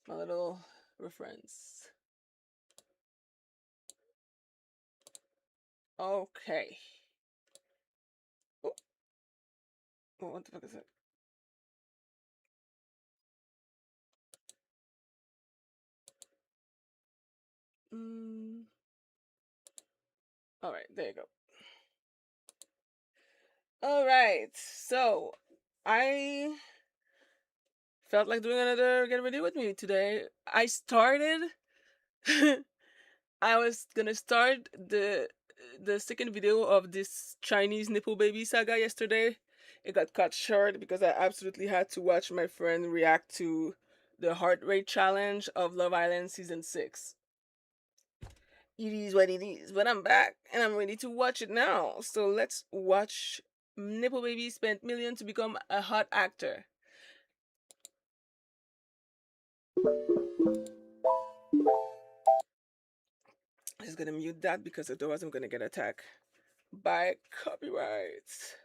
My little reference. Okay. Oh, what the fuck is it? All right, there you go. All right, so I felt like doing another get ready with me today. I started. I was gonna start the second video of this Chinese nipple baby saga yesterday. It got cut short because I absolutely had to watch my friend react to the heart rate challenge of Love Island season 6. It is what it is, but I'm back and I'm ready to watch it now. So let's watch Nipple Baby spent millions to become a hot actor. I'm just gonna mute that because otherwise I'm gonna get attacked by copyright.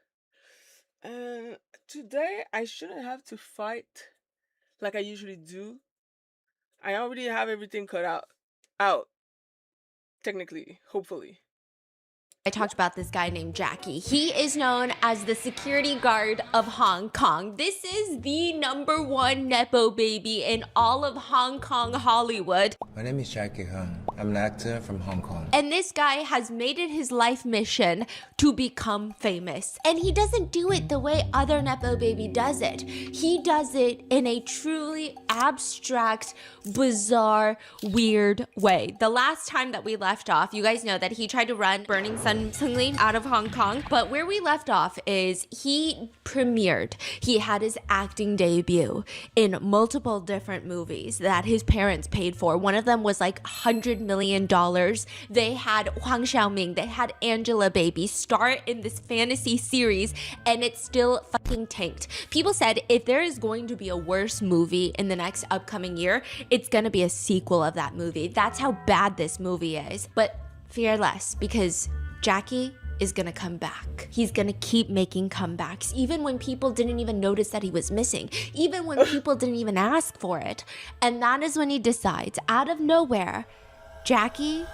And today I shouldn't have to fight like I usually do. I already have everything cut out technically, hopefully. I talked about this guy named Jackie. He is known as the security guard of Hong Kong. This is the #1 Nepo baby in all of Hong Kong Hollywood. My name is Jackie Han. I'm an actor from Hong Kong. And this guy has made it his life mission to become famous. And he doesn't do it the way other Nepo baby does it. He does it in a truly abstract, bizarre, weird way. The last time that we left off, you guys know that he tried to run Burning Sun Seungli out of Hong Kong. But where we left off is he premiered. He had his acting debut in multiple different movies that his parents paid for. One of them was like $100 million. They had Huang Xiaoming, they had Angela Baby star in this fantasy series, and it still fucking tanked. People said if there is going to be a worse movie in the next upcoming year, it's gonna be a sequel of that movie. That's how bad this movie is. But fear less, because Jackie is gonna come back. He's gonna keep making comebacks, even when people didn't even notice that he was missing, even when people didn't even ask for it. And that is when he decides, out of nowhere, Jackie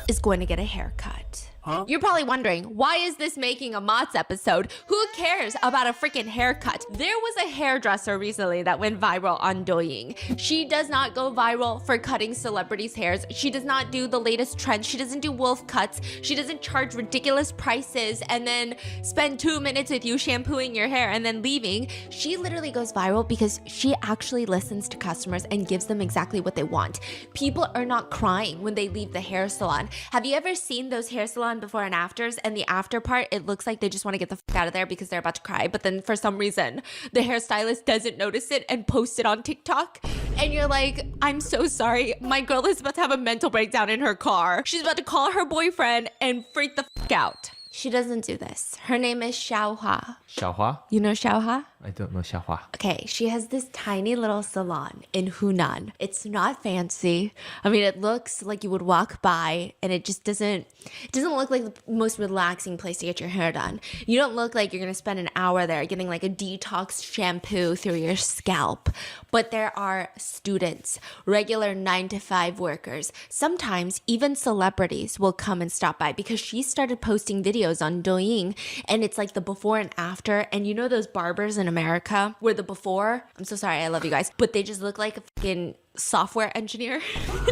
is going to get a haircut. Huh? You're probably wondering, why is this making a Mott's episode? Who cares about a freaking haircut? There was a hairdresser recently that went viral on Douyin. She does not go viral for cutting celebrities' hairs. She does not do the latest trends. She doesn't do wolf cuts. She doesn't charge ridiculous prices and then spend 2 minutes with you shampooing your hair and then leaving. She literally goes viral because she actually listens to customers and gives them exactly what they want. People are not crying when they leave the hair salon. Have you ever seen those hair salon before and afters, and the after part, it looks like they just want to get the fuck out of there because they're about to cry, but then for some reason the hairstylist doesn't notice it and posts it on TikTok, and you're like, I'm so sorry, my girl is about to have a mental breakdown in her car. She's about to call her boyfriend and freak the fuck out. She doesn't do this. Her name is Xiaohua. Xiaohua? You know Xiaohua? I don't know Xiaohua. Okay, she has this tiny little salon in Hunan. It's not fancy. I mean, it looks like you would walk by and it just doesn't look like the most relaxing place to get your hair done. You don't look like you're gonna spend an hour there getting like a detox shampoo through your scalp. But there are students, regular 9-to-5 workers. Sometimes even celebrities will come and stop by because she started posting videos on Douyin, and it's like the before and after. And you know those barbers in America where the before, I'm so sorry, I love you guys, but they just look like a fucking software engineer.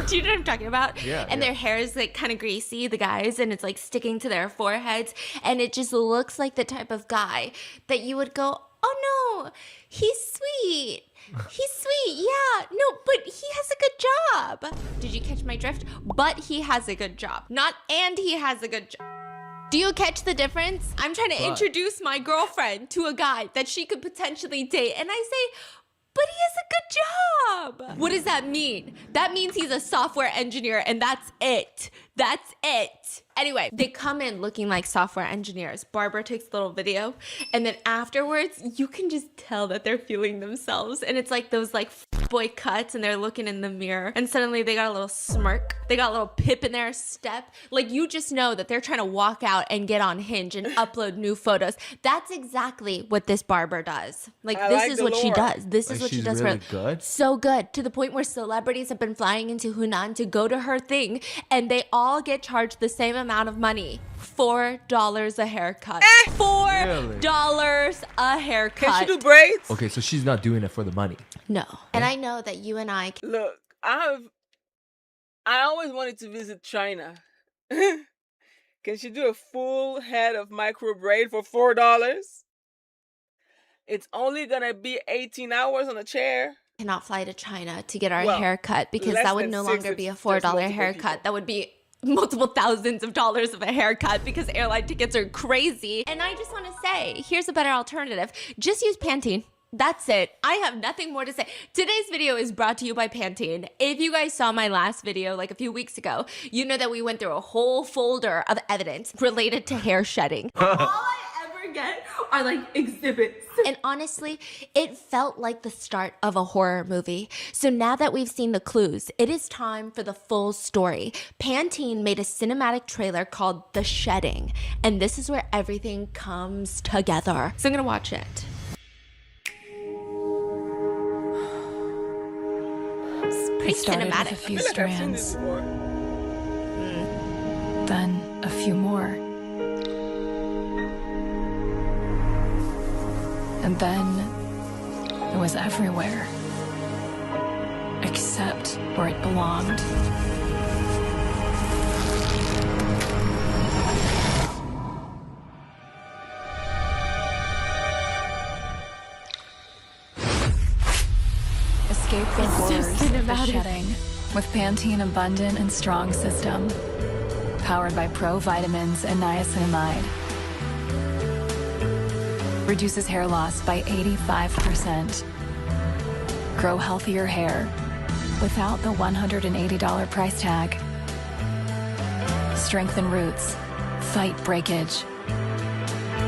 Do you know what I'm talking about? Yeah. And their hair is like kind of greasy, the guys, and it's like sticking to their foreheads, and it just looks like the type of guy that you would go, oh no, he's sweet. He's sweet, yeah. No, but he has a good job. Did you catch my drift? But he has a good job. Not and he has a good job. Do you catch the difference? I'm trying to introduce my girlfriend to a guy that she could potentially date, and I say, but he has a good job. What does that mean? That means he's a software engineer, and that's it. That's it. Anyway, they come in looking like software engineers. Barber takes a little video, and then afterwards, you can just tell that they're feeling themselves. And it's like those like boy cuts, and they're looking in the mirror, and suddenly they got a little smirk. They got a little pip in their step. Like, you just know that they're trying to walk out and get on Hinge and upload new photos. That's exactly what this barber does. Like, this is what she does. This is what she does. Really good? So good, to the point where celebrities have been flying into Hunan to go to her thing, and they all get charged the same amount of money. $4 a haircut. $4 a haircut. Can she do braids? Okay, so she's not doing it for the money. No. And I know that you and I... Look, I always wanted to visit China. Can she do a full head of micro braid for $4? It's only gonna be 18 hours on a chair. cannot fly to China to get our haircut, because less that would than no 6 longer if be a there's $4 multiple haircut. people. That would be multiple thousands of dollars of a haircut, because airline tickets are crazy. And I just want to say, here's a better alternative. Just use Pantene. That's it. I have nothing more to say. Today's video is brought to you by Pantene. If you guys saw my last video like a few weeks ago, you know that we went through a whole folder of evidence related to hair shedding. All I ever get are like exhibits. And honestly, it felt like the start of a horror movie. So now that we've seen the clues, it is time for the full story. Pantene made a cinematic trailer called The Shedding, and this is where everything comes together. So I'm gonna watch it. Pretty started cinematic. with a few I feel like I've seen this strands, before. then a few more. And then it was everywhere, except where it belonged. Escape the horrors of the cinematic. shedding with Pantene Abundant and Strong System, powered by Pro Vitamins and niacinamide. Reduces hair loss by 85%. Grow healthier hair without the $180 price tag. Strengthen roots. Fight breakage.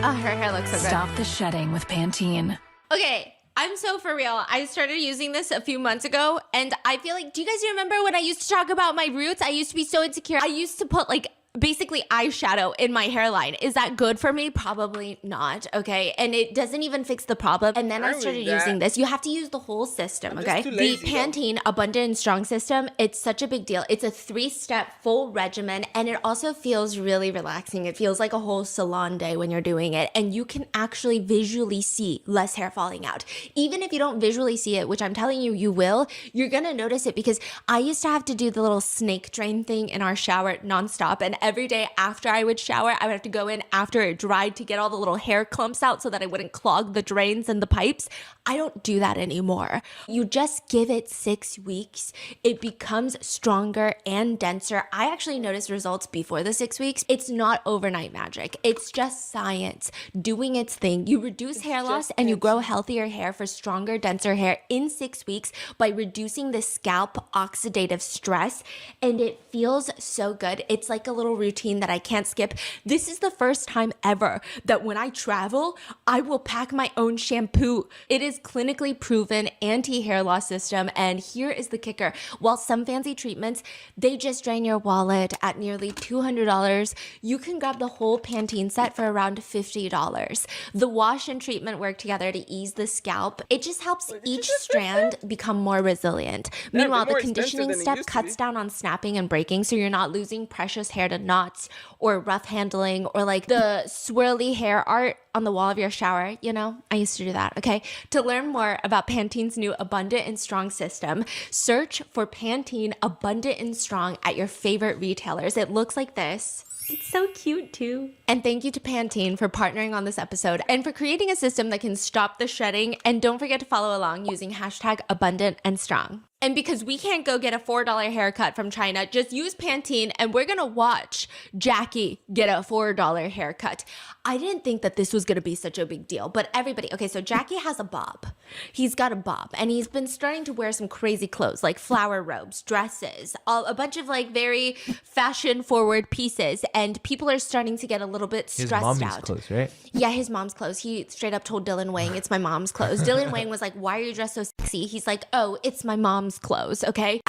Oh, her hair looks so good. Stop the shedding with Pantene. Okay, I'm so for real. I started using this a few months ago, and I feel like, do you guys remember when I used to talk about my roots? I used to be so insecure. I used to put like basically eyeshadow in my hairline. Is that good for me? Probably not, okay? And it doesn't even fix the problem. And then I started using this. You have to use the whole system, okay? The Pantene Abundant and Strong System, it's such a big deal. It's a 3-step full regimen, and it also feels really relaxing. It feels like a whole salon day when you're doing it, and you can actually visually see less hair falling out. Even if you don't visually see it, which I'm telling you, you will, you're gonna notice it, because I used to have to do the little snake drain thing in our shower nonstop, and every day after I would shower, I would have to go in after it dried to get all the little hair clumps out so that I wouldn't clog the drains and the pipes. I don't do that anymore. You just give it 6 weeks. It becomes stronger and denser. I actually noticed results before the 6 weeks. It's not overnight magic. It's just science doing its thing. You reduce hair loss and you grow healthier hair for stronger, denser hair in 6 weeks by reducing the scalp oxidative stress. And it feels so good. It's like a little routine that I can't skip. This is the first time ever that when I travel, I will pack my own shampoo. It is clinically proven anti-hair loss system, and here is the kicker. While some fancy treatments, they just drain your wallet at nearly $200, you can grab the whole Pantene set for around $50. The wash and treatment work together to ease the scalp. It just helps each strand become more resilient. Meanwhile, the conditioning step cuts down on snapping and breaking, so you're not losing precious hair to knots or rough handling or like the swirly hair art on the wall of your shower. You know, I used to do that, okay? To learn more about Pantene's new Abundant and Strong system, search for Pantene Abundant and Strong at your favorite retailers. It looks like this. It's so cute too. And thank you to Pantene for partnering on this episode and for creating a system that can stop the shedding. And don't forget to follow along using #AbundantandStrong. And because we can't go get a $4 haircut from China, just use Pantene and we're going to watch Jackie get a $4 haircut. I didn't think that this was going to be such a big deal, but everybody, okay, so Jackie has a bob. He's got a bob and he's been starting to wear some crazy clothes like flower robes, dresses, a bunch of like very fashion forward pieces. And people are starting to get a little bit His stressed mommy's out. clothes, right? Yeah, his mom's clothes. He straight up told Dylan Wang, it's my mom's clothes. Dylan Wang was like, why are you dressed so sexy? He's like, oh, it's my mom's clothes, okay?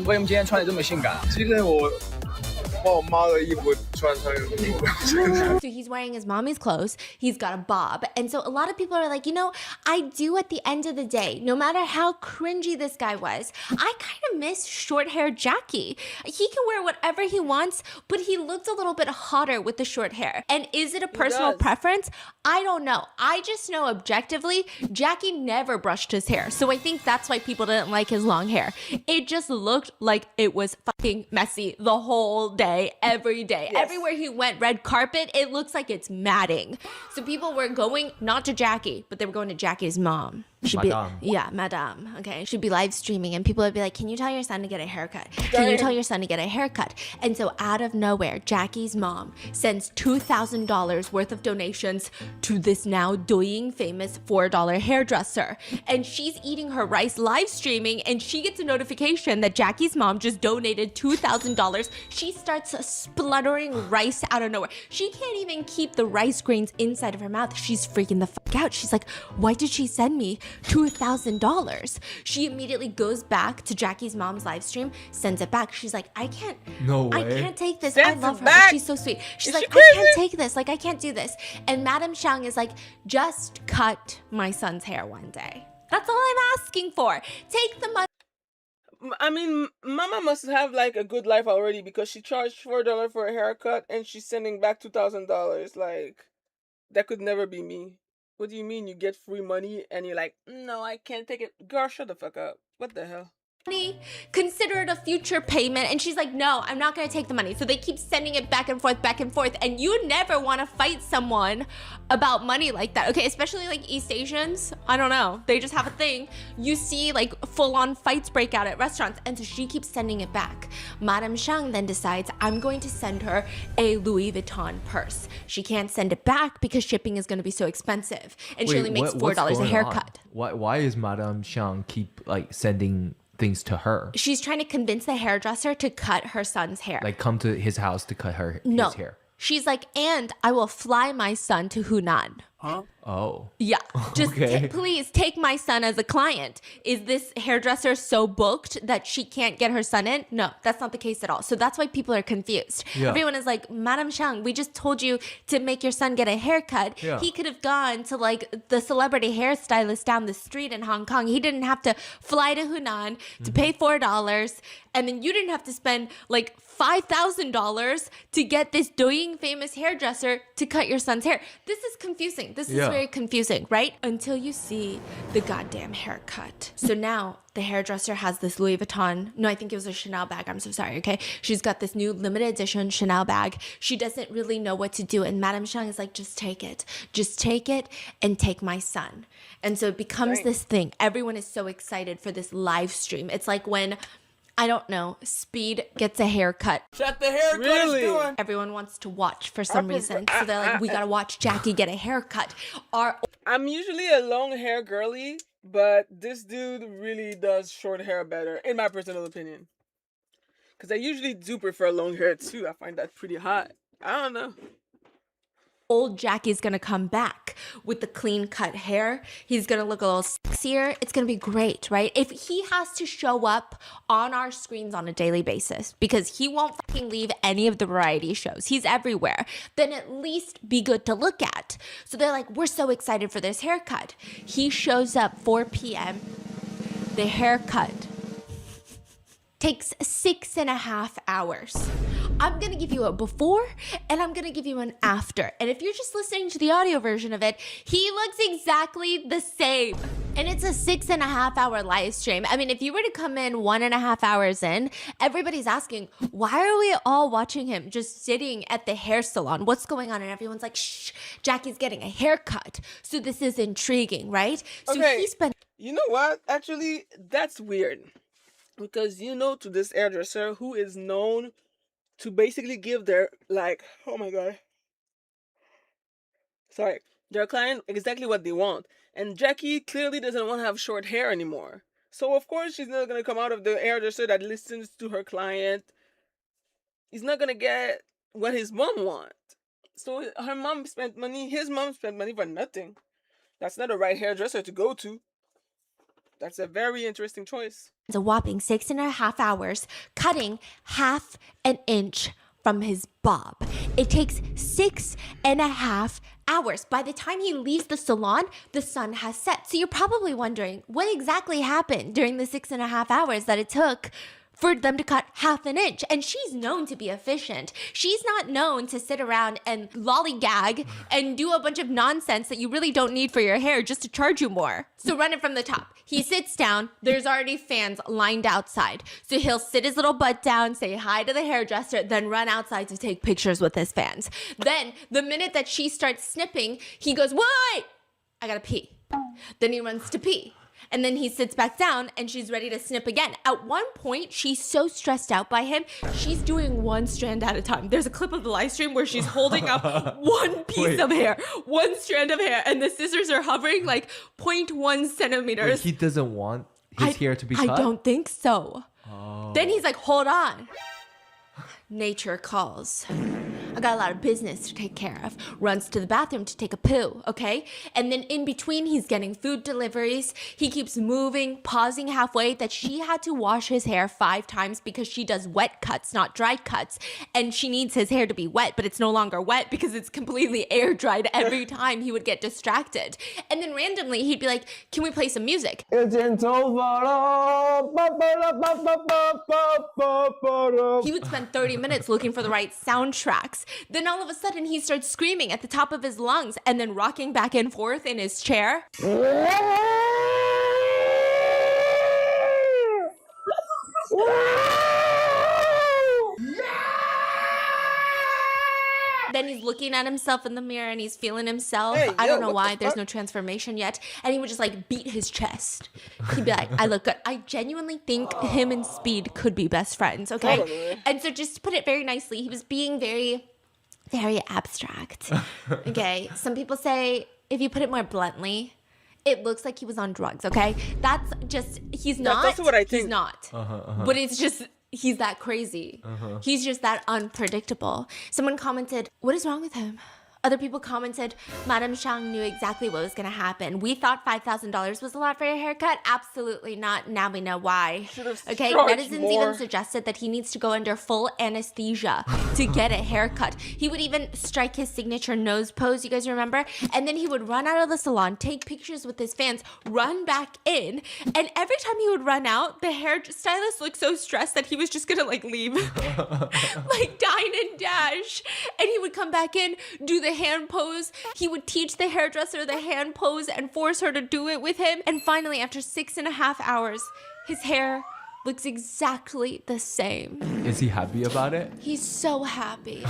为什么今天穿的这么性感？是因为我把我妈的衣服穿上衣服。So he's wearing his mommy's clothes. He's got a bob. And so a lot of people are like, you know, I do at the end of the day, no matter how cringy this guy was, I kind of miss short hair Jackie. He can wear whatever he wants, but he looked a little bit hotter with the short hair. And is it a personal preference? I don't know. I just know objectively, Jackie never brushed his hair. So I think that's why people didn't like his long hair. It just looked like it was fucking messy the whole day, every day. Yes. Everywhere he went, red carpet, it looks like it's matting. So people were going not to Jackie, but they were going to Jackie's mom. She'd Madame. be, yeah, Madame. Okay. She'd be live streaming and people would be like, can you tell your son to get a haircut? Can you tell your son to get a haircut? And so out of nowhere, Jackie's mom sends $2,000 worth of donations to this now doing famous $4 hairdresser. And she's eating her rice live streaming and she gets a notification that Jackie's mom just donated $2,000. She starts spluttering rice out of nowhere. She can't even keep the rice grains inside of her mouth. She's freaking the fuck out. She's like, why did she send me $2,000? She immediately goes back to Jackie's mom's live stream, sends it back. She's like, I can't take this. Sends I love it her. back? She's so sweet. She's Is like, she I can't crazy? take this. Like, I can't do this. And Madam Xiang is like, just cut my son's hair one day. That's all I'm asking for. Take the money. I mean, Mama must have like a good life already because she charged $4 for a haircut and she's sending back $2,000. Like, that could never be me. What do you mean you get free money and you're like, no, I can't take it? Girl, shut the fuck up. What the hell? Consider it a future payment. And she's like, no, I'm not going to take the money. So they keep sending it back and forth, back and forth. And you never want to fight someone about money like that. Okay, especially like East Asians. I don't know. They just have a thing. You see like full-on fights break out at restaurants. And so she keeps sending it back. Madame Xiang then decides, I'm going to send her a Louis Vuitton purse. She can't send it back because shipping is going to be so expensive. And she only makes $4 a haircut. Why is Madame Xiang keep like sending things to her? She's trying to convince the hairdresser to cut her son's hair. Like come to his house to cut his hair. She's like, and I will fly my son to Hunan. Huh? Oh. Yeah, just Okay. please take my son as a client. Is this hairdresser so booked that she can't get her son in? No, that's not the case at all. So that's why people are confused. Yeah. Everyone is like, Madam Xiang, we just told you to make your son get a haircut. Yeah. He could have gone to like the celebrity hairstylist down the street in Hong Kong. He didn't have to fly to Hunan to pay $4. And then you didn't have to spend like $5,000 to get this doing famous hairdresser to cut your son's hair. This is confusing. This is Yeah. very confusing, right? Until you see the goddamn haircut. So now the hairdresser has this Louis Vuitton. No, I think it was a Chanel bag. I'm so sorry, okay? She's got this new limited edition Chanel bag. She doesn't really know what to do. And Madame Xiang is like, just take it. Just take it and take my son. And so it becomes this thing. Everyone is so excited for this live stream. It's like when, I don't know, Speed gets a haircut. Shut the haircut Really? is doing. Everyone wants to watch for some reason. So they're like, we gotta watch Jackie get a haircut. I'm usually a long hair girly, but this dude really does short hair better, in my personal opinion. Because I usually do prefer long hair too. I find that pretty hot. I don't know. Old Jackie's gonna come back with the clean cut hair. He's gonna look a little sexier. It's gonna be great, right? If he has to show up on our screens on a daily basis because he won't fucking leave any of the variety shows, he's everywhere, then at least be good to look at. So they're like, we're so excited for this haircut. He shows up 4 p.m. The haircut takes 6.5 hours. I'm gonna give you a before and I'm gonna give you an after. And if you're just listening to the audio version of it, he looks exactly the same. And it's a 6.5 hour live stream. I mean, if you were to come in 1.5 hours in, everybody's asking, why are we all watching him just sitting at the hair salon? What's going on? And everyone's like, shh, Jackie's getting a haircut. So this is intriguing, right? So Okay. he spent You know what? Actually, that's weird. because to this hairdresser who is known to basically give their oh my god, sorry, their client exactly what they want. And Jackie clearly doesn't want to have short hair anymore. So of course she's not gonna come out of the hairdresser that listens to her client. He's not gonna get what his mom wants. So her mom spent money, his mom spent money for nothing. That's not a right hairdresser to go to. That's a very interesting choice. A whopping 6.5 hours cutting half an inch from his bob. It takes 6.5 hours. By the time he leaves the salon, the sun has set. So you're probably wondering what exactly happened during the 6.5 hours that it took for them to cut half an inch. And she's known to be efficient. She's not known to sit around and lollygag and do a bunch of nonsense that you really don't need for your hair just to charge you more. So run it from the top. He sits down. There's already fans lined outside. So he'll sit his little butt down, say hi to the hairdresser, then run outside to take pictures with his fans. Then the minute that she starts snipping, he goes, wait, I gotta pee. Then he runs to pee. And then he sits back down and she's ready to snip again. At one point, she's so stressed out by him, she's doing one strand at a time. There's a clip of the live stream where she's holding up one piece of hair, one strand of hair, and the scissors are hovering like 0.1 centimeters. He doesn't want his hair to be cut? I don't think so. Oh. Then he's like, hold on. Nature calls. I got a lot of business to take care of. Runs to the bathroom to take a poo, okay? And then in between, he's getting food deliveries. He keeps moving, pausing halfway, that she had to wash his hair 5 times because she does wet cuts, not dry cuts. And she needs his hair to be wet, but it's no longer wet because it's completely air dried every time he would get distracted. And then randomly, he'd be like, can we play some music? He would spend 30 minutes looking for the right soundtracks. Then all of a sudden he starts screaming at the top of his lungs and then rocking back and forth in his chair. Then he's looking at himself in the mirror and he's feeling himself. I don't know why. There's no transformation yet. And he would just like beat his chest. He'd be like, I look good. I genuinely think him and Speed could be best friends, okay? Totally. And so just to put it very nicely, he was being very, very abstract. Okay? Some people say, if you put it more bluntly, it looks like he was on drugs, okay? That's just, he's not. That's what I think. He's not. But it's just, he's that crazy. He's just that unpredictable. Someone commented, what is wrong with him? Other people commented, Madame Shang knew exactly what was going to happen. We thought $5,000 was a lot for a haircut. Absolutely not. Now we know why. Okay, netizens even suggested that he needs to go under full anesthesia to get a haircut. He would even strike his signature nose pose, you guys remember? And then he would run out of the salon, take pictures with his fans, run back in. And every time he would run out, the hairstylist looked so stressed that he was just going to like leave. Like dine and dash. And he would come back in, do the hand pose. He would teach the hairdresser the hand pose and force her to do it with him. And finally, after 6.5 hours, his hair looks exactly the same. Is he happy about it? He's so happy.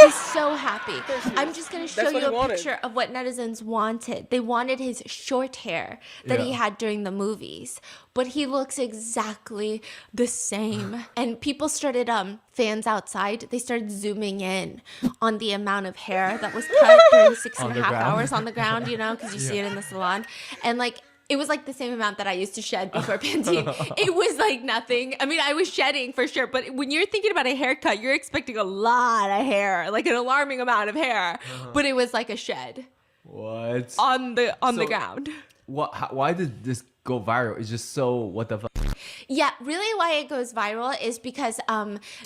He's so happy. I'm just going to show you a picture of what netizens wanted. They wanted his short hair that he had during the movies. But he looks exactly the same. And people started, fans outside, they started zooming in on the amount of hair that was cut during 6.5 hours on the ground, you know, because you see it in the salon. And like, it was like the same amount that I used to shed before Pantene. It was like nothing. I mean, I was shedding for sure, but when you're thinking about a haircut, you're expecting a lot of hair, like an alarming amount of hair. But it was like a shed. What? On the ground. Why did this go viral? It's just so what the fuck. Yeah, really why it goes viral is because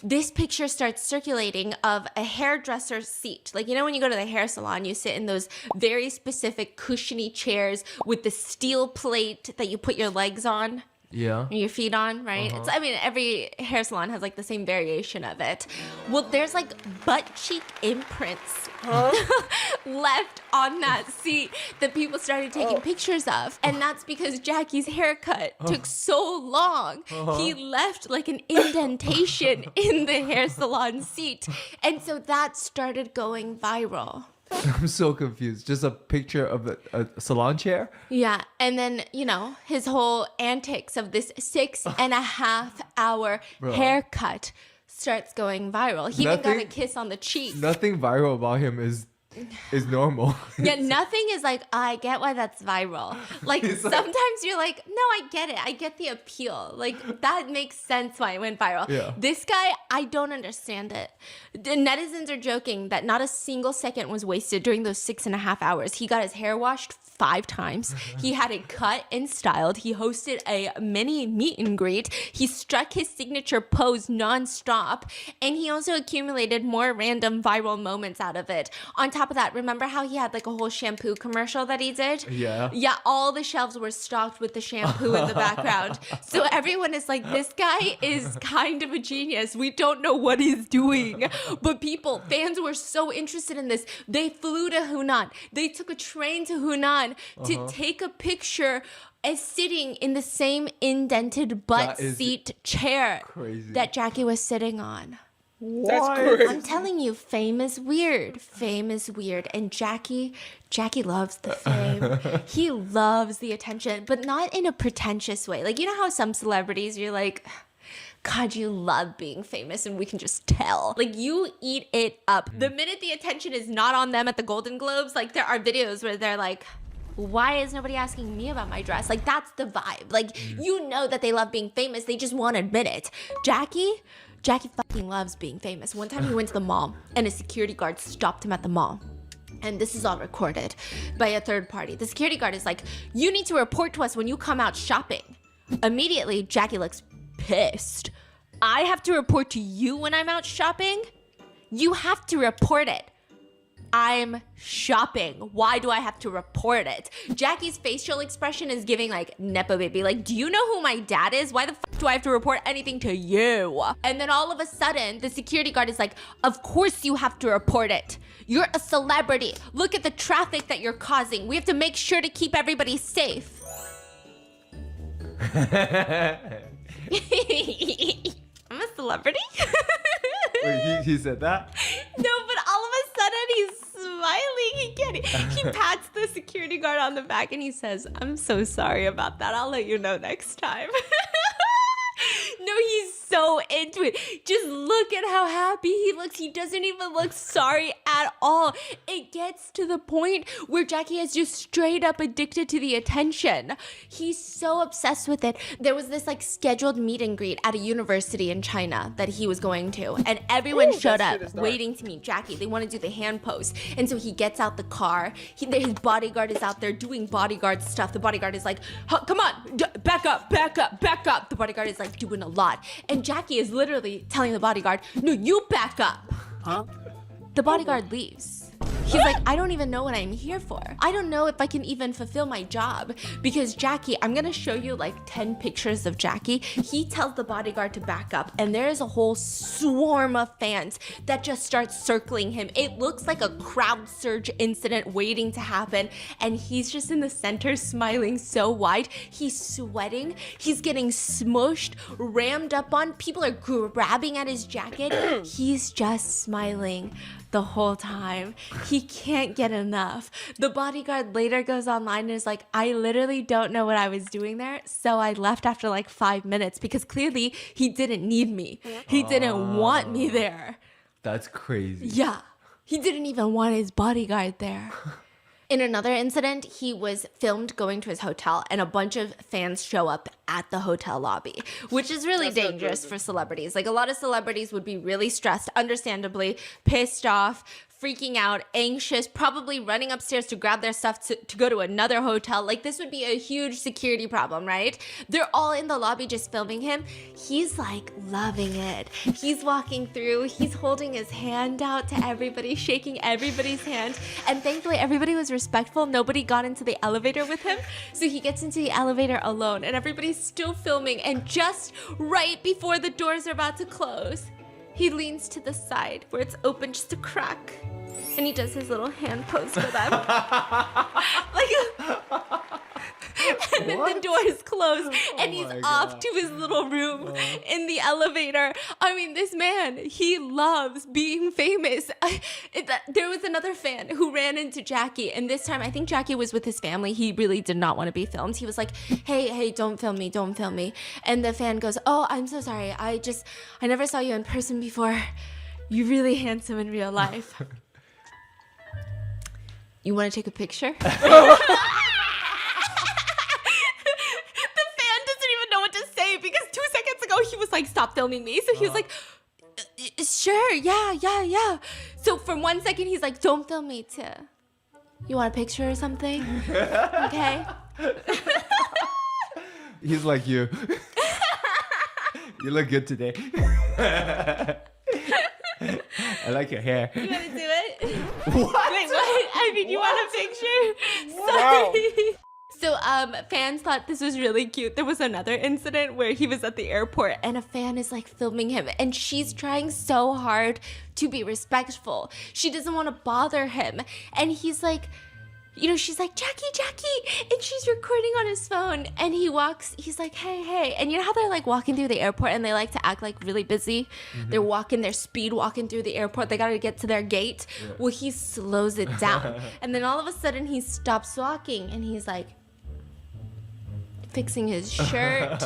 this picture starts circulating of a hairdresser's seat. Like, you know when you go to the hair salon, you sit in those very specific cushiony chairs with the steel plate that you put your legs on. Yeah. Your feet on, right? It's, I mean, every hair salon has like the same variation of it. Well, there's like butt cheek imprints left on that seat that people started taking pictures of. And that's because Jackie's haircut took so long. He left like an indentation in the hair salon seat. And so that started going viral. I'm so confused. Just a picture of a salon chair? Yeah. And then, his whole antics of this 6.5 hour haircut starts going viral. He even got a kiss on the cheek. Nothing viral about him is normal. Yeah, nothing is like, I get why that's viral. Like, sometimes you're like, no, I get it. I get the appeal. Like, that makes sense why it went viral. Yeah. This guy, I don't understand it. The netizens are joking that not a single second was wasted during those 6.5 hours. He got his hair washed 5 times. He had it cut and styled. He hosted a mini meet and greet. He struck his signature pose nonstop. And he also accumulated more random viral moments out of it. On top of that, remember how he had like a whole shampoo commercial that he did? Yeah. Yeah, all the shelves were stocked with the shampoo in the background. So everyone is like, this guy is kind of a genius. We don't know what he's doing. But fans were so interested in this. They flew to Hunan. They took a train to Hunan to take a picture as sitting in the same indented butt seat chair that Jackie was sitting on. That's crazy. I'm telling you, fame is weird. Fame is weird. And Jackie loves the fame. He loves the attention, but not in a pretentious way. Like, you know how some celebrities, you're like, God, you love being famous and we can just tell. Like, you eat it up. The minute the attention is not on them at the Golden Globes, like, there are videos where they're like, why is nobody asking me about my dress? Like, that's the vibe. Like, you know that they love being famous. They just won't admit it. Jackie fucking loves being famous. One time he went to the mall and a security guard stopped him at the mall. And this is all recorded by a third party. The security guard is like, you need to report to us when you come out shopping. Immediately, Jackie looks pissed. I have to report to you when I'm out shopping? You have to report it. I'm shopping. Why do I have to report it? Jackie's facial expression is giving like nepo baby. Like, do you know who my dad is? Why the fuck do I have to report anything to you? And then all of a sudden, the security guard is like, of course you have to report it. You're a celebrity. Look at the traffic that you're causing. We have to make sure to keep everybody safe. I'm a celebrity? Wait, he said that? No, but all of a sudden he's smiling. He pats the security guard on the back and he says, I'm so sorry about that. I'll let you know next time. No, he's so into it. Just look at how happy he looks. He doesn't even look sorry at all. It gets to the point where Jackie is just straight up addicted to the attention. He's so obsessed with it. There was this like scheduled meet and greet at a university in China that he was going to, and everyone showed up waiting to meet Jackie. They want to do the hand pose. And so he gets out the car. His bodyguard is out there doing bodyguard stuff. The bodyguard is like, come on, back up. The bodyguard is like doing a lot. And Jackie is literally telling the bodyguard, no, you back up. Huh? The bodyguard leaves. He's like, I don't even know what I'm here for. I don't know if I can even fulfill my job. Because Jackie, I'm gonna show you like 10 pictures of Jackie. He tells the bodyguard to back up, and there is a whole swarm of fans that just start circling him. It looks like a crowd surge incident waiting to happen, and he's just in the center smiling so wide. He's sweating. He's getting smushed, rammed up on. People are grabbing at his jacket. He's just smiling the whole time. He can't get enough. The bodyguard later goes online and is like, I literally don't know what I was doing there, so I left after like 5 minutes because clearly he didn't need me. He didn't want me there. That's crazy. Yeah. He didn't even want his bodyguard there. In another incident, he was filmed going to his hotel and a bunch of fans show up at the hotel lobby, which is really dangerous for celebrities. Like, a lot of celebrities would be really stressed, understandably, pissed off, freaking out, anxious, probably running upstairs to grab their stuff to go to another hotel. Like, this would be a huge security problem, right? They're all in the lobby just filming him. He's like loving it. He's walking through, he's holding his hand out to everybody, shaking everybody's hand. And thankfully, everybody was respectful. Nobody got into the elevator with him. So he gets into the elevator alone and everybody's still filming. And just right before the doors are about to close, he leans to the side where it's open just a crack, and he does his little hand pose for them. And then the doors close and he's off to his little room in the elevator. I mean, this man, he loves being famous. There was another fan who ran into Jackie, and this time I think Jackie was with his family. He really did not want to be filmed. He was like, hey, don't film me. And the fan goes, oh, I'm so sorry. I never saw you in person before. You're really handsome in real life. You want to take a picture? The fan doesn't even know what to say because 2 seconds ago he was like, stop filming me. So he was like, sure, yeah. So for 1 second he's like, don't film me too. You want a picture or something? Okay. He's like you. You look good today. I like your hair. You want to do it? What? Wait, what? I mean, you want a picture? Sorry. So fans thought this was really cute. There was another incident where he was at the airport and a fan is like filming him and she's trying so hard to be respectful. She doesn't want to bother him. And he's like, you know, she's like, Jackie, and she's recording on his phone, and he's like, hey, and you know how they're like walking through the airport and they like to act like really busy? Mm-hmm. They're speed walking through the airport, they gotta get to their gate. Yeah. Well, he slows it down, and then all of a sudden he stops walking, and he's like, fixing his shirt,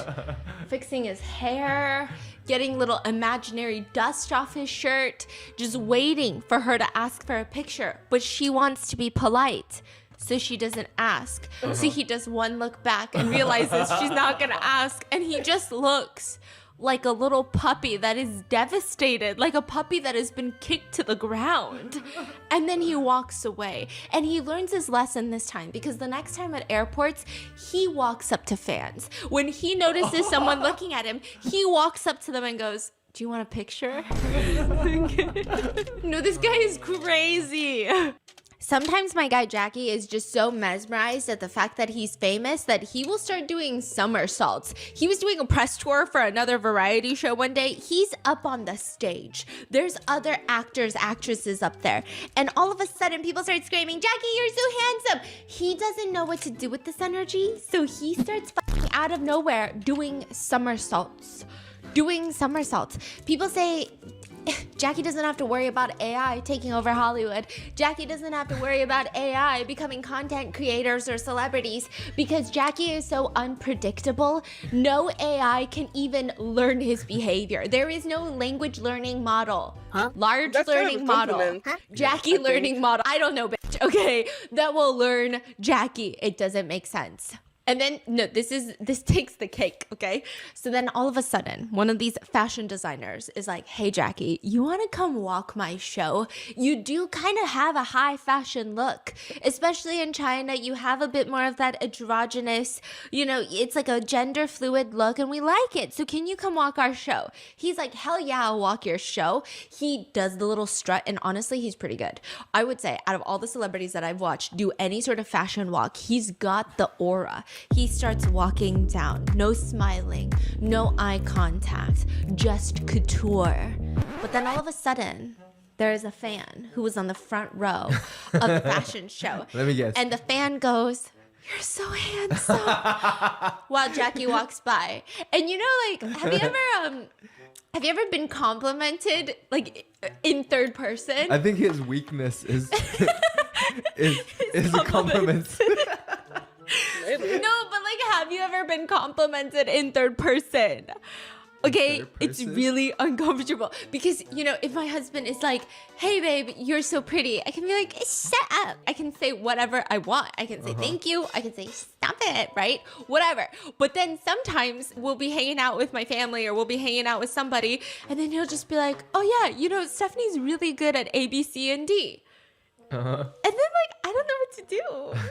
fixing his hair, getting little imaginary dust off his shirt, just waiting for her to ask for a picture. But she wants to be polite, so she doesn't ask. So he does one look back and realizes she's not gonna ask, and he just looks like a little puppy that is devastated, like a puppy that has been kicked to the ground. And then he walks away. And he learns his lesson this time because the next time at airports, he walks up to fans. When he notices someone looking at him, he walks up to them and goes, do you want a picture? No, this guy is crazy. Sometimes my guy Jackie is just so mesmerized at the fact that he's famous that he will start doing somersaults. He was doing a press tour for another variety show one day. He's up on the stage. There's other actors, actresses up there. And all of a sudden people start screaming, Jackie, you're so handsome. He doesn't know what to do with this energy. So he starts out of nowhere doing somersaults. People say, Jackie doesn't have to worry about AI taking over Hollywood. Jackie doesn't have to worry about AI becoming content creators or celebrities because Jackie is so unpredictable. No AI can even learn his behavior. There is no language learning model. Large That's learning kind of a model. compliment. Jackie learning model. I don't know, bitch. Okay, that will learn Jackie. It doesn't make sense. And then, no, this takes the cake, okay? So then all of a sudden, one of these fashion designers is like, hey, Jackie, you want to come walk my show? You do kind of have a high fashion look, especially in China. You have a bit more of that androgynous, you know, it's like a gender fluid look and we like it. So can you come walk our show? He's like, hell yeah, I'll walk your show. He does the little strut and honestly, he's pretty good. I would say out of all the celebrities that I've watched do any sort of fashion walk, he's got the aura. He starts walking down, no smiling, no eye contact, just couture. But then all of a sudden, there is a fan who was on the front row of the fashion show. Let me guess. And the fan goes, you're so handsome, while Jackie walks by. And you know, like, have you ever been complimented, like, in third person? I think his weakness is compliments. No, but like, have you ever been complimented in third person? Okay, it's really uncomfortable because, you know, if my husband is like, hey babe, you're so pretty, I can be like, shut up. I can say whatever I want. I can say thank you. I can say stop it, right? Whatever. But then sometimes we'll be hanging out with my family or we'll be hanging out with somebody and then he'll just be like, oh yeah, you know, Stephanie's really good at A, B, C, and D. And then like, I don't know what to do.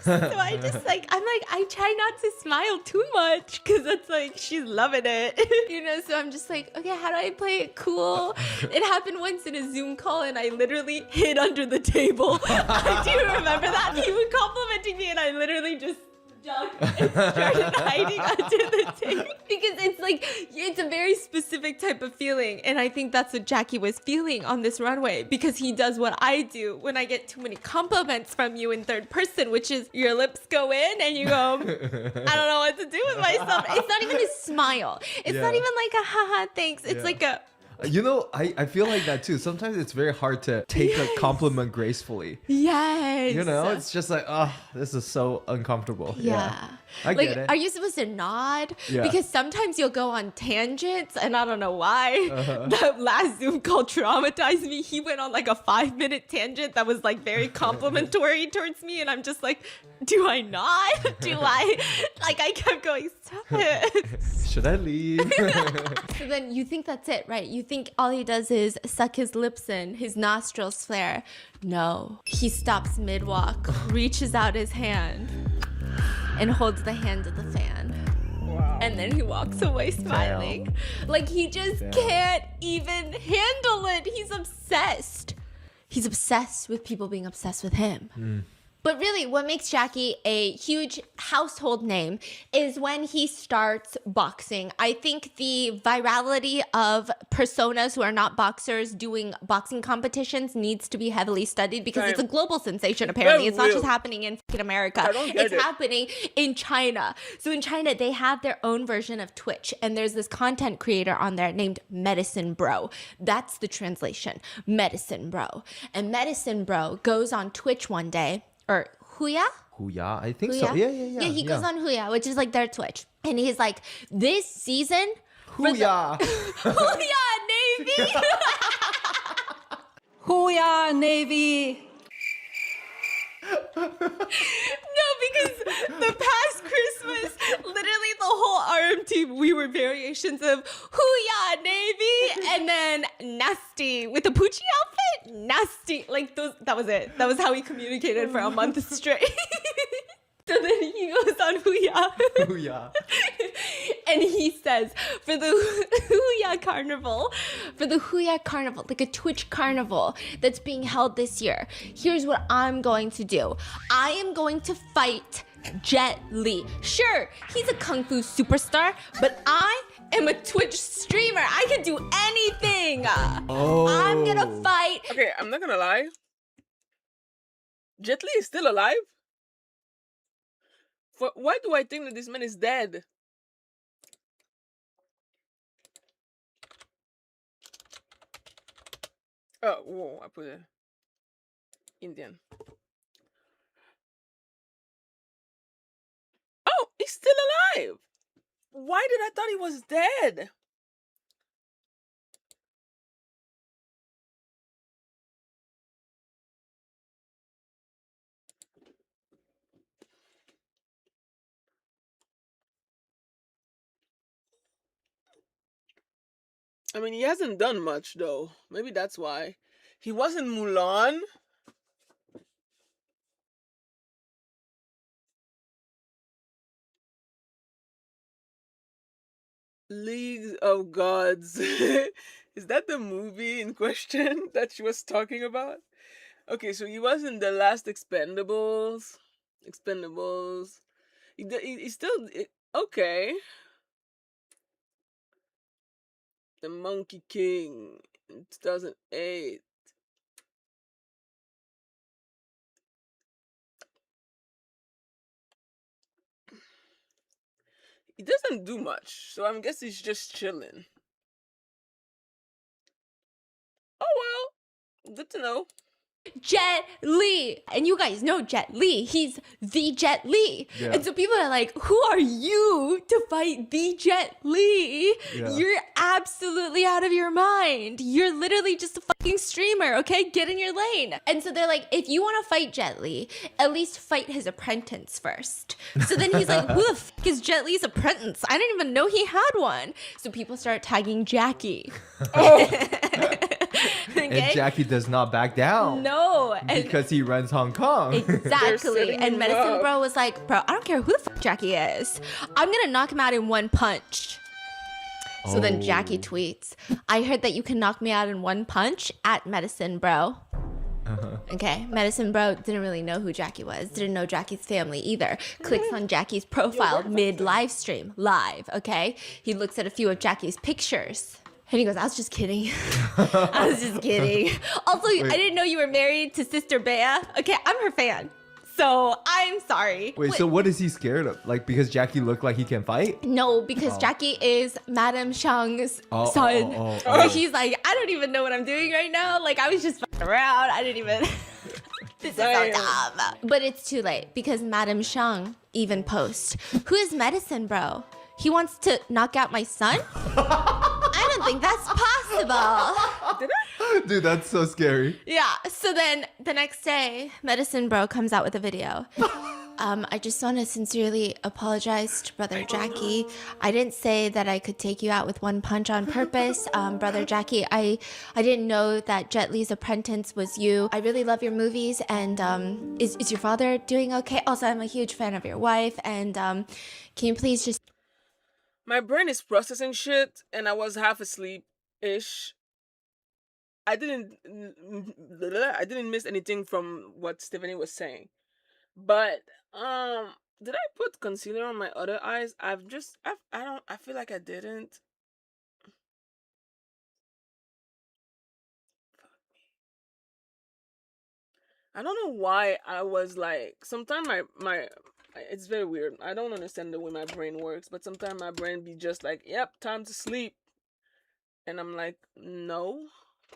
So I just like, I try not to smile too much because it's like, she's loving it. You know, so I'm just like, okay, how do I play it cool? It happened once in a Zoom call and I literally hid under the table. I do remember that. He was complimenting me and I literally just ducked and started hiding under the table. Because it's like, it's a very specific type of feeling. And I think that's what Jackie was feeling on this runway. Because he does what I do when I get too many compliments from you in third person, which is your lips go in and you go, I don't know what to do with myself. It's not even a smile. It's not even like a haha thanks. It's like a... You know, I feel like that too. Sometimes it's very hard to take a compliment gracefully. Yes. You know, it's just like, oh, this is so uncomfortable. Yeah. I like, get it. are you supposed to nod? Yeah. Because sometimes you'll go on tangents, and I don't know why. That last Zoom call traumatized me. He went on like a 5-minute tangent that was like very complimentary towards me, and I'm just like, do I nod? Do I? Like, I kept going, stop it. Should I leave? So then you think that's it, right? You think all he does is suck his lips in, his nostrils flare. No. He stops mid-walk, reaches out his hand, and holds the hand of the fan. Wow. And then he walks away smiling. Like, he just can't even handle it. He's obsessed. He's obsessed with people being obsessed with him. But really, what makes Jackie a huge household name is when he starts boxing. I think the virality of personas who are not boxers doing boxing competitions needs to be heavily studied because it's a global sensation, apparently. It's not just happening in fucking America. It's happening in China. So in China, they have their own version of Twitch. And there's this content creator on there named Medicine Bro. That's the translation, Medicine Bro. And Medicine Bro goes on Twitch one day, or Huya? Huya, I think Huya? so. Yeah. Yeah, he goes on Huya, which is like their Twitch. And he's like, this season... Huya! Huya Navy! Huya Navy! No, because the past Christmas, literally the whole RM team, we were variations of Hooyah Navy and then Nasty with the Poochie outfit. Nasty. Like, those, that was it. That was how we communicated for a month straight. So then he goes on Hooyah. Huya. And he says, for the Hooyah Carnival, like a Twitch carnival that's being held this year, here's what I'm going to do. I am going to fight Jet Li. Sure, he's a kung fu superstar, but I am a Twitch streamer. I can do anything. I'm gonna fight. Okay, I'm not gonna lie. Jet Li is still alive? Why do I think that this man is dead? Oh, whoa, I put a Indian. Oh, he's still alive. Why did I thought he was dead? I mean, he hasn't done much though. Maybe that's why. He was in Mulan. League of Gods. Is that the movie in question that she was talking about? Okay, so he was in the last Expendables. He still... Okay. The Monkey King in 2008. He doesn't do much, so I'm guessing he's just chilling. Oh well, good to know. Jet Li. And you guys know Jet Li. He's the Jet Li. Yeah. And so people are like, who are you to fight the Jet Li? Yeah. You're absolutely out of your mind. You're literally just a fucking streamer, okay? Get in your lane. And so they're like, if you want to fight Jet Li, at least fight his apprentice first. So then he's like, who the fuck is Jet Li's apprentice? I didn't even know he had one. So people start tagging Jackie. Okay? And Jackie does not back down. No. And Because he runs Hong Kong. exactly. setting And him Medicine up. Bro was like, bro, I don't care who the fuck Jackie is. I'm gonna knock him out in one punch. So then Jackie tweets, I heard that you can knock me out in one punch at Medicine Bro. Okay, Medicine Bro didn't really know who Jackie was, didn't know Jackie's family either. Clicks on Jackie's profile mid-live stream, live, okay? He looks at a few of Jackie's pictures. And he goes, I was just kidding. I was just kidding. Also, I didn't know you were married to Sister Bea. Okay, I'm her fan. So I'm sorry. Wait, so what is he scared of? Like, because Jackie looked like he can fight? No, because Jackie is Madame Shang's son. And he's like, I don't even know what I'm doing right now. Like, I was just fucking around. I didn't even... This is so dumb. But it's too late because Madame Shang even posts, who is Medicine Bro? He wants to knock out my son? I don't think that's possible. Dude, that's so scary. Yeah, so then the next day, Medicine Bro comes out with a video. I just want to sincerely apologize to Brother Jackie. I didn't say that I could take you out with one punch on purpose. Brother Jackie, I didn't know that Jet Li's apprentice was you. I really love your movies, and is your father doing okay? Also, I'm a huge fan of your wife, and can you please just... My brain is processing shit, and I was half asleep-ish. I didn't miss anything from what Stephanie was saying. But did I put concealer on my other eyes? I feel like I didn't. I don't know why I was like, sometimes my it's very weird. I don't understand the way my brain works, but sometimes my brain be just like, yep, time to sleep. And I'm like, no,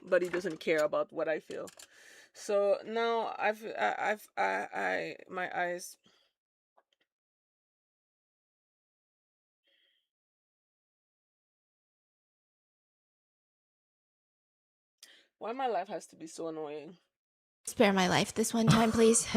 but he doesn't care about what I feel. So now my eyes. Why my life has to be so annoying? spare my life this one time, please?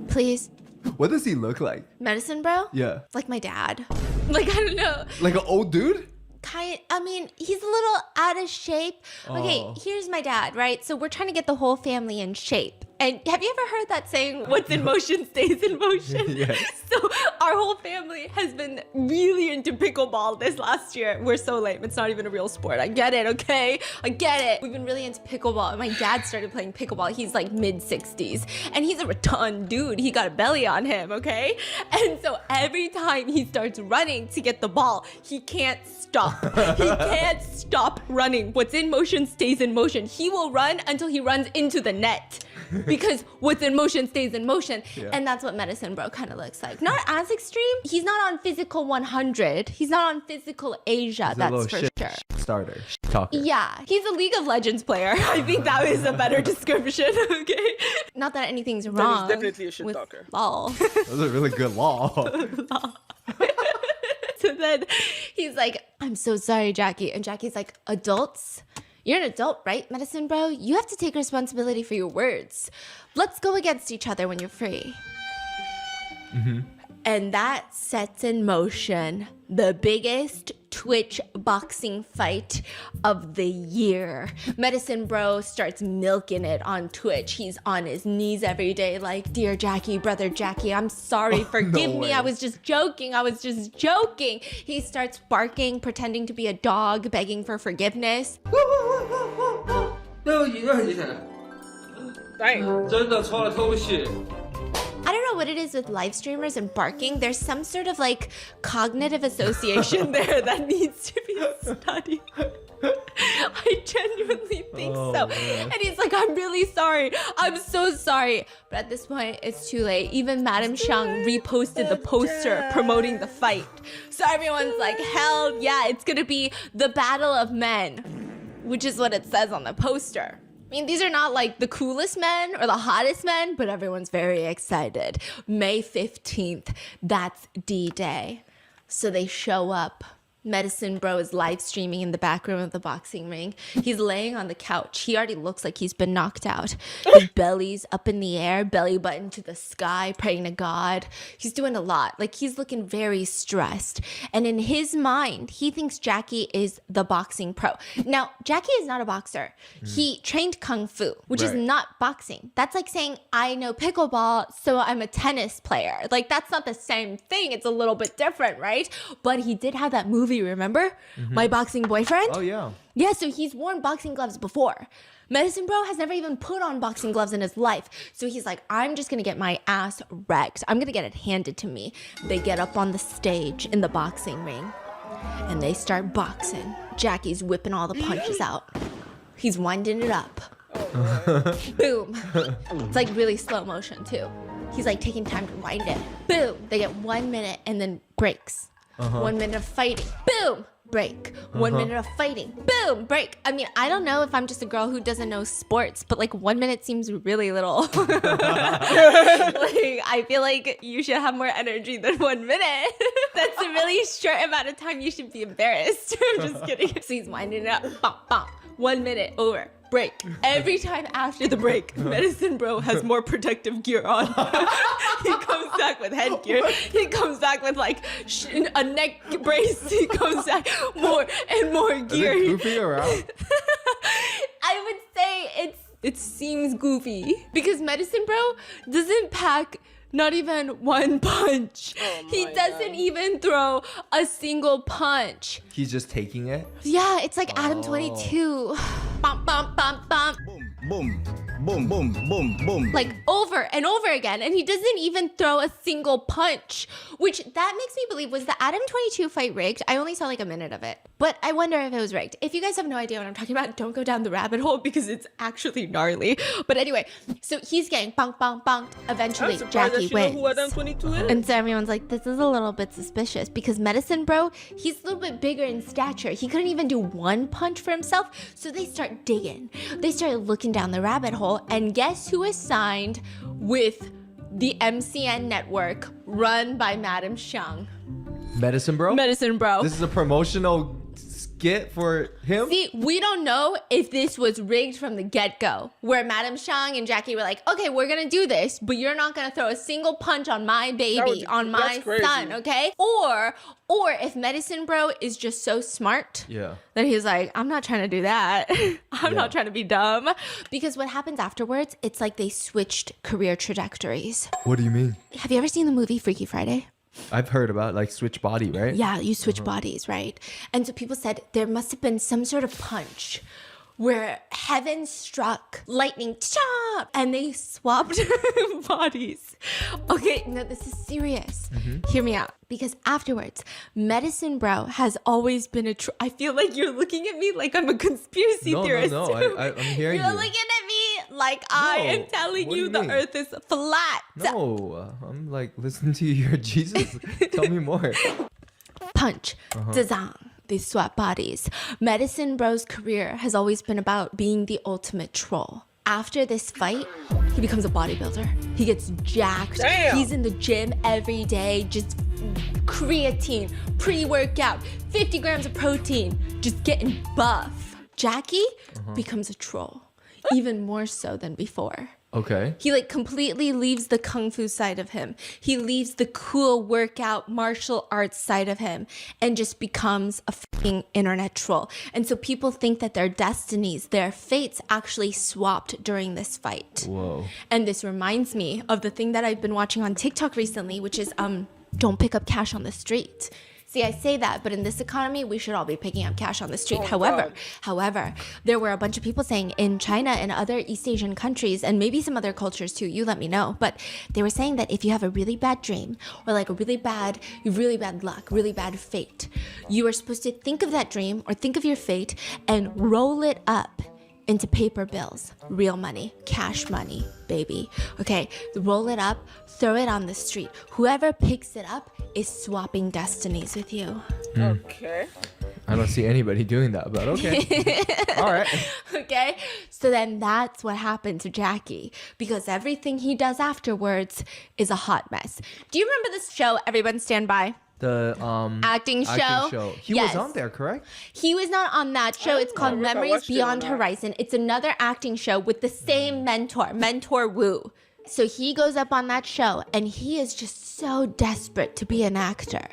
Please? What does he look like? Medicine Bro? Yeah. Like my dad. Like, I don't know. Like an old dude? I mean, he's a little out of shape. Okay, here's my dad, right? So we're trying to get the whole family in shape. And have you ever heard that saying, what's in motion stays in motion? Yes. So our whole family has been really into pickleball this last year. We're so lame. It's not even a real sport. I get it, okay? I get it. We've been really into pickleball. And my dad started playing pickleball. He's like mid-60s. And he's a rotund dude. He got a belly on him, okay? And so every time he starts running to get the ball, he can't stop. He can't stop running. What's in motion stays in motion. He will run until he runs into the net. Because what's in motion stays in motion. Yeah. And that's what Medicine Bro kind of looks like. Not as extreme. He's not on physical 100. He's not on physical Asia, He's that's for sure. Starter. Talker. Yeah, he's a League of Legends player. I think that is a better description, okay? Not that anything's wrong. He's definitely a shit talker. LOL. That was a really good law. So then he's like, I'm so sorry, Jackie. And Jackie's like, adults? You're an adult, right, Medicine Bro? You have to take responsibility for your words. Let's go against each other when you're free. Mm-hmm. And that sets in motion the biggest Twitch boxing fight of the year. Medicine Bro starts milking it on Twitch. He's on his knees every day like, dear Jackie, brother Jackie, I'm sorry, forgive me. I was just joking. He starts barking, pretending to be a dog, begging for forgiveness. I don't know what it is with live streamers and barking. There's some sort of like cognitive association there that needs to be studied. I genuinely think so. Man. And he's like, I'm really sorry. I'm so sorry. But at this point, it's too late. Even Madame Shang reposted the poster promoting the fight. So everyone's like, hell yeah, it's gonna be the battle of men, which is what it says on the poster. I mean, these are not like the coolest men or the hottest men, but everyone's very excited. May 15th, that's D-Day. So they show up. Medicine Bro is live streaming in the back room of the boxing ring. He's laying on the couch. He already looks like he's been knocked out. His belly's up in the air, belly button to the sky, praying to God. He's doing a lot. Like, he's looking very stressed. And in his mind, he thinks Jackie is the boxing pro. Now, Jackie is not a boxer. He trained Kung Fu, which is not boxing. That's like saying, I know pickleball, so I'm a tennis player. Like, that's not the same thing. It's a little bit different, right? But he did have that movie movie, remember? My Boxing Boyfriend? Oh yeah. Yeah, so he's worn boxing gloves before. Medicine Bro has never even put on boxing gloves in his life. So he's like, I'm just gonna get my ass wrecked. I'm gonna get it handed to me. They get up on the stage in the boxing ring and they start boxing. Jackie's whipping all the punches out. He's winding it up. Boom. It's like really slow motion too. He's like taking time to wind it. Boom. They get 1 minute and then breaks. 1 minute of fighting. Boom. Break. 1 minute of fighting. Boom. Break. I mean, I don't know if I'm just a girl who doesn't know sports, but like 1 minute seems really little. Like, I feel like you should have more energy than 1 minute. That's a really short amount of time. You should be embarrassed. I'm just kidding. So he's winding it up. Bop, bop. 1 minute over. Break. Every time after the break, Medicine Bro has more protective gear on. He comes back with headgear. He comes back with like a neck brace. He comes back more and more gear. Is it goofy around? I would say it seems goofy because Medicine Bro doesn't pack not even one punch. He doesn't even throw a single punch. He's just taking it. Yeah, it's like Adam 22. Bum, bum, bum, bum. Boom, boom, boom, boom, boom. Like over and over again, and he doesn't even throw a single punch, which that makes me believe, was the Adam 22 fight rigged? I only saw like a minute of it, but I wonder if it was rigged. If you guys have no idea what I'm talking about, don't go down the rabbit hole because it's actually gnarly. But anyway, so he's getting bonk, bonk, bonked. Eventually, Jackie wins. Who Adam 22 is? And so everyone's like, this is a little bit suspicious because Medicine Bro, he's a little bit bigger in stature. He couldn't even do one punch for himself. So they start digging. They start looking down the rabbit hole. And guess who is signed with the MCN network run by Madam Xiang? Medicine Bro? Medicine Bro. This is a promotional skit for him? See, we don't know if this was rigged from the get-go, where Madam Xiang and Jackie were like, okay, we're gonna do this, but you're not gonna throw a single punch on my baby, on my son, okay? Or if Medicine Bro is just so smart, that he's like, I'm not trying to do that. I'm not trying to be dumb. Because what happens afterwards, it's like they switched career trajectories. What do you mean? Have you ever seen the movie Freaky Friday? I've heard about like switch body, right? Yeah, you switch bodies, right? And so people said there must have been some sort of punch where heaven struck lightning, cha, and they swapped bodies. Okay, no, this is serious. Hear me out. Because afterwards, Medicine Bro has always been a I feel like you're looking at me like I'm a conspiracy theorist. No, I'm hearing you. You're looking at me like I am telling you the earth is flat. No, I'm like, listen to your Jesus. Tell me more. Punch, zazang. They swap bodies. Medicine Bro's career has always been about being the ultimate troll. After this fight, he becomes a bodybuilder. He gets jacked. Damn. He's in the gym every day, just creatine, pre-workout, 50 grams of protein, just getting buff. Jackie becomes a troll, even more so than before. Okay. He like completely leaves the kung fu side of him. He leaves the cool workout martial arts side of him and just becomes a fucking internet troll. And so people think that their destinies, their fates actually swapped during this fight. Whoa. And this reminds me of the thing that I've been watching on TikTok recently, which is don't pick up cash on the street. See, I say that, but in this economy, we should all be picking up cash on the street. However, there were a bunch of people saying in China and other East Asian countries, and maybe some other cultures too, you let me know, but they were saying that if you have a really bad dream or like a really bad luck, really bad fate, you are supposed to think of that dream or think of your fate and roll it up into paper bills, real money, cash money, baby. Okay, roll it up, throw it on the street. Whoever picks it up is swapping destinies with you. Okay. I don't see anybody doing that, but okay. All right. Okay, so then that's what happened to Jackie because everything he does afterwards is a hot mess. Do you remember this show, Everyone Stand By? The acting show. He was on there, correct? He was not on that show. It's called Memories Beyond Horizon. It's another acting show with the same mentor Wu. So he goes up on that show and he is just so desperate to be an actor.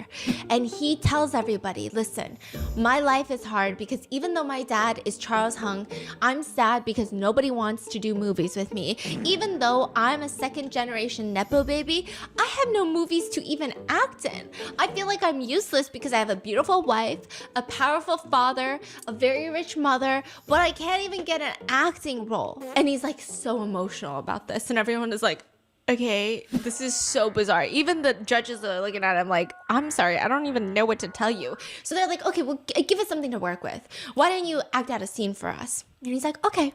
And he tells everybody, listen, my life is hard because even though my dad is Charles Hung, I'm sad because nobody wants to do movies with me. Even though I'm a second generation nepo baby, I have no movies to even act in. I feel like I'm useless because I have a beautiful wife, a powerful father, a very rich mother, but I can't even get an acting role. And he's like so emotional about this, and everyone is like, okay, this is so bizarre. Even the judges are looking at him like, I'm sorry, I don't even know what to tell you. So they're like, okay, well, give us something to work with. Why don't you act out a scene for us? And he's like, okay.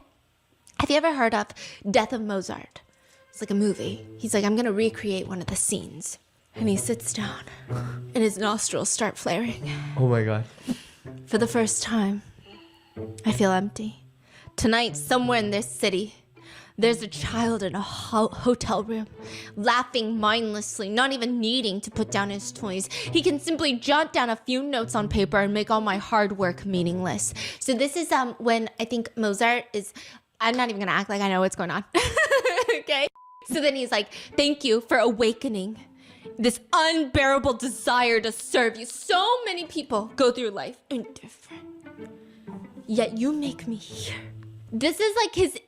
Have you ever heard of Death of Mozart? It's like a movie. He's like, I'm gonna recreate one of the scenes. And he sits down and his nostrils start flaring. Oh my god. For the first time, I feel empty. Tonight, somewhere in this city, there's a child in a hotel room, laughing mindlessly, not even needing to put down his toys. He can simply jot down a few notes on paper and make all my hard work meaningless. So this is when I think Mozart is, I'm not even gonna act like I know what's going on. Okay? So then he's like, thank you for awakening this unbearable desire to serve you. So many people go through life indifferent, yet you make me here. This is like his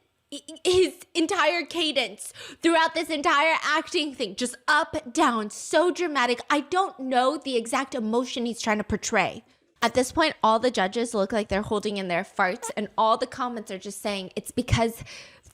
entire cadence throughout this entire acting thing, just up, down, so dramatic. I don't know the exact emotion he's trying to portray. At this point, all the judges look like they're holding in their farts, and all the comments are just saying it's because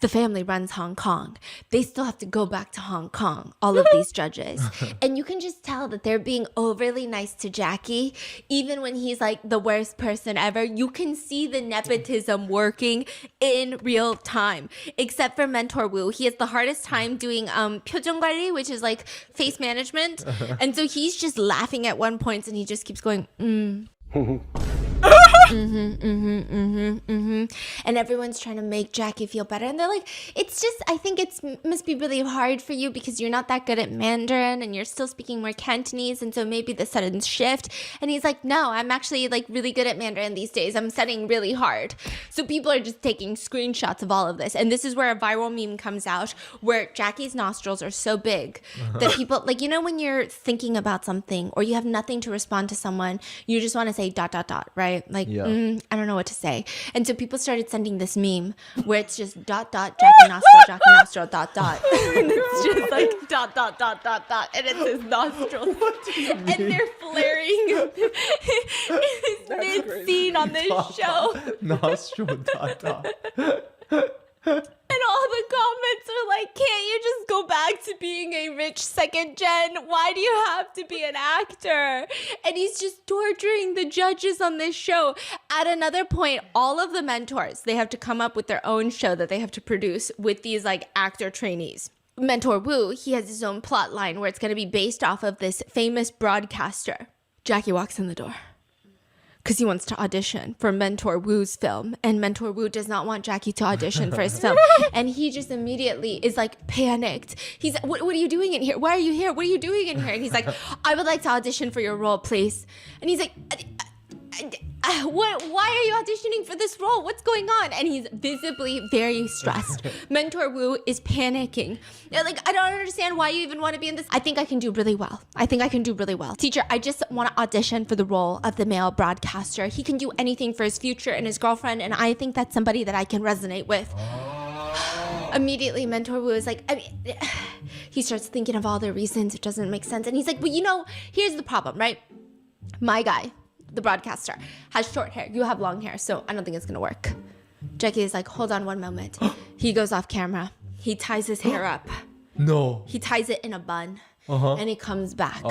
the family runs Hong Kong. They still have to go back to Hong Kong, all of these judges. And you can just tell that they're being overly nice to Jackie. Even when he's like the worst person ever, you can see the nepotism working in real time. Except for Mentor Wu. He has the hardest time doing 표정 관리, which is like face management. And so he's just laughing at one point and he just keeps going, and everyone's trying to make Jackie feel better, and they're like, it's just, I think it must be really hard for you because you're not that good at Mandarin and you're still speaking more Cantonese, and so maybe the sudden shift. And he's like, no, I'm actually like really good at Mandarin these days. I'm studying really hard. So people are just taking screenshots of all of this, and this is where a viral meme comes out where Jackie's nostrils are so big that people, like, you know, when you're thinking about something or you have nothing to respond to someone, you just want to say ... right? Like, I don't know what to say. And so people started sending this meme where it's just ... Jackie nostril ... and it's just like ... and it's his nostrils. And they're flaring mid-scene on this show. Nostril ... And all the comments are like, can't you just go back to being a rich second gen? Why do you have to be an actor? And he's just torturing the judges on this show. At another point, all of the mentors, they have to come up with their own show that they have to produce with these like actor trainees. Mentor Wu, he has his own plot line where it's going to be based off of this famous broadcaster. Jackie walks in the door because he wants to audition for Mentor Wu's film, and Mentor Wu does not want Jackie to audition for his film, and he just immediately is like panicked. He's, what are you doing in here? Why are you here? What are you doing in here? And he's like, I would like to audition for your role, please. And he's like, what? Why are you auditioning for this role? What's going on? And he's visibly very stressed. Mentor Wu is panicking. Like, I don't understand why you even want to be in this. I think I can do really well. Teacher, I just want to audition for the role of the male broadcaster. He can do anything for his future and his girlfriend, and I think that's somebody that I can resonate with. Immediately, Mentor Wu is like, he starts thinking of all the reasons it doesn't make sense. And he's like, well, you know, here's the problem, right? My guy, the broadcaster, has short hair. You have long hair, so I don't think it's gonna work. Jackie is like, hold on one moment. He goes off camera. He ties his hair up. No. He ties it in a bun. And he comes back.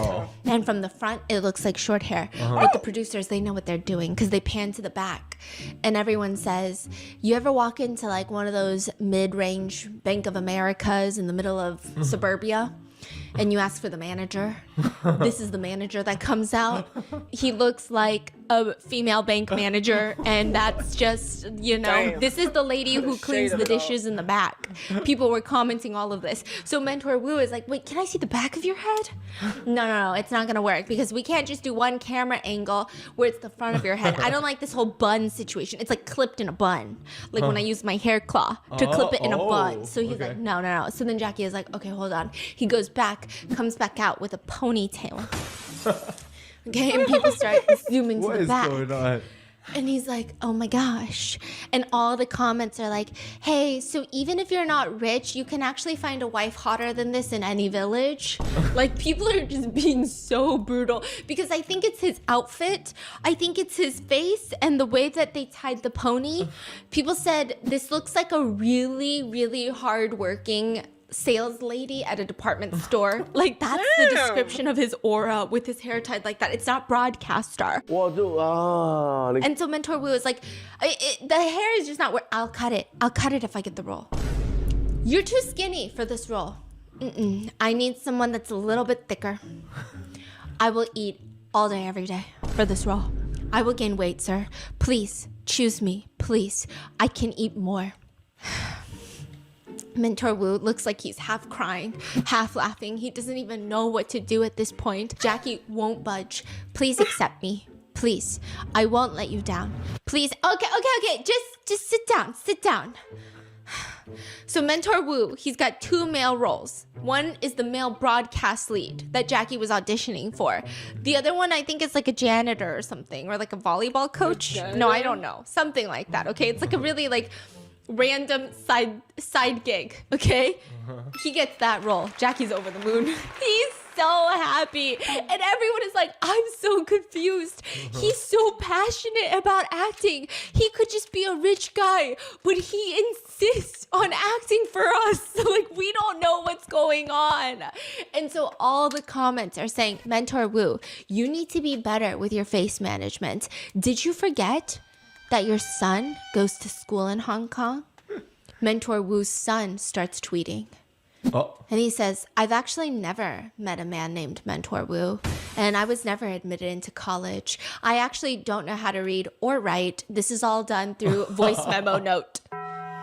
And from the front, it looks like short hair. But the producers, they know what they're doing because they pan to the back. And everyone says, you ever walk into like one of those mid-range Bank of Americas in the middle of suburbia? and you ask for the manager. This is the manager that comes out. He looks like a female bank manager, and that's just, Damn. this is the lady who cleans of the it all. dishes in the back. People were commenting all of this. So Mentor Wu is like, wait, can I see the back of your head? No, it's not gonna work because we can't just do one camera angle where it's the front of your head. I don't like this whole bun situation. It's like clipped in a bun. Like when I use my hair claw to clip it in a bun. So he's like, no. So then Jackie is like, okay, hold on. He goes back, comes back out with a ponytail. Okay, and people start zooming to the back. What is going on? And he's like, oh my gosh. And all the comments are like, hey, so even if you're not rich, you can actually find a wife hotter than this in any village. Like, people are just being so brutal because I think it's his outfit. I think it's his face and the way that they tied the pony. People said this looks like a really, really hardworking sales lady at a department store. Like, that's the description of his aura with his hair tied like that. It's not broadcast star. And so Mentor Wu is like, the hair is just not where I'll cut it. I'll cut it if I get the role. You're too skinny for this role. I need someone that's a little bit thicker. I will eat all day, every day for this role. I will gain weight, sir. Please choose me, please. I can eat more. Mentor Wu looks like he's half crying, half laughing. He doesn't even know what to do at this point. Jackie won't budge. Please accept me. Please. I won't let you down. Please. Okay. Just sit down. So Mentor Wu, he's got 2 male roles. One is the male broadcast lead that Jackie was auditioning for. The other one, I think, is like a janitor or something, or like a volleyball coach. No, I don't know. Something like that, okay? It's like a really random side gig, okay? He gets that role. Jackie's over the moon. He's so happy. And everyone is like, I'm so confused. He's so passionate about acting. He could just be a rich guy, but he insists on acting for us. Like, we don't know what's going on. And so all the comments are saying, Mentor Wu, you need to be better with your face management. Did you forget that your son goes to school in Hong Kong? Mentor Wu's son starts tweeting. And he says, I've actually never met a man named Mentor Wu, and I was never admitted into college. I actually don't know how to read or write. This is all done through voice memo note.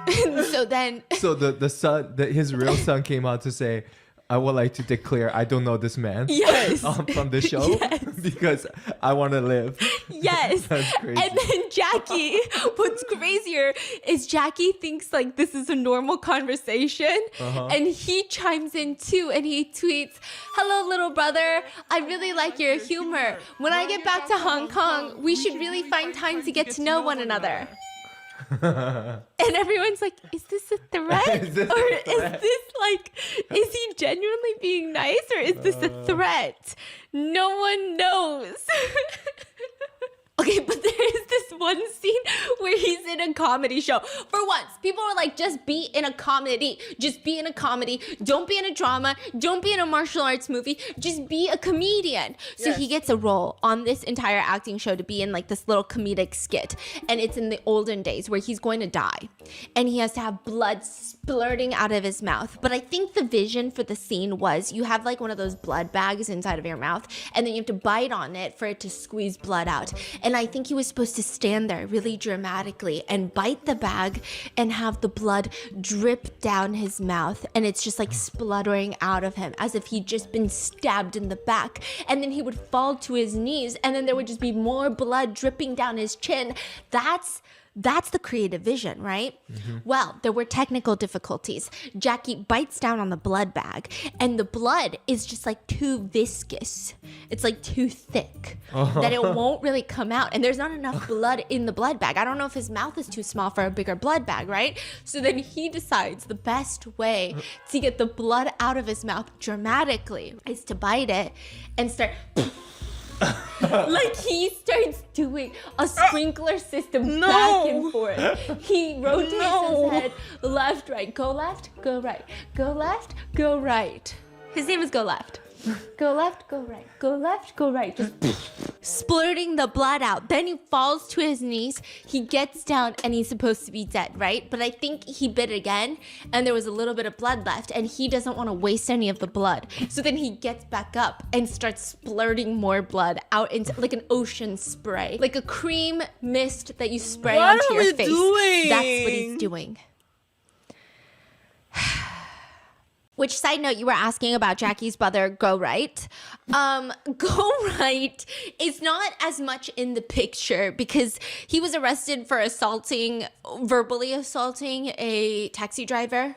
So the son, his real son came out to say, I would like to declare I don't know this man. Yes. From the show. Yes. Because I want to live. Yes. That's crazy. And then Jackie, what's crazier is Jackie thinks like this is a normal conversation. And he chimes in too and he tweets, hello, little brother. I really like your humor. When I get back to Hong Kong, we should really find time to get to know one another. And everyone's like, is this a threat? Is this is he genuinely being nice or is this a threat? No one knows. Okay, but there is this one scene where he's in a comedy show. For once, people were like, just be in a comedy. Just be in a comedy. Don't be in a drama. Don't be in a martial arts movie. Just be a comedian. So he gets a role on this entire acting show to be in like this little comedic skit. And it's in the olden days where he's going to die. And he has to have blood splurting out of his mouth. But I think the vision for the scene was you have like one of those blood bags inside of your mouth. And then you have to bite on it for it to squeeze blood out. And I think he was supposed to stand there really dramatically and bite the bag and have the blood drip down his mouth. And it's just like spluttering out of him as if he'd just been stabbed in the back. And then he would fall to his knees and then there would just be more blood dripping down his chin. That's the creative vision, right? Well, there were technical difficulties. Jackie bites down on the blood bag and the blood is just like too viscous. It's like too thick that it won't really come out. And there's not enough blood in the blood bag. I don't know if his mouth is too small for a bigger blood bag, right? So then he decides the best way to get the blood out of his mouth dramatically is to bite it and start... Like he starts doing a sprinkler system back and forth. He rotates his head left, right, go left, go right, go left, go right. His name is Go Left. Go left, go right, go left, go right. Just splurting the blood out. Then he falls to his knees. He gets down and he's supposed to be dead, right? But I think he bit again and there was a little bit of blood left and he doesn't want to waste any of the blood. So then he gets back up and starts splurting more blood out into like an ocean spray. Like a cream mist that you spray onto your face. Doing? That's what he's doing. Which, side note, you were asking about Jackie's brother, Go Right. Go Right is not as much in the picture because he was arrested for verbally assaulting a taxi driver.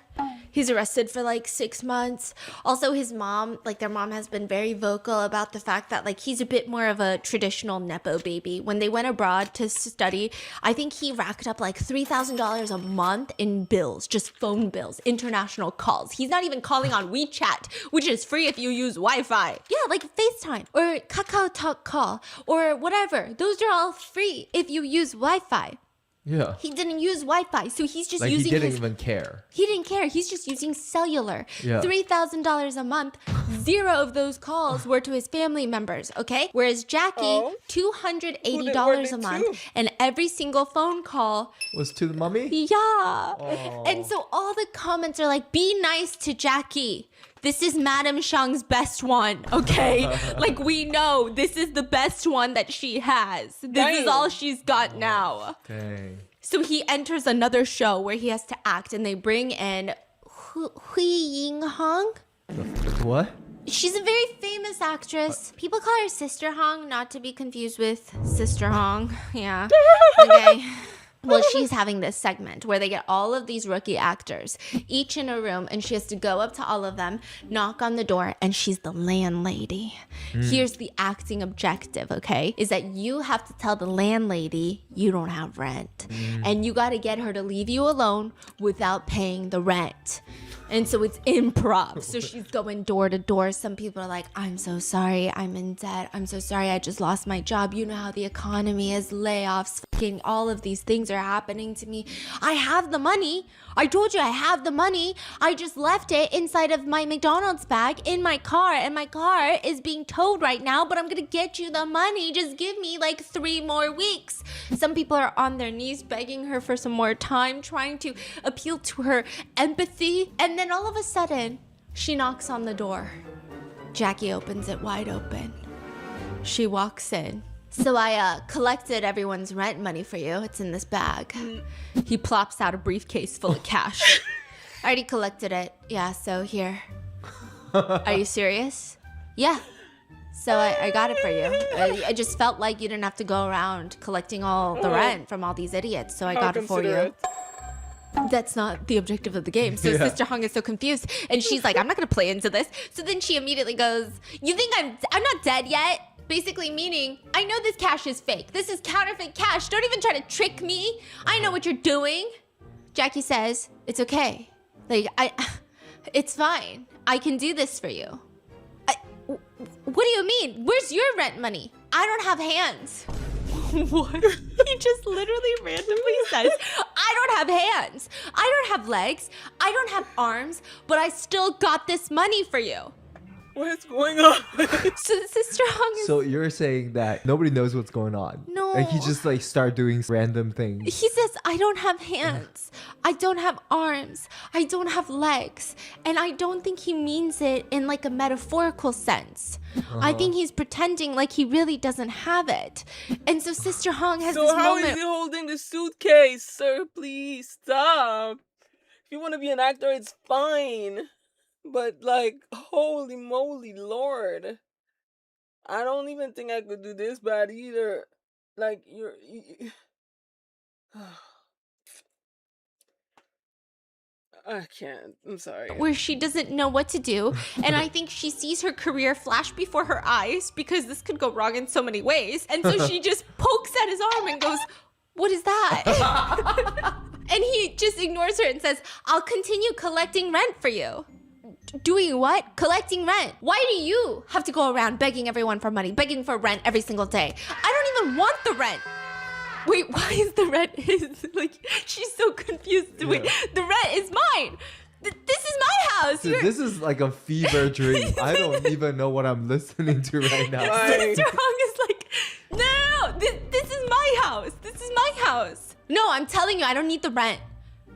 He's arrested for like 6 months. Also, his mom, like their mom has been very vocal about the fact that like he's a bit more of a traditional nepo baby. When they went abroad to study, I think he racked up like $3,000 a month in bills, just phone bills, international calls. He's not even calling on WeChat, which is free if you use Wi-Fi. Yeah, like FaceTime or Kakao Talk call or whatever. Those are all free if you use Wi-Fi. Yeah. He didn't use Wi-Fi, so he's just Like using he didn't even care. He didn't care. He's just using cellular. Yeah. $3,000 a month. 0 of those calls were to his family members, okay? Whereas Jackie, $280 a month, and every single phone call Was to the mummy? yeah. Oh. And so all the comments are like, be nice to Jackie. This is Madame Shang's best one, okay? Like, we know this is the best one that she has. This is all she's got now. Dang. So he enters another show where he has to act, and they bring in Hui Ying Hong. What? She's a very famous actress. People call her Sister Hong, not to be confused with Sister Hong. Yeah. Okay. Well, she's having this segment where they get all of these rookie actors, each in a room, and she has to go up to all of them, knock on the door, and she's the landlady. Here's the acting objective, okay? Is that you have to tell the landlady you don't have rent. And you got to get her to leave you alone without paying the rent. And so it's improv. So she's going door to door. Some people are like, I'm so sorry, I'm in debt. I'm so sorry, I just lost my job. You know how the economy is, layoffs, fucking all of these things are happening to me. I have the money. I told you I have the money. I just left it inside of my McDonald's bag in my car, and my car is being towed right now, but I'm gonna get you the money. Just give me like 3 more weeks. Some people are on their knees begging her for some more time, trying to appeal to her empathy. And then all of a sudden, she knocks on the door. Jackie opens it wide open. She walks in. So I collected everyone's rent money for you. It's in this bag. He plops out a briefcase full of cash. I already collected it. Yeah, so here. Are you serious? Yeah. So I got it for you. I just felt like you didn't have to go around collecting all the rent from all these idiots. So I got it for you. That's not the objective of the game. So Sister Hong is so confused. And she's like, I'm not going to play into this. So then she immediately goes, you think I'm not dead yet? Basically meaning, I know this cash is fake. This is counterfeit cash. Don't even try to trick me. I know what you're doing. Jackie says, it's okay. Like, it's fine. I can do this for you. What do you mean? Where's your rent money? I don't have hands. What? He just literally randomly says, I don't have hands. I don't have legs. I don't have arms, but I still got this money for you. What's going on? So Sister Hong is... So you're saying that nobody knows what's going on? No. Like he just like start doing random things. He says, I don't have hands. I don't have arms. I don't have legs. And I don't think he means it in like a metaphorical sense. I think he's pretending like he really doesn't have it. And so Sister Hong has this So how moment... is he holding the suitcase? Sir, please stop. If you want to be an actor, it's fine. But like, holy moly, Lord. I don't even think I could do this bad either. Like, I can't. I'm sorry. Where she doesn't know what to do. And I think she sees her career flash before her eyes because this could go wrong in so many ways. And so she just pokes at his arm and goes, what is that? And he just ignores her and says, I'll continue collecting rent for you. Doing what? Collecting rent. Why do you have to go around begging everyone for money, begging for rent every single day? I don't even want the rent. Wait, why is the rent his? Like, she's so confused. Yeah. Wait, the rent is mine. This is my house. Dude, this is like a fever dream. I don't even know what I'm listening to right now. Sister Hong is like, No. This is my house. This is my house. No, I'm telling you, I don't need the rent.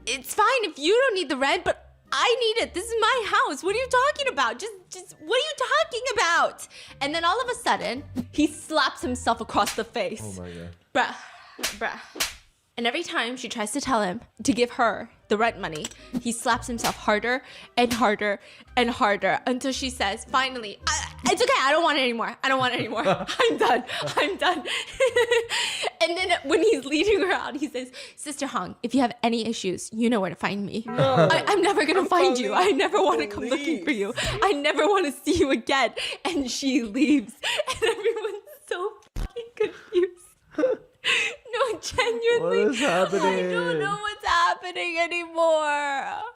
It's fine if you don't need the rent, but I need it. This is my house. What are you talking about? Just what are you talking about? And then all of a sudden, he slaps himself across the face. Oh my god. Bruh. And every time she tries to tell him to give her the rent money, he slaps himself harder and harder and harder until she says, finally, it's okay, I don't want it anymore. I'm done. And then when he's leading her out, he says, Sister Hong, if you have any issues, you know where to find me. No. I'm never gonna find you. I never want to come Please. looking for you. I never want to see you again. And she leaves. And everyone's so fucking confused. No, genuinely. What is happening? I don't know what's happening anymore.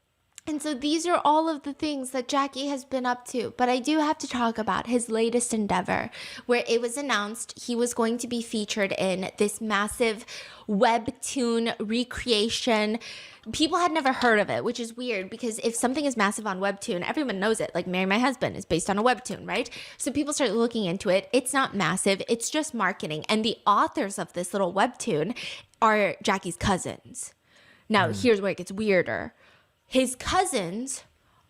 And so these are all of the things that Jackie has been up to. But I do have to talk about his latest endeavor, where it was announced he was going to be featured in this massive webtoon recreation. People had never heard of it, which is weird because if something is massive on webtoon, everyone knows it. Like Marry My Husband is based on a webtoon, right? So people start looking into it. It's not massive. It's just marketing. And the authors of this little webtoon are Jackie's cousins. Now, here's where it gets weirder. His cousins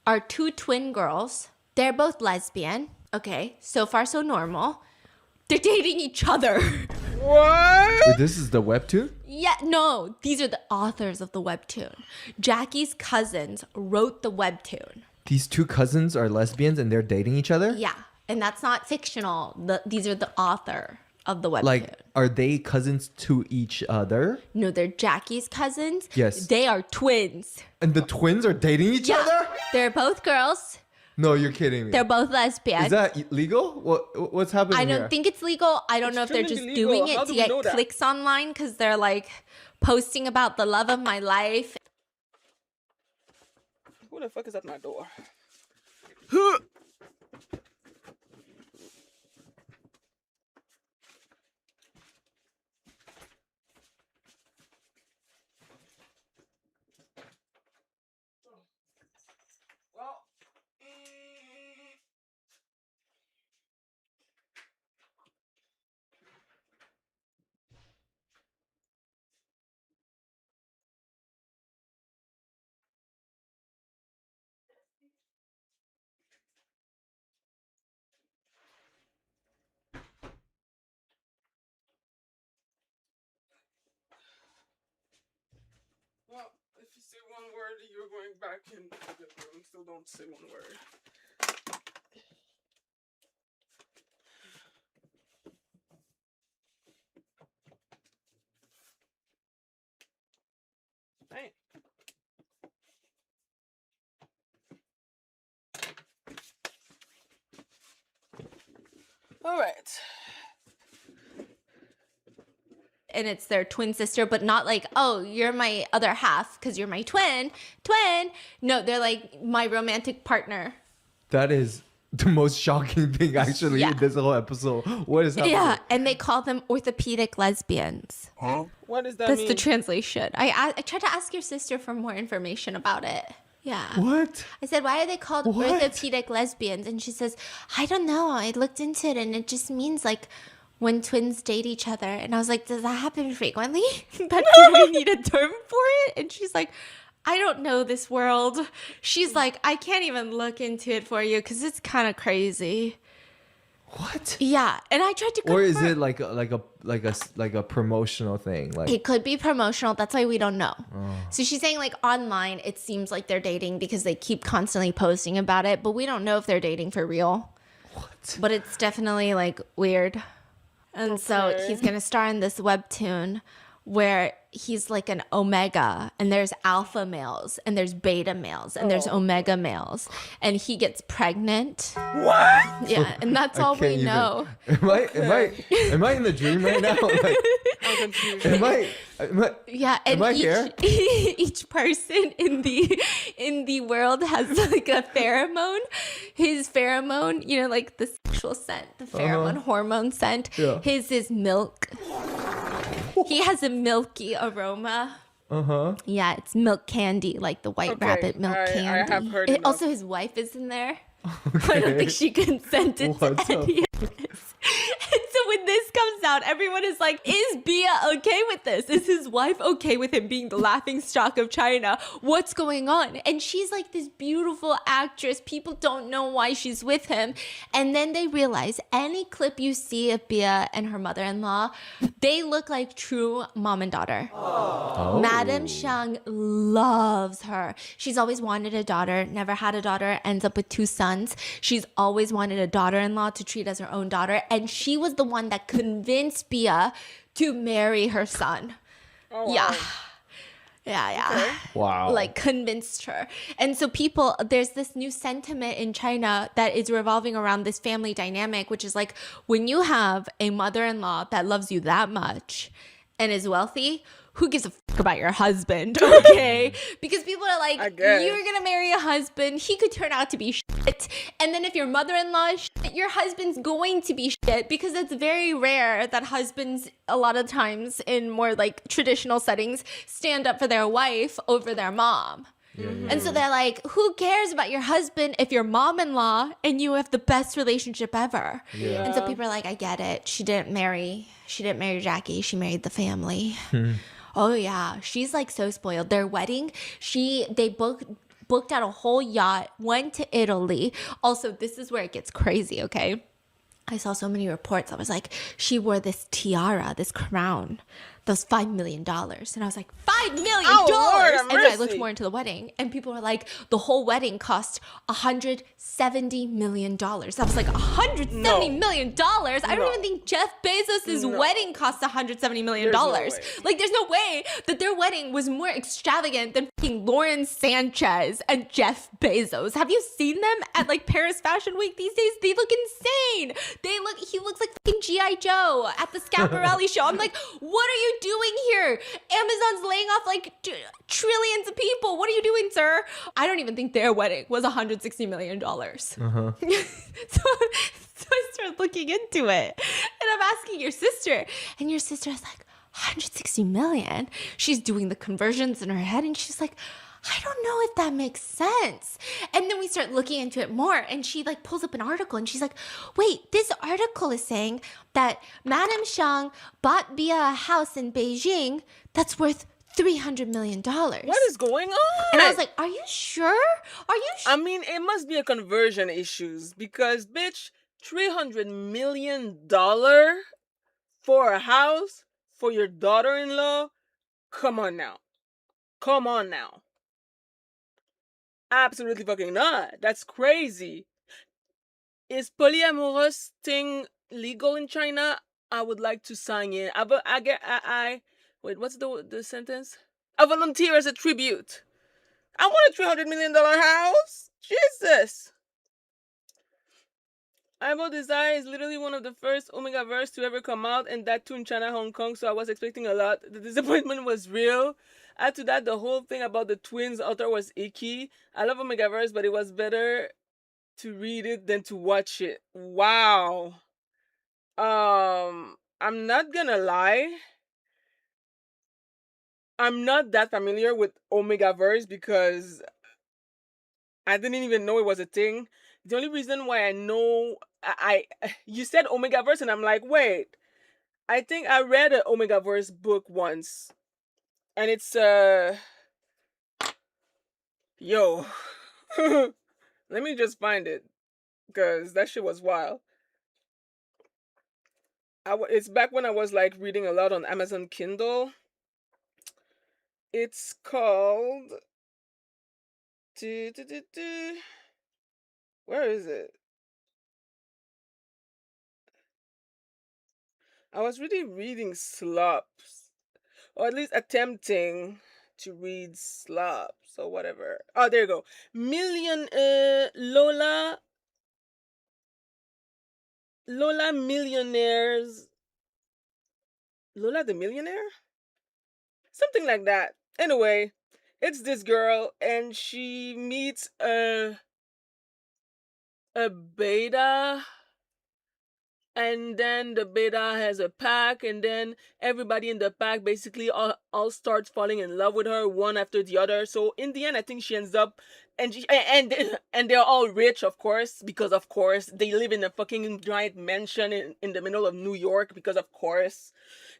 are two twin girls. They're both lesbian. Okay, so far so normal. They're dating each other. What? Wait, this is the webtoon? Yeah, no, these are the authors of the webtoon. Jackie's cousins wrote the webtoon. These two cousins are lesbians and they're dating each other? Yeah, and that's not fictional. These are the author of the webtoon. Like, are they cousins to each other? No, they're Jackie's cousins. Yes. They are twins. And the twins are dating each other? They're both girls. No, you're kidding me. They're both lesbian. Is that legal? What's happening I don't here? think it's legal. I don't know if they're just extremely illegal. doing How it do to we get know that? clicks online because they're like posting about the love of my life. Who the fuck is at my door? Well, well, if you say one word, you're going back in the room. Still don't say one word. Hey. All right. And it's their twin sister, but not like, oh, you're my other half because you're my twin. No, they're like my romantic partner. That is the most shocking thing actually Yeah. in this whole episode. What is happening? Yeah, and they call them orthopedic lesbians. What does that That's mean? the translation. I tried to ask your sister for more information about it. Yeah. What? I said, why are they called What? orthopedic lesbians? And she says, I don't know. I looked into it and it just means like when twins date each other. And I was like, does that happen frequently? But do we need a term for it? And she's like, I don't know this world. She's like, I can't even look into it for you because it's kind of crazy. What? Yeah. And I tried to confirm. Or is it like a promotional thing? Like, It could be promotional. That's why we don't know. So she's saying like online, it seems like they're dating because they keep constantly posting about it, but we don't know if they're dating for real. what? But it's definitely like weird. And so Okay. he's going to star in this webtoon where he's like an omega and there's alpha males and there's beta males and there's omega males and he gets pregnant. What? Yeah, and that's all we can't even- know. Am I in the dream right now? Like, I'm confused. am I Yeah, and Am I here? each person in the world has like a pheromone. His pheromone, you know, like the sexual scent, the pheromone hormone scent. Yeah. His is milk. He has a milky aroma. Yeah, it's milk candy, like the white Okay, rabbit milk I candy. have heard enough. Also, his wife is in there. I don't think she consented What to the any of this. And so when this comes out, everyone is like, is Bia okay with this? Is his wife okay with him being the laughing stock of China? What's going on? And she's like this beautiful actress. People don't know why she's with him. And then they realize any clip you see of Bia and her mother-in-law, they look like true mom and daughter. Oh. Madame Xiang loves her. She's always wanted a daughter, never had a daughter, ends up with 2 sons. She's always wanted a daughter-in-law to treat as her own daughter. And she was the one that convinced Bia to marry her son. Oh, wow. Yeah. Okay. Wow. Like convinced her. And so there's this new sentiment in China that is revolving around this family dynamic, which is like when you have a mother-in-law that loves you that much and is wealthy, who gives a fuck about your husband, okay? Because people are like, you're gonna marry a husband, he could turn out to be shit. And then if your mother-in-law is shit, your husband's going to be shit, because it's very rare that husbands, a lot of times in more like traditional settings, stand up for their wife over their mom. And so they're like, who cares about your husband if you're mom-in-law and you have the best relationship ever? Yeah. And so people are like, I get it. She didn't marry Jackie. She married the family. Oh yeah. She's like so spoiled. Their wedding, they booked out a whole yacht, went to Italy. Also, this is where it gets crazy, okay? I saw so many reports. I was like, she wore this tiara, this crown, those $5 million. And I was like, $5 million? Oh, and then I looked more into the wedding, and people were like, the whole wedding cost $170 million. I was like, $170 million? I don't even think Jeff Bezos' wedding cost $170 million. Like, there's no way that their wedding was more extravagant than fucking Lauren Sanchez and Jeff Bezos. Have you seen them at like Paris Fashion Week these days? They look insane. He looks like fucking G.I. Joe at the Schiaparelli show. I'm like, what are you doing here? Amazon's laying off like trillions of people. What are you doing, sir? I don't even think their wedding was $160 million. so I started looking into it, and I'm asking your sister, and your sister is like, 160 million? She's doing the conversions in her head, and she's like, I don't know if that makes sense. And then we start looking into it more, and she like pulls up an article, and she's like, wait, this article is saying that Madame Xiang bought Bia a house in Beijing that's worth $300 million. What is going on? And I was like, are you sure? I mean, it must be a conversion issues, because bitch, $300 million for a house for your daughter-in-law? Come on now. Absolutely fucking not. That's crazy. Is polyamorous thing legal in China? I would like to sign in. Wait, what's the sentence? I volunteer as a tribute. I want a $300 million house. Jesus. Eyeball Desire is literally one of the first Omega verse to ever come out, and that too in China, Hong Kong, so I was expecting a lot. The disappointment was real. Add to that, the whole thing about the twins author was icky. I love Omega verse, but it was better to read it than to watch it. Wow. I'm not gonna lie. I'm not that familiar with Omega verse because I didn't even know it was a thing. The only reason why I know you said Omega verse, and I'm like, wait, I think I read an Omega verse book once, and it's yo, let me just find it, because that shit was wild. It's back when I was like reading a lot on Amazon Kindle. It's called where is it? I was really reading slops, or at least attempting to read slops or whatever. Oh, there you go. Lola Millionaires. Lola the Millionaire? Something like that. Anyway, it's this girl, and she meets a beta and then the beta has a pack, and then everybody in the pack basically all starts falling in love with her one after the other. So in the end, I think she ends up, and they're all rich, of course, because of course they live in a fucking giant mansion in the middle of New York, because of course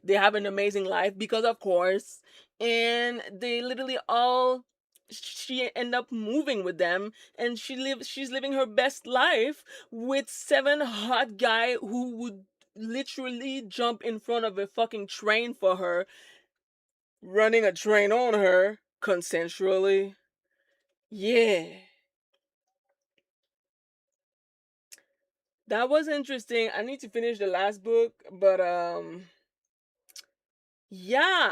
they have an amazing life, because of course, and they literally all, she end up moving with them, and she's living her best life with 7 hot guy who would literally jump in front of a fucking train for her, running a train on her consensually. Yeah. That was interesting. I need to finish the last book, but yeah,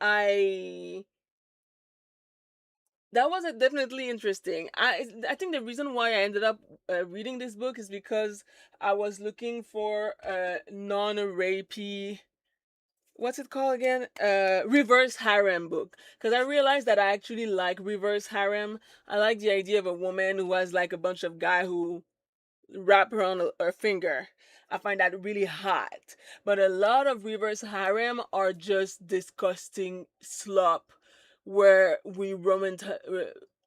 I that was definitely interesting. I think the reason why I ended up reading this book is because I was looking for a non-rapey, what's it called again? Reverse harem book. Because I realized that I actually like reverse harem. I like the idea of a woman who has like a bunch of guy who wrap her on her finger. I find that really hot. But a lot of reverse harem are just disgusting slop where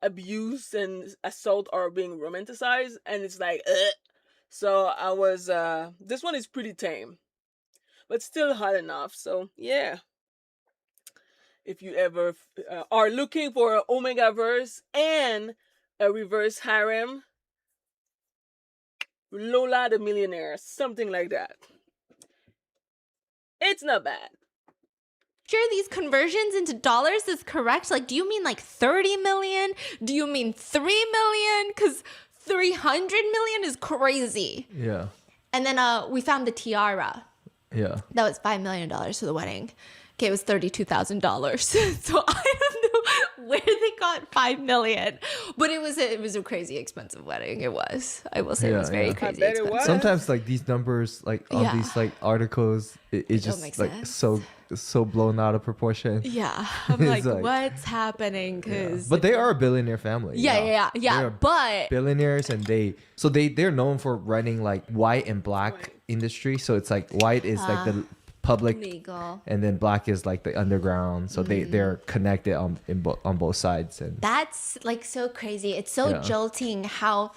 abuse and assault are being romanticized, and it's like ugh. So I was this one is pretty tame, but still hot enough. So yeah, if you ever are looking for an omega verse and a reverse harem, Lola the Millionaire, something like that. It's not bad. Sure, these conversions into dollars is correct. Like, do you mean like 30 million? Do you mean 3 million? Because 300 million is crazy. Yeah. And then we found the tiara. Yeah. That was $5 million for the wedding. Okay, it was $32,000. So I don't know where they got 5 million, but it was a crazy expensive wedding. It was. I will say it was very crazy expensive. Sometimes like these numbers, like all these like articles, it just make like sense. so blown out of proportion. Yeah, I'm like, like, what's happening? Because But they are a billionaire family. yeah. They're But billionaires, and they're known for running like white and black industry. So it's like white is like the public, legal. and then black is like the underground. So they're connected on both sides. And that's like so crazy. It's so jolting how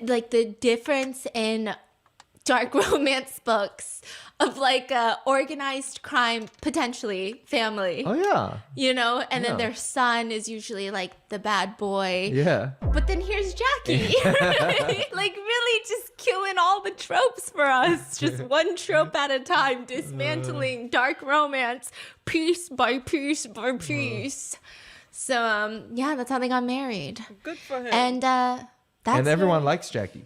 like the difference in dark romance books of like organized crime, potentially family. oh yeah, You know, and then Yeah. their son is usually like the bad boy. yeah. But then here's Jackie, like really just killing all the tropes for us, just one trope at a time, dismantling dark romance piece by piece by piece. So yeah, that's how they got married. Good for him. And that's And everyone where- likes Jackie.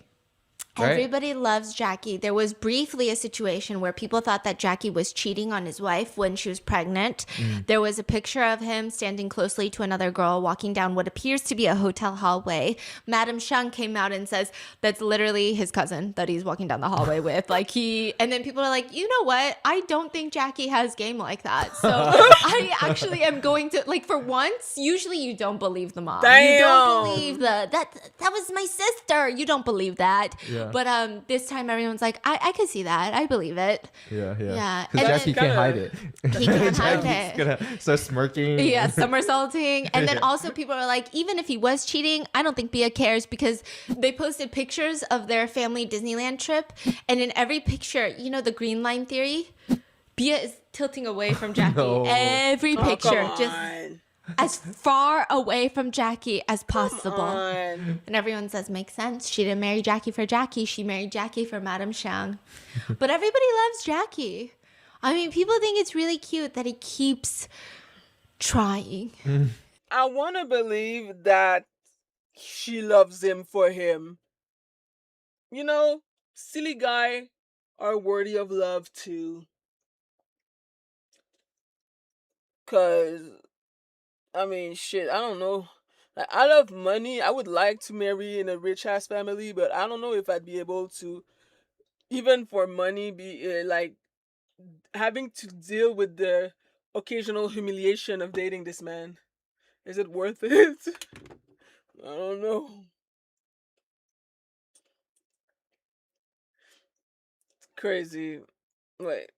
Right? Everybody loves Jackie. There was briefly a situation where people thought that Jackie was cheating on his wife when she was pregnant. There was a picture of him standing closely to another girl walking down what appears to be a hotel hallway. Madam Shang came out and says that's literally his cousin that he's walking down the hallway with. And then people are like, you know what? I don't think Jackie has game like that. So I actually am going to, like, for once, usually you don't believe the mom. Damn. You don't believe that was my sister. You don't believe that. Yeah. But this time everyone's like, I could see that. I believe it. Yeah. Yeah. Because And Jackie then- can't hide it. He can't hide Jackie's it. gonna start smirking. Yeah, somersaulting. And then also people are like, even if he was cheating, I don't think Bia cares, because they posted pictures of their family Disneyland trip. And in every picture, you know the green line theory? Bia is tilting away from Jackie. No. Every Oh, picture. come Just on. as far away from Jackie as possible. On. And everyone says, makes sense. She didn't marry Jackie for Jackie. She married Jackie for Madame Shang. But everybody loves Jackie. I mean, people think it's really cute that he keeps trying. I want to believe that she loves him for him. You know, silly guy are worthy of love too. Cause I mean, shit, I don't know. Like, I love money. I would like to marry in a rich ass family, but I don't know if I'd be able to, even for money, be like having to deal with the occasional humiliation of dating this man. Is it worth it? I don't know. Crazy. Wait.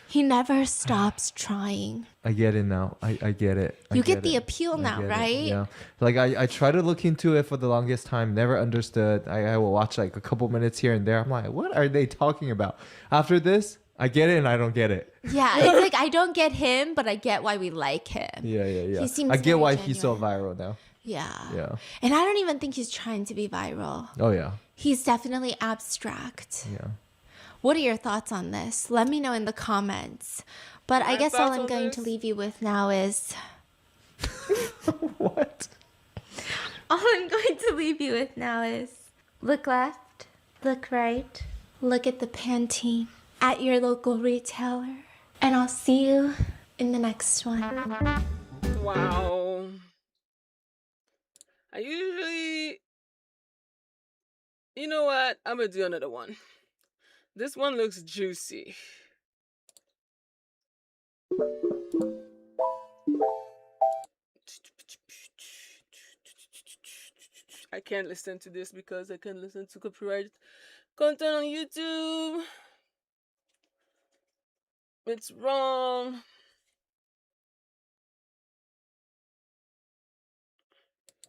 He never stops trying. I get it now. I get it. You get the appeal now, right? Yeah. Like I try to look into it for the longest time. Never understood. I will watch like a couple minutes here and there. I'm like, what are they talking about? After this, I get it and I don't get it. Yeah, it's like I don't get him, but I get why we like him. Yeah. He seems I get very why he's so genuine. viral now. Yeah. Yeah. And I don't even think he's trying to be viral. Oh yeah. He's definitely abstract. Yeah. What are your thoughts on this? Let me know in the comments. But I My guess all thoughts I'm on going to this? leave you with now is What? all I'm going to leave you with now is look left, look right, look at the Pantene at your local retailer, and I'll see you in the next one. Wow. I usually, you know what? I'm gonna do another one. This one looks juicy. I can't listen to this because I can listen to copyright content on YouTube. It's wrong.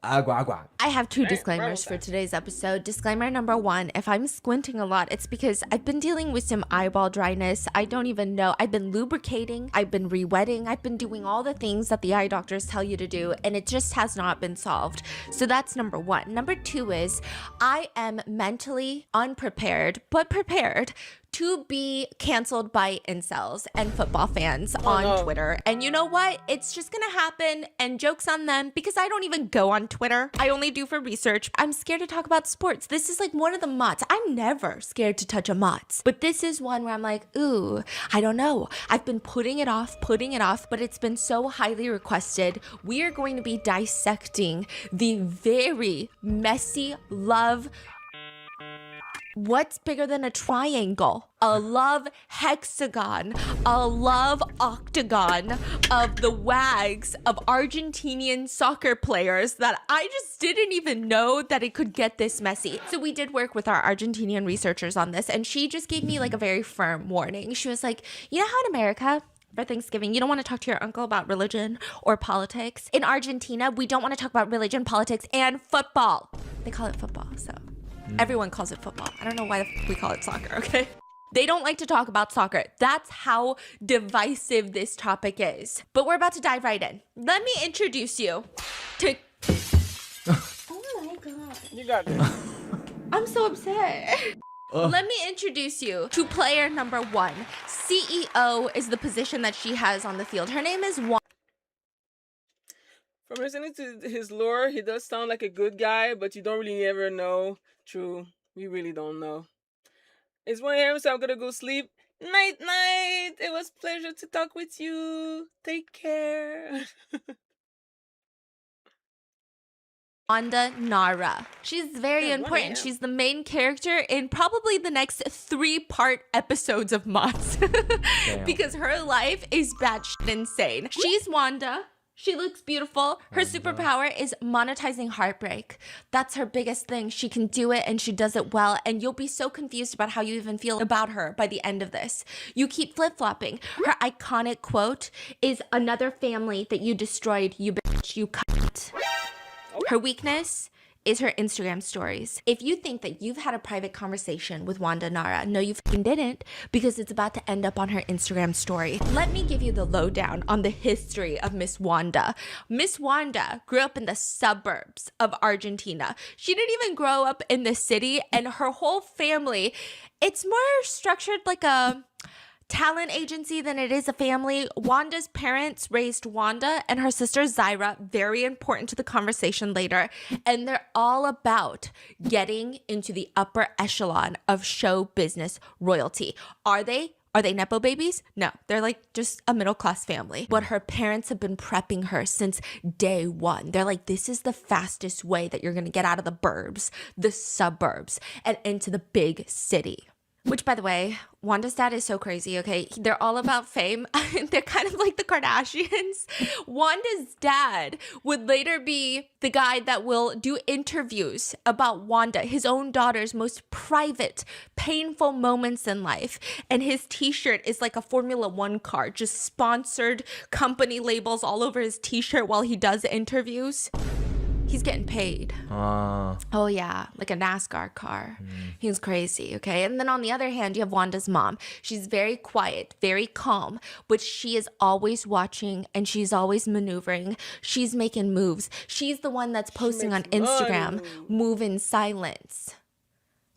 Agua. I have two Damn, disclaimers for today's episode. Disclaimer number one, if I'm squinting a lot, it's because I've been dealing with some eyeball dryness. I don't even know. I've been lubricating, I've been re-wetting, I've been doing all the things that the eye doctors tell you to do, and it just has not been solved. So that's number one. Number two is I am mentally unprepared, but prepared to be canceled by incels and football fans on no. Twitter. And you know what? It's just gonna happen, and joke's on them because I don't even go on Twitter. I only do for research. I'm scared to talk about sports. This is like one of the motts. I'm never scared to touch a motts. But this is one where I'm like, ooh, I don't know. I've been putting it off, but it's been so highly requested. We are going to be dissecting the very messy love. What's bigger than a triangle? A love hexagon, a love octagon of the wags of Argentinian soccer players that I just didn't even know that it could get this messy. So we did work with our Argentinian researchers on this, and she just gave me like a very firm warning. She was like, you know how in America, for Thanksgiving, you don't want to talk to your uncle about religion or politics? In Argentina, we don't want to talk about religion, politics, and football. They call it football, so everyone calls it football. I don't know why we call it soccer, okay? They don't like to talk about soccer. That's how divisive this topic is. But we're about to dive right in. Let me introduce you to... Oh my God. You got this. I'm so upset. Let me introduce you to player number one. CEO is the position that she has on the field. Her name is Wanda. From listening to his lore, he does sound like a good guy, but you don't really ever know. True, we really don't know. It's 1 a.m., so I'm gonna go sleep. Night, night. It was a pleasure to talk with you. Take care. Wanda Nara. She's very Yeah, important. Wanda. She's the main character in probably the next 3-part episodes of Mods because her life is batshit insane. She's Wanda. She looks beautiful. Her superpower is monetizing heartbreak. That's her biggest thing. She can do it and she does it well. And you'll be so confused about how you even feel about her by the end of this. You keep flip-flopping. Her iconic quote is, "Another family that you destroyed, you bitch, you cunt." Her weakness is her Instagram stories. If you think that you've had a private conversation with Wanda Nara, no, you fucking didn't, because it's about to end up on her Instagram story. Let me give you the lowdown on the history of Miss Wanda. Miss Wanda grew up in the suburbs of Argentina. She didn't even grow up in the city, and her whole family, it's more structured like a talent agency than it is a family. Wanda's parents raised Wanda and her sister Zaira, very important to the conversation later, and they're all about getting into the upper echelon of show business royalty. Are they nepo babies? No, they're like just a middle-class family. But her parents have been prepping her since day one. They're like, this is the fastest way that you're gonna get out of the burbs, the suburbs, and into the big city. Which, by the way, Wanda's dad is so crazy, okay? They're all about fame. They're kind of like the Kardashians. Wanda's dad would later be the guy that will do interviews about Wanda, his own daughter's most private, painful moments in life. And his t-shirt is like a Formula One car, just sponsored company labels all over his t-shirt while he does interviews. He's getting paid. Oh, yeah. Like a NASCAR car. He's crazy, okay? And then on the other hand, you have Wanda's mom. She's very quiet, very calm, but she is always watching and she's always maneuvering. She's making moves. She's the one that's posting on Instagram, move in silence.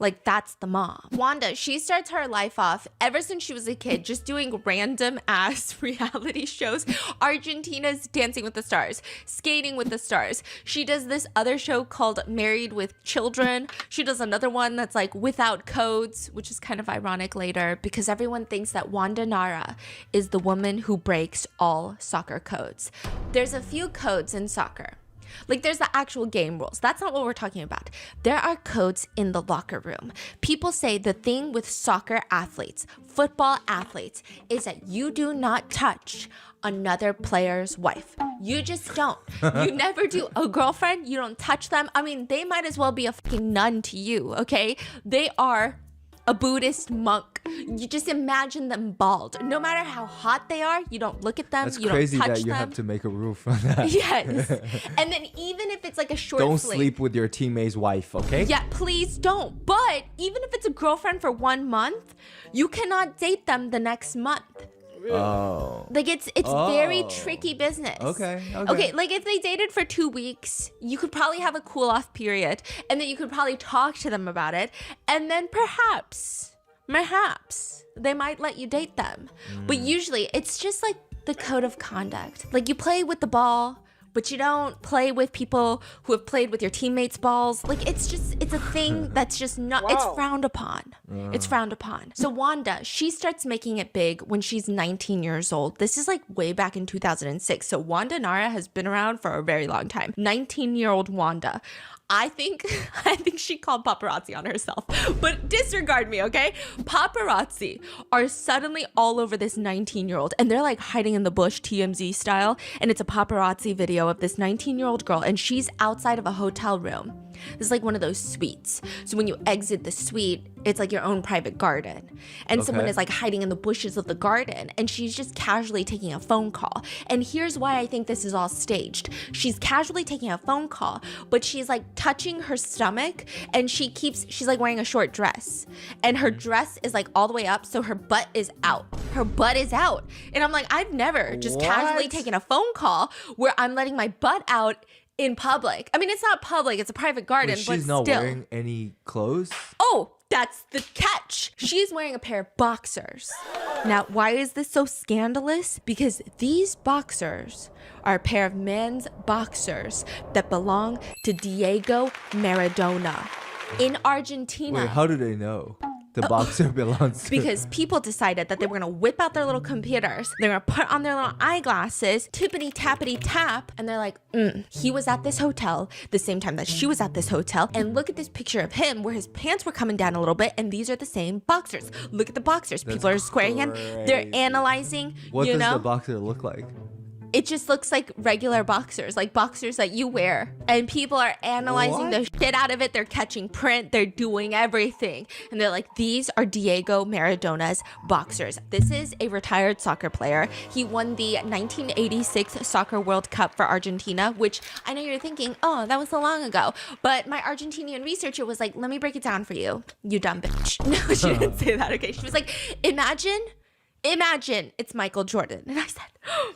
Like, that's the mom. Wanda, she starts her life off ever since she was a kid, just doing random ass reality shows. Argentina's Dancing with the Stars, Skating with the Stars. She does this other show called Married with Children. She does another one that's like Without Codes, which is kind of ironic later because everyone thinks that Wanda Nara is the woman who breaks all soccer codes. There's a few codes in soccer. Like, there's the actual game rules. That's not what we're talking about. There are codes in the locker room. People say the thing with soccer athletes, football athletes, is that you do not touch another player's wife. You just don't. You never do. A girlfriend, you don't touch them. I mean, they might as well be a fucking nun to you, okay? They are a Buddhist monk. You just imagine them bald. No matter how hot they are, you don't look at them. That's you crazy don't touch that you them. have to make a rule for that. Yes. And then even if it's like a short Don't fling, sleep with your teammate's wife, okay? yeah, please don't. But even if it's a girlfriend for 1 month, you cannot date them the next month. Oh. Like, it's very tricky business. Okay. Like if they dated for 2 weeks, you could probably have a cool off period and then you could probably talk to them about it. And then perhaps they might let you date them. But usually it's just like the code of conduct. Like, you play with the ball, but you don't play with people who have played with your teammates' balls. Like, it's a thing that's just not, it's frowned upon. It's frowned upon. So Wanda, she starts making it big when she's 19 years old. This is like way back in 2006. So Wanda Nara has been around for a very long time. 19-year-old Wanda. I think she called paparazzi on herself, but disregard me, okay? Paparazzi are suddenly all over this 19-year-old and they're like hiding in the bush, TMZ style. And it's a paparazzi video of this 19-year-old girl and she's outside of a hotel room. This is like one of those suites. So when you exit the suite, it's like your own private garden. And someone is like hiding in the bushes of the garden and she's just casually taking a phone call. And here's why I think this is all staged. She's casually taking a phone call, but she's like touching her stomach and she's like wearing a short dress. And her dress is like all the way up, so her butt is out. Her butt is out. And I'm like, I've never just casually taken a phone call where I'm letting my butt out in public. I mean, it's not public, it's a private garden, Wait, but she's not still. wearing any clothes? Oh, that's the catch. She's wearing a pair of boxers. Now, why is this so scandalous? Because these boxers are a pair of men's boxers that belong to Diego Maradona in Argentina. Wait, how do they know the boxer belongs to? Because people decided that they were gonna whip out their little computers, they're gonna put on their little eyeglasses, tippity tappity tap, and they're like, he was at this hotel the same time that she was at this hotel, and look at this picture of him where his pants were coming down a little bit, and these are the same boxers. Look at the boxers. People are squaring him. They're analyzing, What you does know? the boxer look like? It just looks like regular boxers, like boxers that you wear. And people are analyzing the shit out of it. They're catching print. They're doing everything. And they're like, these are Diego Maradona's boxers. This is a retired soccer player. He won the 1986 Soccer World Cup for Argentina, which I know you're thinking, oh, that was so long ago. But my Argentinian researcher was like, let me break it down for you, you dumb bitch. No, she didn't say that, okay? She was like, imagine it's Michael Jordan. And I said,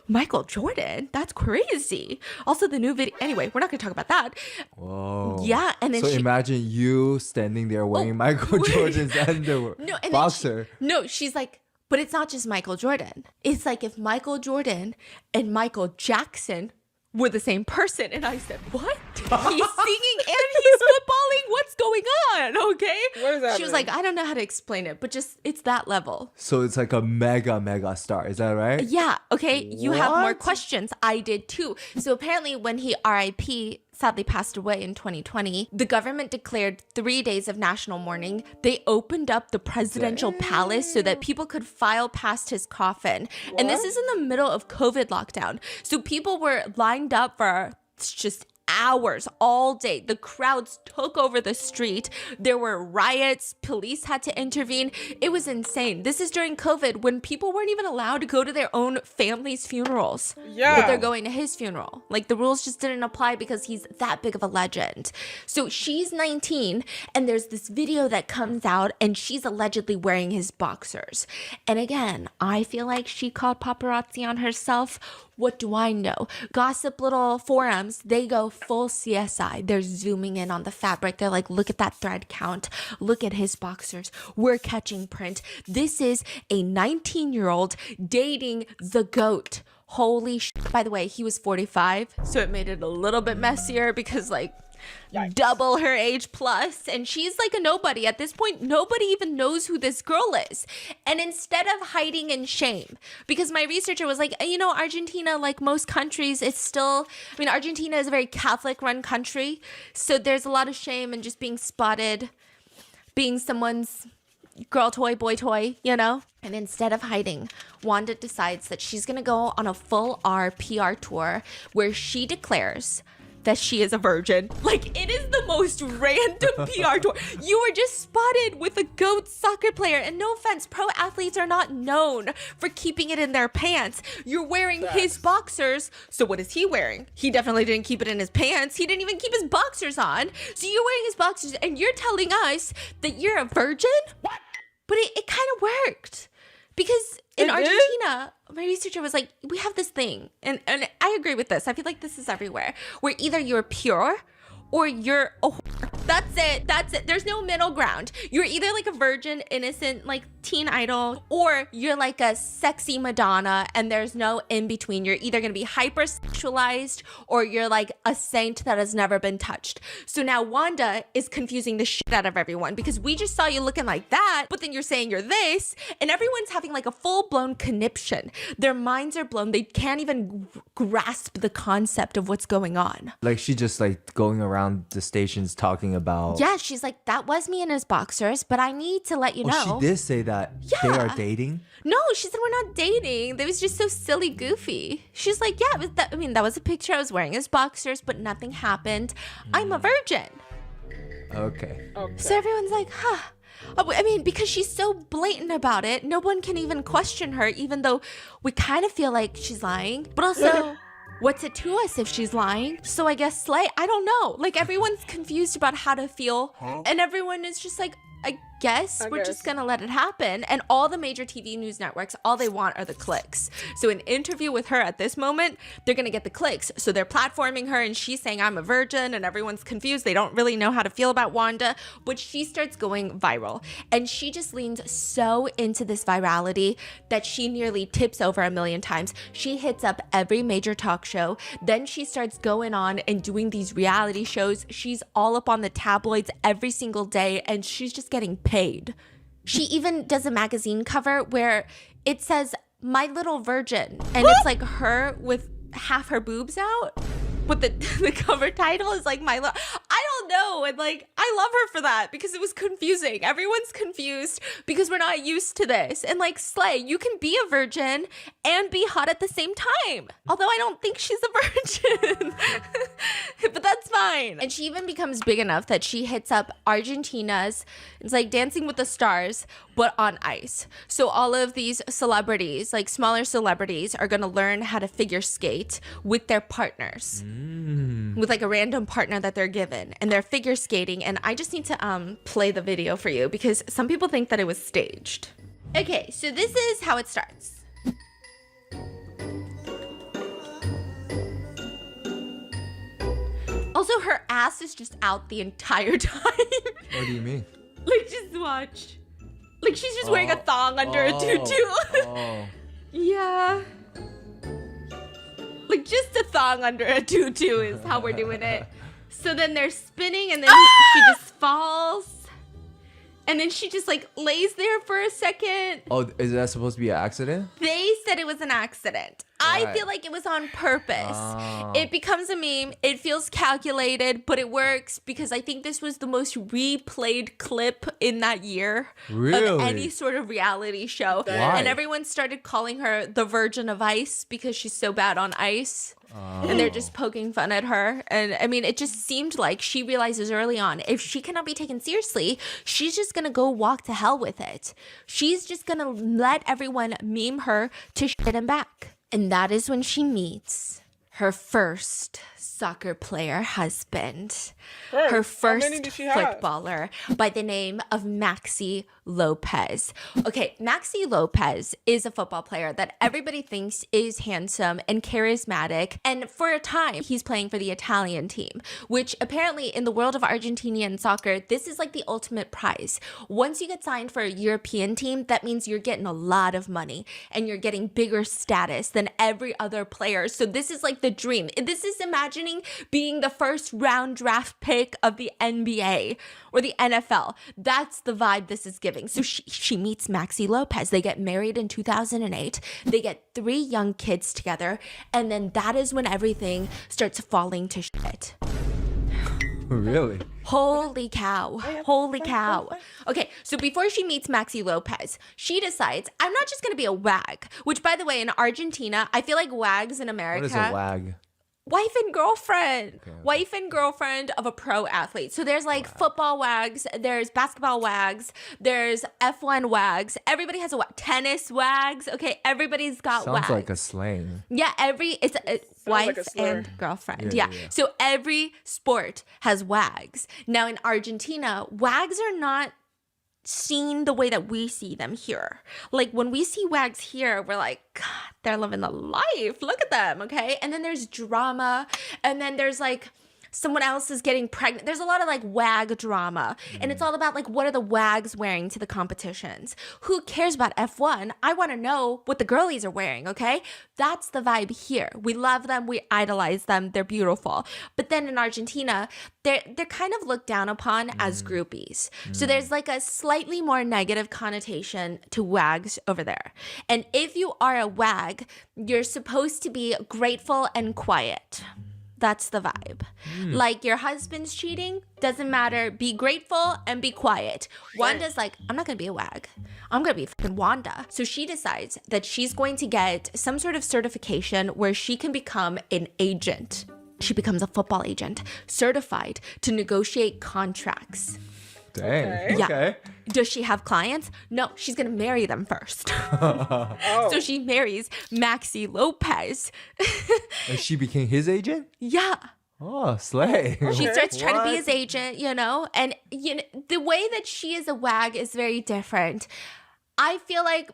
Michael Jordan? That's crazy. Also, the new video. Anyway, we're not going to talk about that. Whoa. Yeah. And then So imagine you standing there wearing Michael Jordan's underwear. Boxer. She's like, but it's not just Michael Jordan. It's like if Michael Jordan and Michael Jackson were the same person. And I said, what? He's singing and he's footballing. What's going on? Okay. What is She was happening? like, I don't know how to explain it, but just it's that level. So it's like a mega star. Is that right? Yeah. Okay. You have more What? questions. I did too. So apparently, when he RIP sadly passed away in 2020, the government declared 3 days of national mourning. They opened up the presidential palace so that people could file past his coffin. And this is in the middle of COVID lockdown. So people were lined up for just hours all day. The crowds took over the street. There were riots. Police had to intervene. It was insane. This is during COVID when people weren't even allowed to go to their own family's funerals. Yeah. But they're going to his funeral. Like the rules just didn't apply because he's that big of a legend. So she's 19 and there's this video that comes out and she's allegedly wearing his boxers. And again, I feel like she called paparazzi on herself. What do I know? Gossip little forums, they go full CSI. They're zooming in on the fabric. They're like, look at that thread count. Look at his boxers. We're catching print. This is a 19-year-old dating the GOAT. Holy shit. By the way, he was 45, so it made it a little bit messier because like double her age plus, and she's like a nobody at this point. Nobody even knows who this girl is. And instead of hiding in shame, because my researcher was like, you know, Argentina, like most countries, it's still, I mean, Argentina is a very Catholic run country, so there's a lot of shame in just being spotted being someone's girl toy, boy toy, you know? And instead of hiding, Wanda decides that she's gonna go on a full R PR tour where she declares that she is a virgin. Like, it is the most random PR tour. You were just spotted with a GOAT soccer player. And no offense, pro athletes are not known for keeping it in their pants. You're wearing his boxers. So what is he wearing? He definitely didn't keep it in his pants. He didn't even keep his boxers on. So you're wearing his boxers and you're telling us that you're a virgin? What? But it kind of worked. Because in Argentina, my researcher was like, we have this thing. And I agree with this. I feel like this is everywhere. Where either you're pure or you're a whore. That's it. That's it. There's no middle ground. You're either like a virgin, innocent, like teen idol, or you're like a sexy Madonna and there's no in between. You're either going to be hypersexualized or you're like a saint that has never been touched. So now Wanda is confusing the shit out of everyone because we just saw you looking like that, but then you're saying you're this, and everyone's having like a full-blown conniption. Their minds are blown. They can't even grasp the concept of what's going on. Like she just like going around the stations talking about. Yeah, she's like, that was me in his boxers, but I need to let you know. Oh, she did say that they are dating? No, she said we're not dating. It was just so silly, goofy. She's like, yeah, it was that, I mean, that was a picture. I was wearing his boxers, but nothing happened. I'm a virgin. Okay. So everyone's like, huh. I mean, because she's so blatant about it, no one can even question her, even though we kind of feel like she's lying. But also, what's it to us if she's lying? So I guess slay. I don't know. Like, everyone's confused about how to feel. And everyone is just like, I guess we're just gonna let it happen. And all the major TV news networks, all they want are the clicks. So an interview with her at this moment, they're gonna get the clicks. So they're platforming her and she's saying I'm a virgin and everyone's confused. They don't really know how to feel about Wanda, but she starts going viral. And she just leans so into this virality that she nearly tips over 1 million times. She hits up every major talk show. Then she starts going on and doing these reality shows. She's all up on the tabloids every single day and she's just getting paid. She even does a magazine cover where it says "My Little Virgin" and it's like her with half her boobs out. But the cover title is like "My Little." I don't know, and like I love her for that because it was confusing. Everyone's confused because we're not used to this. And like slay, you can be a virgin and be hot at the same time. Although I don't think she's a virgin, but that's fine. And she even becomes big enough that she hits up Argentina's. It's like Dancing with the Stars, but on ice. So all of these celebrities, like smaller celebrities, are gonna learn how to figure skate with their partners. With like a random partner that they're given, and they're figure skating. And I just need to play the video for you because some people think that it was staged. Okay, so this is how it starts. Also, her ass is just out the entire time. What do you mean? Like, just watch. Like, she's just wearing a thong under a tutu. Yeah. Like, just a thong under a tutu is how we're doing it. So then they're spinning, and then she just falls. And then she just like lays there for a second. Oh, is that supposed to be an accident? They said it was an accident. I Right. feel like it was on purpose. Oh. It becomes a meme. It feels calculated, but it works because I think this was the most replayed clip in that year of Really? any sort of reality show. Why? And everyone started calling her the Virgin of Ice because she's so bad on ice. And they're just poking fun at her. And I mean, it just seemed like she realizes early on, if she cannot be taken seriously, she's just going to go walk to hell with it. She's just going to let everyone meme her to shit and back. And that is when she meets her first soccer player husband. Her How first many did she have? footballer by the name of Maxi Lopez. Okay, Maxi Lopez is a football player that everybody thinks is handsome and charismatic. And for a time, he's playing for the Italian team, which apparently in the world of Argentinian soccer, this is like the ultimate prize. Once you get signed for a European team, that means you're getting a lot of money and you're getting bigger status than every other player. So this is like the dream. This is imagining being the first round draft pick of the NBA or the NFL. That's the vibe this is giving. So she meets Maxi Lopez. They get married in 2008. They get 3 young kids together. And then that is when everything starts falling to shit. Really? Holy cow. Holy cow. Okay, so before she meets Maxi Lopez, she decides, I'm not just going to be a wag, which, by the way, in Argentina, I feel like wags in America. What is a wag? Wife and girlfriend. Wife and girlfriend of a pro athlete. So there's like football wags, there's basketball wags, there's F1 wags. Everybody has a wag. Tennis wags. Okay, everybody's got wags. Sounds like a slang. Yeah, it's a wife like a slur. and girlfriend. Yeah. So every sport has wags. Now in Argentina, wags are not seen the way that we see them here. Like when we see wags here, we're like, God, they're living the life. Look at them, okay? And then there's drama, and then there's like someone else is getting pregnant. There's a lot of like wag drama, and it's all about like, what are the wags wearing to the competitions? Who cares about F1? I want to know what the girlies are wearing, okay? That's the vibe here. We love them. We idolize them. They're beautiful. But then in Argentina, they're kind of looked down upon as groupies. So there's like a slightly more negative connotation to wags over there. And if you are a wag, you're supposed to be grateful and quiet. That's the vibe. Like your husband's cheating, doesn't matter. Be grateful and be quiet. Wanda's like, I'm not going to be a wag. I'm going to be fucking Wanda. So she decides that she's going to get some sort of certification where she can become an agent. She becomes a football agent, certified to negotiate contracts. Dang. Yeah. Okay. Does she have clients? No, she's going to marry them first. So she marries Maxi Lopez. And she became his agent? Yeah. Oh, slay. She starts trying to be What? his agent, you know? And you know, the way that she is a wag is very different. I feel like,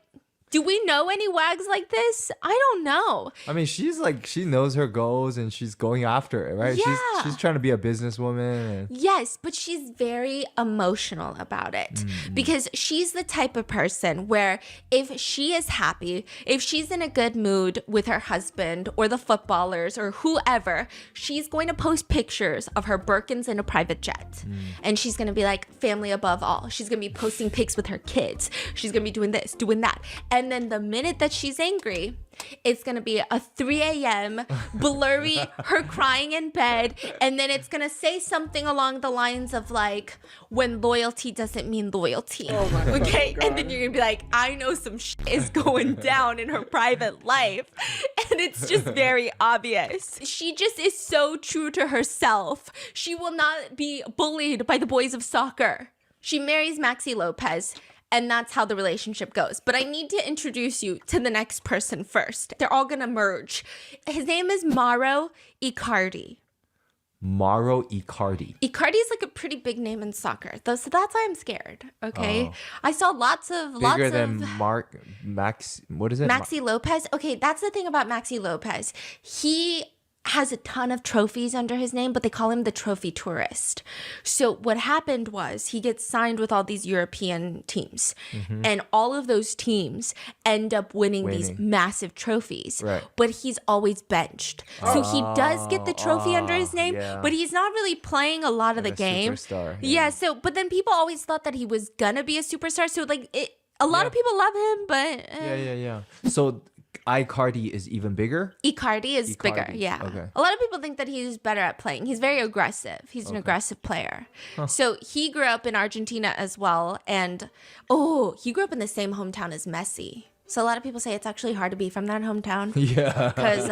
do we know any wags like this? I don't know. I mean, she's like, she knows her goals and she's going after it, right? Yeah. She's trying to be a businesswoman. And Yes, but she's very emotional about it because she's the type of person where if she is happy, if she's in a good mood with her husband or the footballers or whoever, she's going to post pictures of her Birkins in a private jet. And she's going to be like, family above all. She's going to be posting pics with her kids. She's going to be doing this, doing that. And then the minute that she's angry, it's going to be a 3 a.m. blurry, her crying in bed. And then it's going to say something along the lines of like, when loyalty doesn't mean loyalty. Oh my Okay. God. And then you're going to be like, I know some shit is going down in her private life. And it's just very obvious. She just is so true to herself. She will not be bullied by the boys of soccer. She marries Maxi Lopez. And that's how the relationship goes. But I need to introduce you to the next person first. They're all gonna merge. His name is Mauro Icardi. Mauro Icardi. Icardi is like a pretty big name in soccer, though, so that's why I'm scared. Okay, I saw lots of Bigger than Max. What is it? Maxi Lopez. Okay, that's the thing about Maxi Lopez. He has a ton of trophies under his name, but they call him the trophy tourist. So what happened was he gets signed with all these European teams, and all of those teams end up winning these massive trophies. Right. But he's always benched. So he does get the trophy under his name, but he's not really playing a lot of the game. Superstar. Yeah, so but then people always thought that he was gonna be a superstar. So like a lot of people love him, but Yeah. So Icardi is even bigger? Icardi is bigger, Icardi, yeah. okay. A lot of people think that he's better at playing. He's very aggressive. He's an aggressive player. So he grew up in Argentina as well. And, he grew up in the same hometown as Messi. So a lot of people say it's actually hard to be from that hometown. Yeah. Because,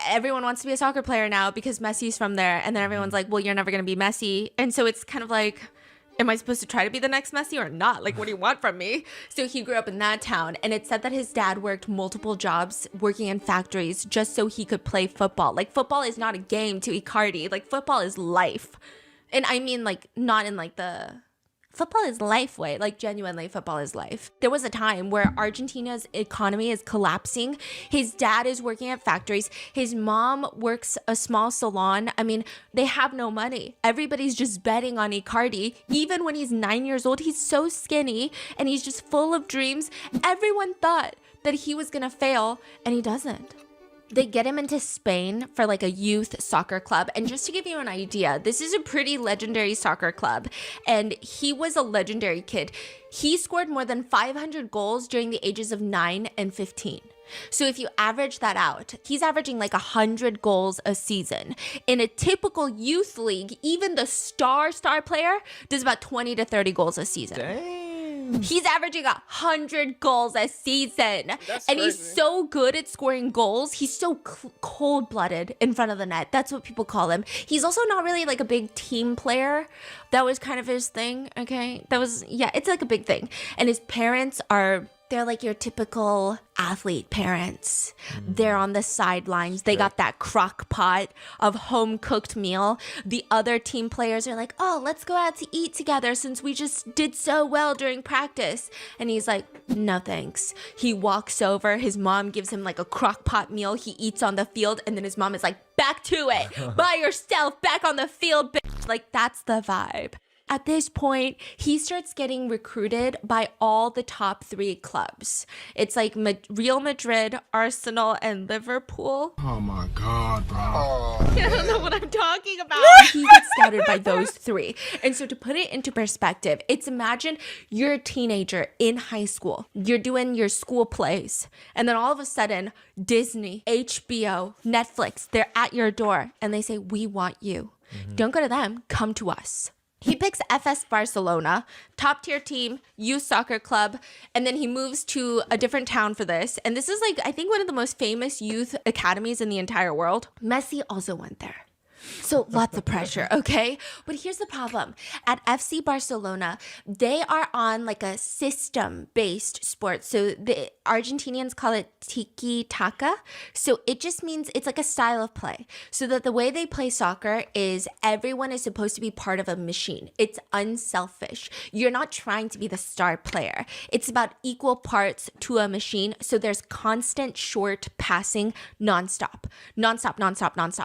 everyone wants to be a soccer player now because Messi's from there. And then everyone's like, well, you're never going to be Messi. And so it's kind of like, am I supposed to try to be the next Messi or not? Like, what do you want from me? So he grew up in that town, and it said that his dad worked multiple jobs working in factories just so he could play football. Like, football is not a game to Icardi. Like, football is life. And I mean, like, not in like the football is life way. Like, genuinely, football is life. There was a time where Argentina's economy is collapsing. His dad is working at factories. His mom works a small salon. I mean, they have no money. Everybody's just betting on Icardi. Even when he's 9 years old, he's so skinny and he's just full of dreams. Everyone thought that he was gonna fail, and he doesn't. They get him into Spain for like a youth soccer club. And just to give you an idea, this is a pretty legendary soccer club. And he was a legendary kid. He scored more than 500 goals during the ages of 9 and 15. So if you average that out, he's averaging like 100 goals a season. In a typical youth league, even the star player does about 20 to 30 goals a season. Dang. He's averaging 100 goals a season. That's and he's crazy. so good at scoring goals. He's so cold-blooded in front of the net. That's what people call him. He's also not really like a big team player. That was kind of his thing, okay? It's like a big thing. And his parents they're like your typical athlete parents. They're on the sidelines. They got that crock pot of home cooked meal. The other team players are like, oh, let's go out to eat together since we just did so well during practice. And he's like, no thanks. He walks over. His mom gives him like a crock pot meal. He eats on the field. And then his mom is like, back to it. By yourself. Back on the field, bitch. Like, that's the vibe. At this point, he starts getting recruited by all the top 3 clubs. It's like Real Madrid, Arsenal, and Liverpool. Oh my God, bro. I don't know what I'm talking about. He gets scouted by those 3. And so to put it into perspective, it's imagine you're a teenager in high school. You're doing your school plays. And then all of a sudden, Disney, HBO, Netflix, they're at your door. And they say, we want you. Don't go to them. Come to us. He picks FS Barcelona, top tier team, youth soccer club, and then he moves to a different town for this. And this is like, I think one of the most famous youth academies in the entire world. Messi also went there. So lots of pressure, okay? But here's the problem. At FC Barcelona, they are on like a system-based sport. So the Argentinians call it tiki-taka. So it just means it's like a style of play. So that the way they play soccer is everyone is supposed to be part of a machine. It's unselfish. You're not trying to be the star player. It's about equal parts to a machine. So there's constant short passing nonstop.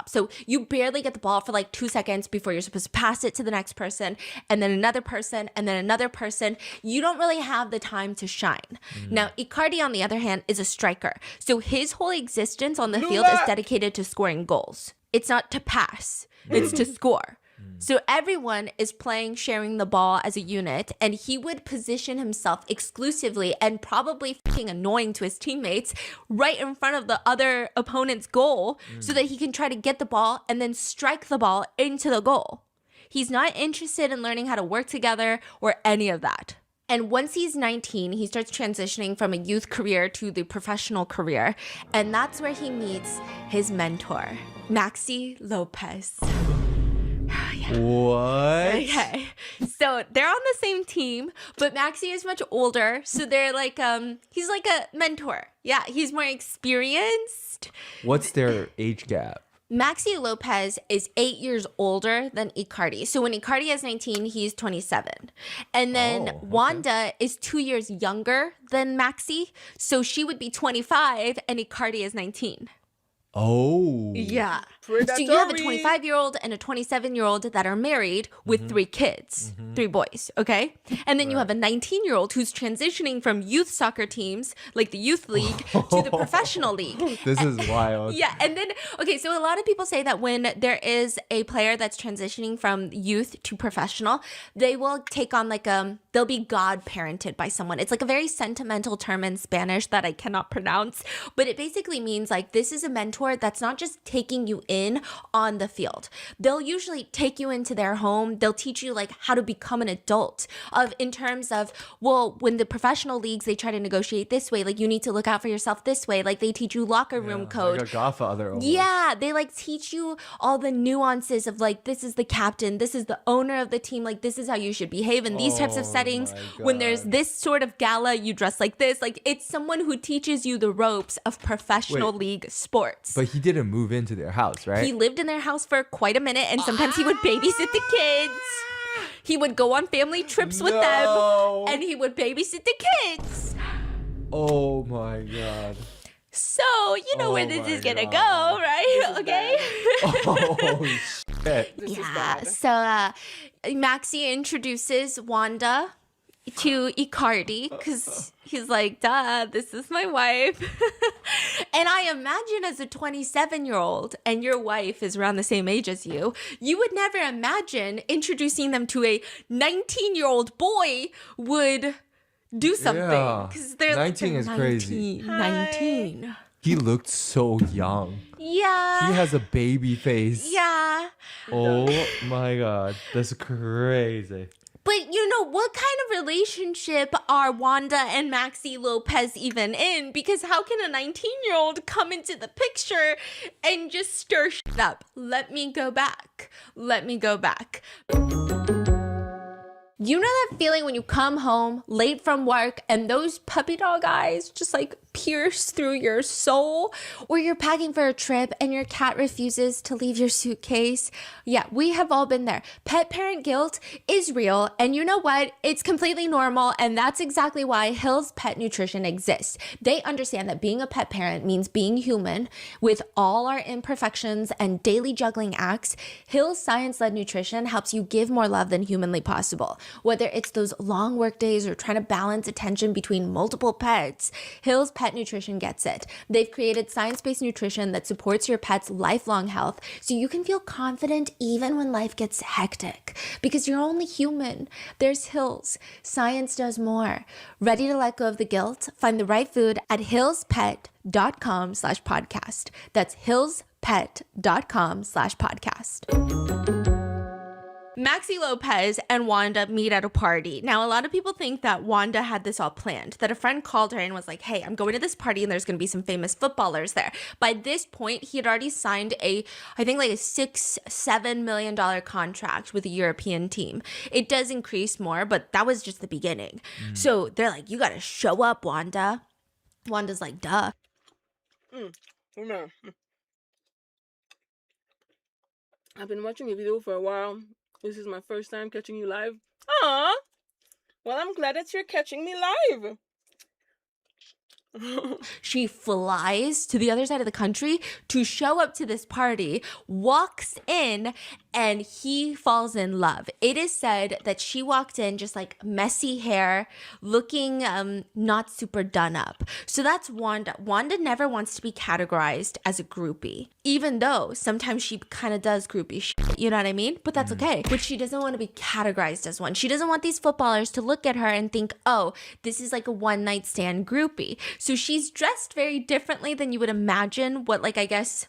So you barely get the ball for like 2 seconds before you're supposed to pass it to the next person, and then another person, and then another person. You don't really have the time to shine. Now, Icardi, on the other hand, is a striker. So his whole existence on the field is dedicated to scoring goals. It's not to pass, it's to score. So everyone is playing, sharing the ball as a unit, and he would position himself exclusively and probably fucking annoying to his teammates right in front of the other opponent's goal so that he can try to get the ball and then strike the ball into the goal. He's not interested in learning how to work together or any of that. And once he's 19, he starts transitioning from a youth career to the professional career, and that's where he meets his mentor, Maxi Lopez. What? Okay. So they're on the same team, but Maxi is much older. So they're like, he's like a mentor. Yeah, he's more experienced. What's their age gap? Maxi Lopez is 8 years older than Icardi. So when Icardi is 19, he's 27. And then Wanda is 2 years younger than Maxi. So she would be 25 and Icardi is 19. Oh. Yeah. Predatory. So you have a 25-year-old and a 27-year-old that are married with 3 kids, 3 boys, okay? And then you have a 19-year-old who's transitioning from youth soccer teams, like the youth league, to the professional league. This is wild. Yeah, and then, okay, so a lot of people say that when there is a player that's transitioning from youth to professional, they will take on they'll be godparented by someone. It's like a very sentimental term in Spanish that I cannot pronounce, but it basically means like this is a mentor that's not just taking you in on the field. They'll usually take you into their home. They'll teach you like how to become an adult in terms of, well, when the professional leagues, they try to negotiate this way, like you need to look out for yourself this way. Like they teach you locker room code. Like a godfather almost. Yeah, they like teach you all the nuances of like, this is the captain, this is the owner of the team, like this is how you should behave in these types of settings. When there's this sort of gala, you dress like this. Like it's someone who teaches you the ropes of professional league sports. But he didn't move into their house, right? He lived in their house for quite a minute, and sometimes he would babysit the kids. He would go on family trips with them, and he would babysit the kids. Oh my God. So, you know where this is gonna go, right? Okay? Oh, shit. Yeah. So, Maxi introduces Wanda to Icardi because he's like, duh, this is my wife. And I imagine as a 27-year-old and your wife is around the same age as you, you would never imagine introducing them to a 19-year-old boy would do something. Because they're 19 is 19, crazy. 19. He looked so young. Yeah. He has a baby face. Yeah. Oh my God. That's crazy. But you know, what kind of relationship are Wanda and Maxi Lopez even in? Because how can a 19-year-old come into the picture and just stir shit up? Let me go back. Let me go back. You know that feeling when you come home late from work and those puppy dog eyes just like pierce through your soul? Or you're packing for a trip and your cat refuses to leave your suitcase? Yeah, we have all been there. Pet parent guilt is real, and you know what? It's completely normal, and that's exactly why Hill's Pet Nutrition exists. They understand that being a pet parent means being human with all our imperfections and daily juggling acts. Hill's science-led nutrition helps you give more love than humanly possible. Whether it's those long work days or trying to balance attention between multiple pets, Hill's Pet Nutrition gets it. They've created science-based nutrition that supports your pet's lifelong health so you can feel confident even when life gets hectic. Because you're only human. There's Hill's. Science does more. Ready to let go of the guilt? Find the right food at hillspet.com/podcast. That's hillspet.com/podcast. Maxi Lopez and Wanda meet at a party. Now, a lot of people think that Wanda had this all planned, that a friend called her and was like, hey, I'm going to this party and there's going to be some famous footballers there. By this point, he had already signed I think like a $6-7 million contract with a European team. It does increase more, but that was just the beginning. So they're like, you got to show up, Wanda. Wanda's like, duh. No. I've been watching your video for a while. This is my first time catching you live. Aw! Well, I'm glad that you're catching me live. She flies to the other side of the country to show up to this party, walks in, and he falls in love. It is said that she walked in just like messy hair, looking not super done up. So that's Wanda. Wanda never wants to be categorized as a groupie, even though sometimes she kind of does groupie shit, you know what I mean? But that's okay. But she doesn't want to be categorized as one. She doesn't want these footballers to look at her and think, oh, this is like a one-night stand groupie. So she's dressed very differently than you would imagine what, like, I guess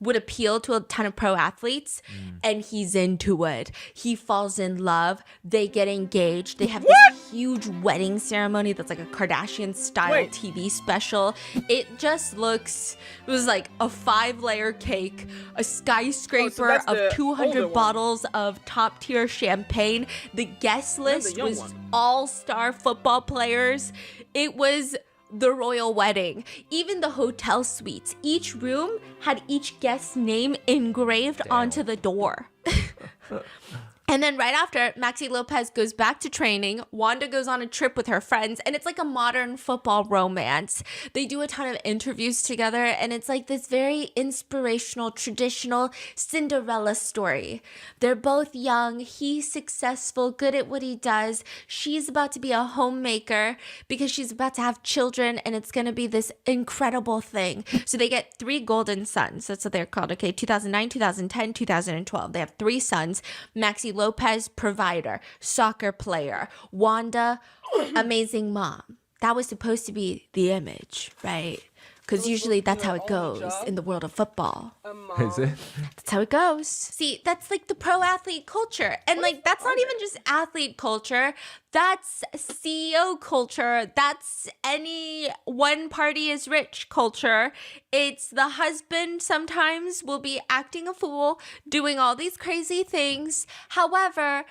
would appeal to a ton of pro athletes, and he's into it. He falls in love. They get engaged. They have this huge wedding ceremony that's like a Kardashian-style TV special. It just looks, it was like a 5-layer cake, a skyscraper of 200 bottles of top-tier champagne. The guest list was all-star football players. It was the royal wedding. Even the hotel suites, each room had each guest's name engraved onto the door. And then right after, Maxi Lopez goes back to training. Wanda goes on a trip with her friends, and it's like a modern football romance. They do a ton of interviews together, and it's like this very inspirational, traditional Cinderella story. They're both young. He's successful, good at what he does. She's about to be a homemaker because she's about to have children, and it's going to be this incredible thing. So they get 3 golden sons. That's what they're called. Okay, 2009, 2010, 2012. They have 3 sons. Maxi Lopez, provider, soccer player. Wanda, amazing mom. That was supposed to be the image, right? Because usually that's how it goes in the world of football. Is it? That's how it goes. See, that's like the pro athlete culture. And like, that's not even just athlete culture. That's CEO culture. That's any one party is rich culture. It's the husband sometimes will be acting a fool, doing all these crazy things. However,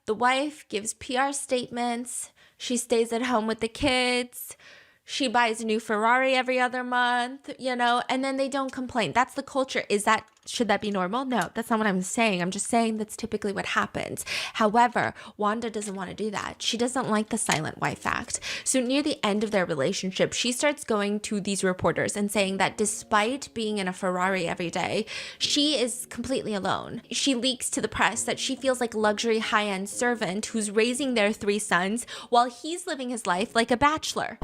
the wife gives PR statements. She stays at home with the kids. She buys a new Ferrari every other month, you know, and then they don't complain. That's the culture. Should that be normal? No, that's not what I'm saying. I'm just saying that's typically what happens. However, Wanda doesn't want to do that. She doesn't like the silent wife act. So near the end of their relationship, she starts going to these reporters and saying that despite being in a Ferrari every day, she is completely alone. She leaks to the press that she feels like a luxury high-end servant who's raising their 3 sons while he's living his life like a bachelor.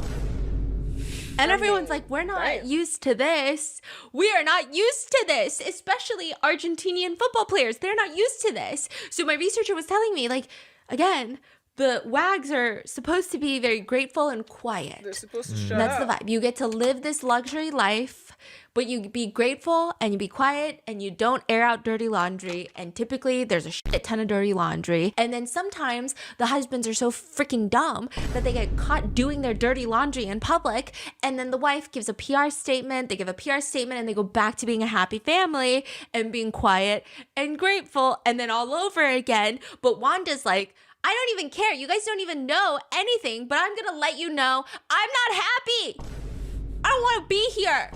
And everyone's like, we're not used to this. We are not used to this, especially Argentinian football players. They're not used to this. So my researcher was telling me, like, again, the WAGs are supposed to be very grateful and quiet. They're supposed to shut That's up. the vibe. You get to live this luxury life, but you be grateful and you be quiet and you don't air out dirty laundry. And typically there's a shit ton of dirty laundry. And then sometimes the husbands are so freaking dumb that they get caught doing their dirty laundry in public. And then the wife gives a PR statement. They give a PR statement and they go back to being a happy family and being quiet and grateful and then all over again. But Wanda's like, I don't even care. You guys don't even know anything, but I'm going to let you know I'm not happy. I don't want to be here.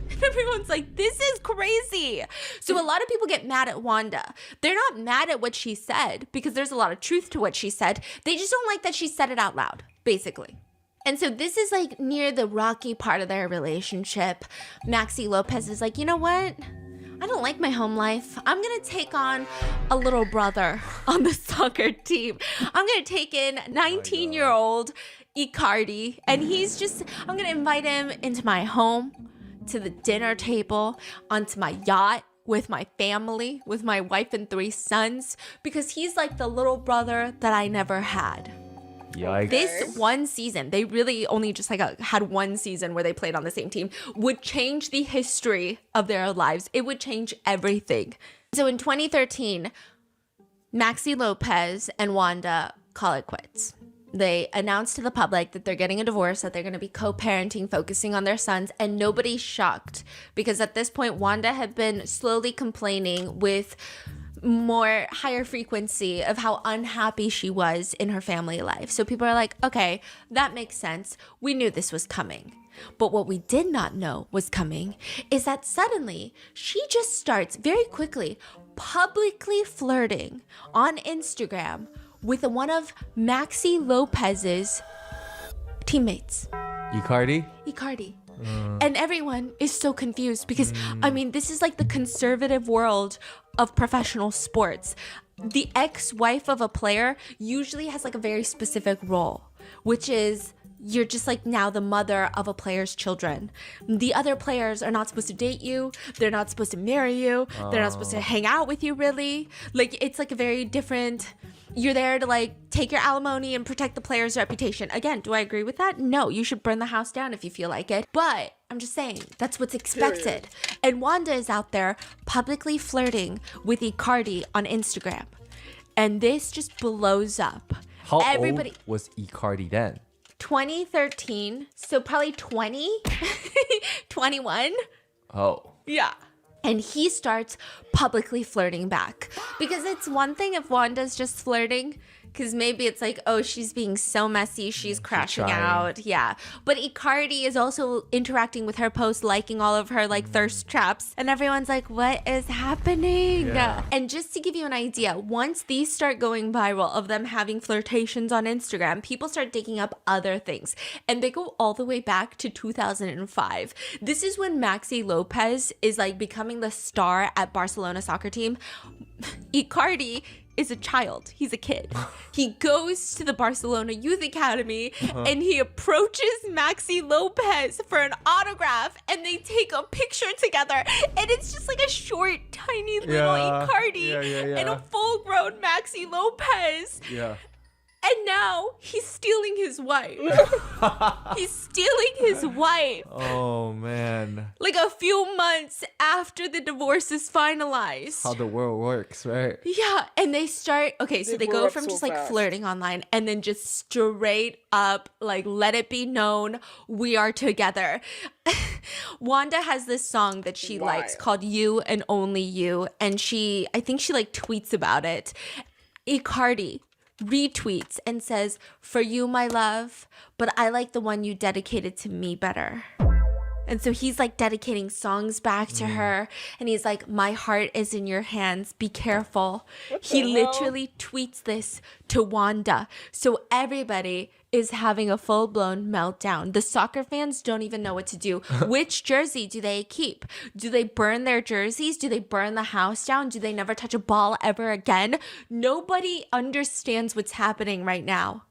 And everyone's like, this is crazy. So a lot of people get mad at Wanda. They're not mad at what she said because there's a lot of truth to what she said. They just don't like that she said it out loud, basically. And so this is like near the rocky part of their relationship. Maxi Lopez is like, you know what? I don't like my home life. I'm going to take on a little brother on the soccer team. I'm going to take in 19-year-old Icardi, and I'm going to invite him into my home, to the dinner table, onto my yacht with my family, with my wife and 3 sons, because he's like the little brother that I never had. Yikes. This one season, they really only just had one season where they played on the same team, would change the history of their lives. It would change everything. So in 2013, Maxi Lopez and Wanda call it quits. They announced to the public that they're getting a divorce, that they're going to be co-parenting, focusing on their sons, and nobody's shocked because at this point, Wanda had been slowly complaining with more higher frequency of how unhappy she was in her family life. So people are like, okay, that makes sense. We knew this was coming. But what we did not know was coming is that suddenly she just starts very quickly publicly flirting on Instagram with one of Maxi Lopez's teammates. Icardi? Icardi. And everyone is so confused because, I mean, this is like the conservative world of professional sports. The ex-wife of a player usually has like a very specific role, which is you're just like now the mother of a player's children. The other players are not supposed to date you. They're not supposed to marry you. They're not supposed to hang out with you, really. Like, it's like a very different... You're there to like take your alimony and protect the player's reputation. Again, do I agree with that? No, you should burn the house down if you feel like it. But I'm just saying, that's what's expected. And Wanda is out there publicly flirting with Icardi on Instagram. And this just blows up. How old was Icardi then? 2013, so probably 20, 21. Oh. Yeah. And he starts publicly flirting back. Because it's one thing if Wanda's just flirting, Because maybe it's like, oh, she's being so messy, she's crashing trying. out. Yeah. But Icardi is also interacting with her posts, liking all of her like thirst traps. And everyone's like, what is happening? Yeah. And just to give you an idea, once these start going viral of them having flirtations on Instagram, people start digging up other things. And they go all the way back to 2005. This is when Maxi Lopez is like becoming the star at Barcelona soccer team. Icardi is a child. He's a kid. He goes to the Barcelona Youth Academy and he approaches Maxi Lopez for an autograph and they take a picture together. And it's just like a short, tiny little Icardi and a full-grown Maxi Lopez. Yeah. And now he's stealing his wife. He's stealing his wife. Oh man. Like a few months after the divorce is finalized. How the world works, right? Yeah, and they start, okay, so they grow go up from so just like fast. flirting online and then just straight up like let it be known we are together. Wanda has this song that she likes Wild. called You and Only You, and I think she like tweets about it. Icardi retweets and says, "For you, my love, but I like the one you dedicated to me better." And so he's like dedicating songs back to her. And he's like, my heart is in your hands. Be careful. He literally tweets this to Wanda. So everybody is having a full-blown meltdown. The soccer fans don't even know what to do. Which jersey do they keep? Do they burn their jerseys? Do they burn the house down? Do they never touch a ball ever again? Nobody understands what's happening right now.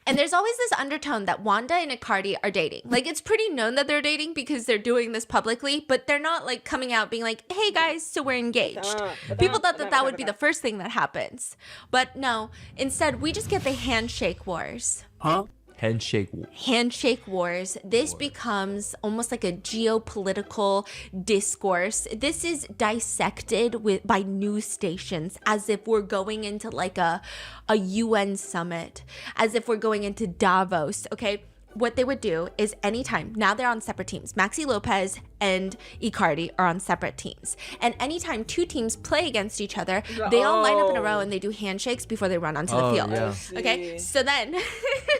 And there's always this undertone that Wanda and Icardi are dating. Like, it's pretty known that they're dating because they're doing this publicly, but they're not like coming out being like, hey guys, so we're engaged. People thought that that would be the first thing that happens. But no, instead, we just get the handshake wars. Handshake. Handshake wars. This becomes almost like a geopolitical discourse. This is dissected by news stations as if we're going into like a UN summit, as if we're going into Davos, okay? What they would do is anytime, now they're on separate teams. Maxi Lopez and Icardi are on separate teams. And anytime two teams play against each other, they all line up in a row and they do handshakes before they run onto the field. Yeah. Okay, so then,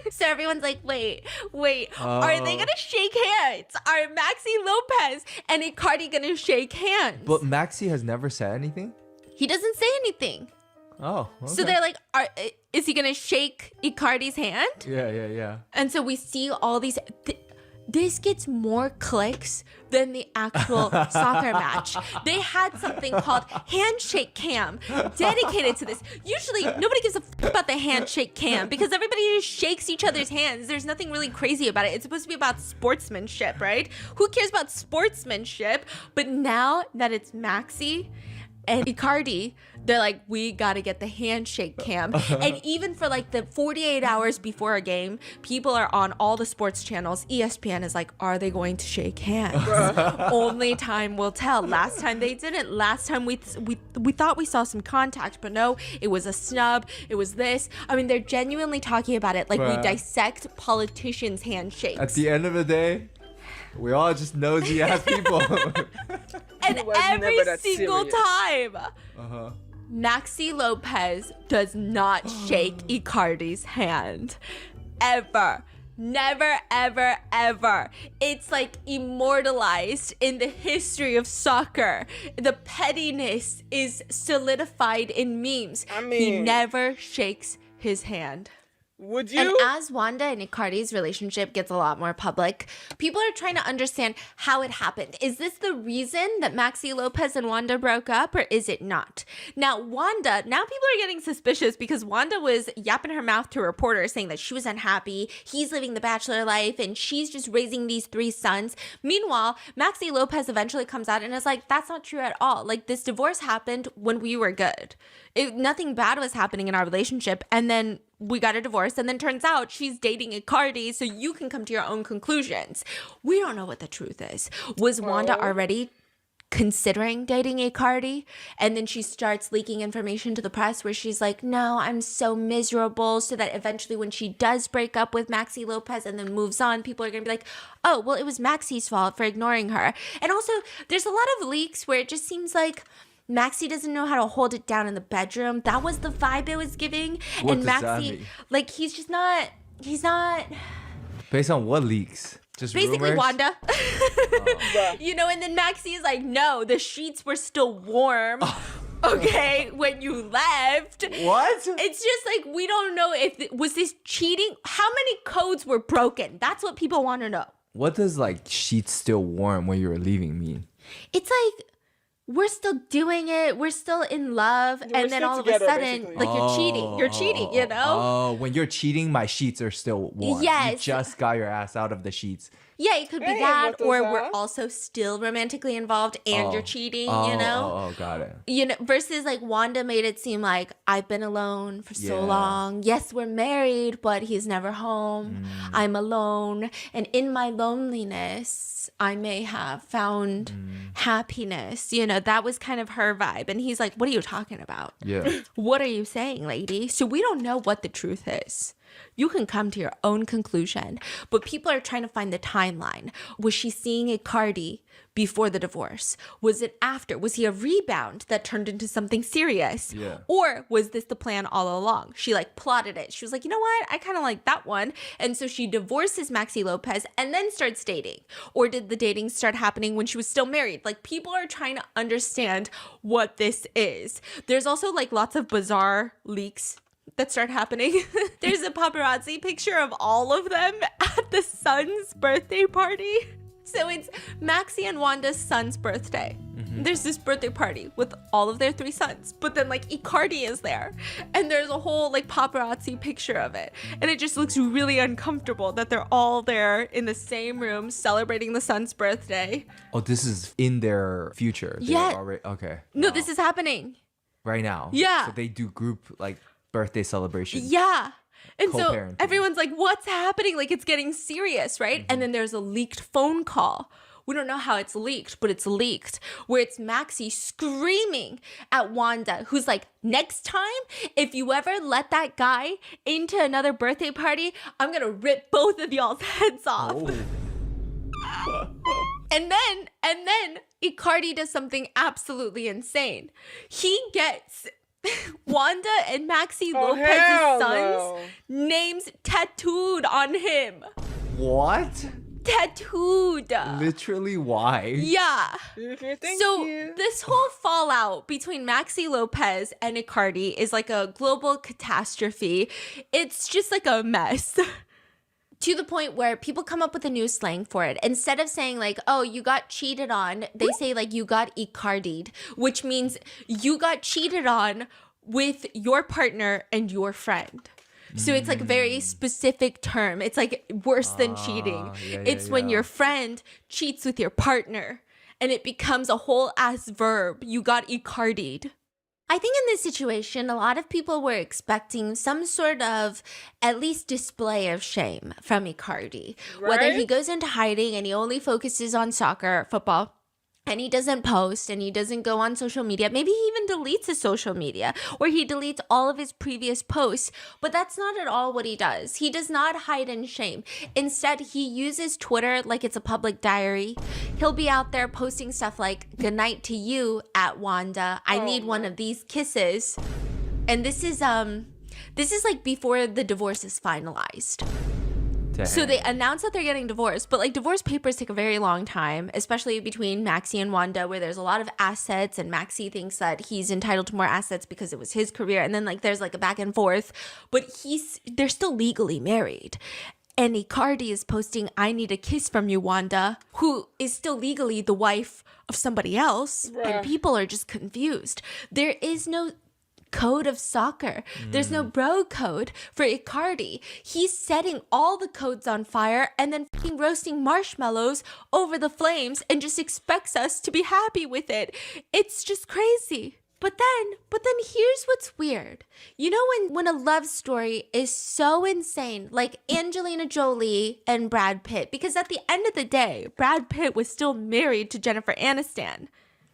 so everyone's like, wait, are they gonna shake hands? Are Maxi Lopez and Icardi gonna shake hands? But Maxi has never said anything? He doesn't say anything. Oh, okay. So they're like, is he gonna shake Icardi's hand? Yeah. And so we see all these. This gets more clicks than the actual soccer match. They had something called Handshake Cam dedicated to this. Usually, nobody gives a about the Handshake Cam because everybody just shakes each other's hands. There's nothing really crazy about it. It's supposed to be about sportsmanship, right? Who cares about sportsmanship? But now that it's Maxi and Icardi, they're like, we gotta get the handshake cam. And even for like the 48 hours before a game, people are on all the sports channels. ESPN is like, are they going to shake hands? Only time will tell. Last time they didn't. Last time we thought we saw some contact, but no, it was a snub. It was this. I mean, they're genuinely talking about it like we dissect politicians' handshakes. At the end of the day, we all just nosy ass people. And was every never that single serious. time, Maxi Lopez does not shake Icardi's hand. Ever. Never, ever, ever. It's like immortalized in the history of soccer. The pettiness is solidified in memes. I He mean- never shakes his hand. Would And you? as Wanda and Icardi's relationship gets a lot more public, people are trying to understand how it happened. Is this the reason that Maxi Lopez and Wanda broke up, or is it not? Now, people are getting suspicious because Wanda was yapping her mouth to a reporter saying that she was unhappy, he's living the bachelor life, and she's just raising these 3 sons. Meanwhile, Maxi Lopez eventually comes out and is like, that's not true at all. Like, this divorce happened when we were good. Nothing bad was happening in our relationship, and then we got a divorce, and then turns out she's dating Icardi, so you can come to your own conclusions. We don't know what the truth is. Was Wanda already considering dating Icardi? And then she starts leaking information to the press where she's like, no, I'm so miserable, so that eventually when she does break up with Maxi Lopez and then moves on, people are going to be like, oh, well, it was Maxi's fault for ignoring her. And also, there's a lot of leaks where it just seems like Maxi doesn't know how to hold it down in the bedroom. That was the vibe it was giving. What and does that Maxi, mean? like, he's not Based on what leaks? Just basically rumors? Wanda. Bruh. You know, and then Maxi is like, no, the sheets were still warm. Okay, when you left. What? It's just like, we don't know if was this cheating? How many codes were broken? That's what people want to know. What does like sheets still warm when you were leaving mean? It's like, we're still doing it. We're still in love. we're And then still all together, of a sudden, basically. like, you're cheating. You're cheating, you know? Oh, when you're cheating, my sheets are still warm. You Yes. just got your ass out of the sheets. Yeah, it could be Hey, that, or Motosa. we're also still romantically involved and you're cheating, you know? Oh, got it. You know, versus like Wanda made it seem like I've been alone for so Yeah. long. Yes, we're married, but he's never home. I'm alone. And in my loneliness, I may have found happiness. You know, that was kind of her vibe. And he's like, what are you talking about? Yeah. What are you saying, lady? So we don't know what the truth is. You can come to your own conclusion, but people are trying to find the timeline. Was she seeing Icardi before the divorce? Was it after? Was he a rebound that turned into something serious? Yeah. Or was this the plan all along? She like plotted it. She was like, you know what? I kind of like that one. And so she divorces Maxi Lopez and then starts dating. Or did the dating start happening when she was still married? Like, people are trying to understand what this is. There's also like lots of bizarre leaks that start happening. There's a paparazzi picture of all of them at the son's birthday party. So it's Maxi and Wanda's son's birthday. There's this birthday party with all of their 3 sons, but then like Icardi is there, and there's a whole like paparazzi picture of it, and it just looks really uncomfortable that they're all there in the same room celebrating the son's birthday. Oh, this is in their future. They're Yeah. Already, okay. No, Wow. this is happening. right now. Yeah. So they do group like birthday celebrations. Yeah. And so Co-parenting. everyone's like, what's happening? Like, it's getting serious, right? And then there's a leaked phone call. We don't know how it's leaked, but it's leaked, where it's Maxi screaming at Wanda, who's like, next time, if you ever let that guy into another birthday party, I'm gonna rip both of y'all's heads off. And then Icardi does something absolutely insane. He gets Wanda and Maxi Lopez's hell sons' names tattooed on him. What? Tattooed. Literally, why? Yeah. Thank So you. this whole fallout between Maxi Lopez and Icardi is like a global catastrophe. It's just like a mess. To the point where people come up with a new slang for it. Instead of saying like, oh, you got cheated on, they say like you got Icardi'd, which means you got cheated on with your partner and your friend. So it's like a very specific term. It's like worse than cheating. It's when your friend cheats with your partner and it becomes a whole ass verb. You got Icardi'd. I think in this situation, a lot of people were expecting some sort of at least display of shame from Icardi. Whether he Right? goes into hiding and he only focuses on soccer, football, and he doesn't post and he doesn't go on social media. Maybe he even deletes his social media or he deletes all of his previous posts. But that's not at all what he does. He does not hide in shame. Instead, he uses Twitter like it's a public diary. He'll be out there posting stuff like, good night to you at Wanda. I need one of these kisses. And this is like before the divorce is finalized. So they announce that they're getting divorced, but like divorce papers take a very long time, especially between Maxi and Wanda, where there's a lot of assets and Maxi thinks that he's entitled to more assets because it was his career. And then like there's like a back and forth, but they're still legally married. And Icardi is posting, I need a kiss from you, Wanda, who is still legally the wife of somebody else. And people are just confused. There is no code of soccer. There's no bro code for Icardi. He's setting all the codes on fire and then fucking roasting marshmallows over the flames and just expects us to be happy with it. It's just crazy. But then here's what's weird. You know when a love story is so insane, like Angelina Jolie and Brad Pitt, because at the end of the day, Brad Pitt was still married to Jennifer Aniston.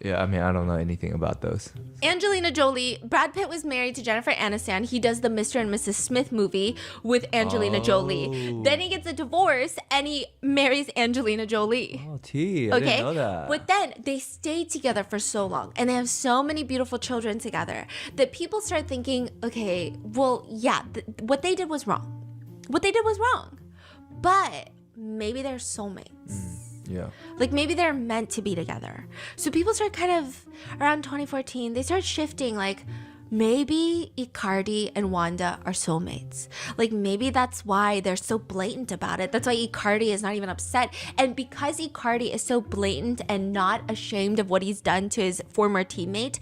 Yeah, I mean, I don't know anything about those. Angelina Jolie, Brad Pitt was married to Jennifer Aniston. He does the Mr. and Mrs. Smith movie with Angelina Jolie. Then he gets a divorce and he marries Angelina Jolie. Oh, T. I didn't know that. But then they stayed together for so long and they have so many beautiful children together that people start thinking, okay, well, yeah, what they did was wrong. What they did was wrong. But maybe they're soulmates. Yeah. Like maybe they're meant to be together. So people start kind of around 2014, they start shifting like maybe Icardi and Wanda are soulmates. Like maybe that's why they're so blatant about it. That's why Icardi is not even upset. And because Icardi is so blatant and not ashamed of what he's done to his former teammate,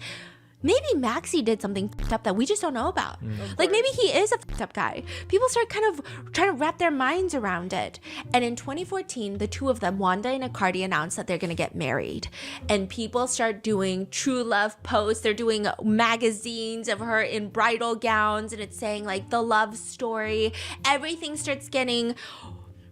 maybe Maxi did something fucked up that we just don't know about. Like maybe he is a fucked up guy. People start kind of trying to wrap their minds around it. And in 2014, the two of them, Wanda and Icardi, announced that they're gonna get married. And people start doing true love posts. They're doing magazines of her in bridal gowns and it's saying like the love story. Everything starts getting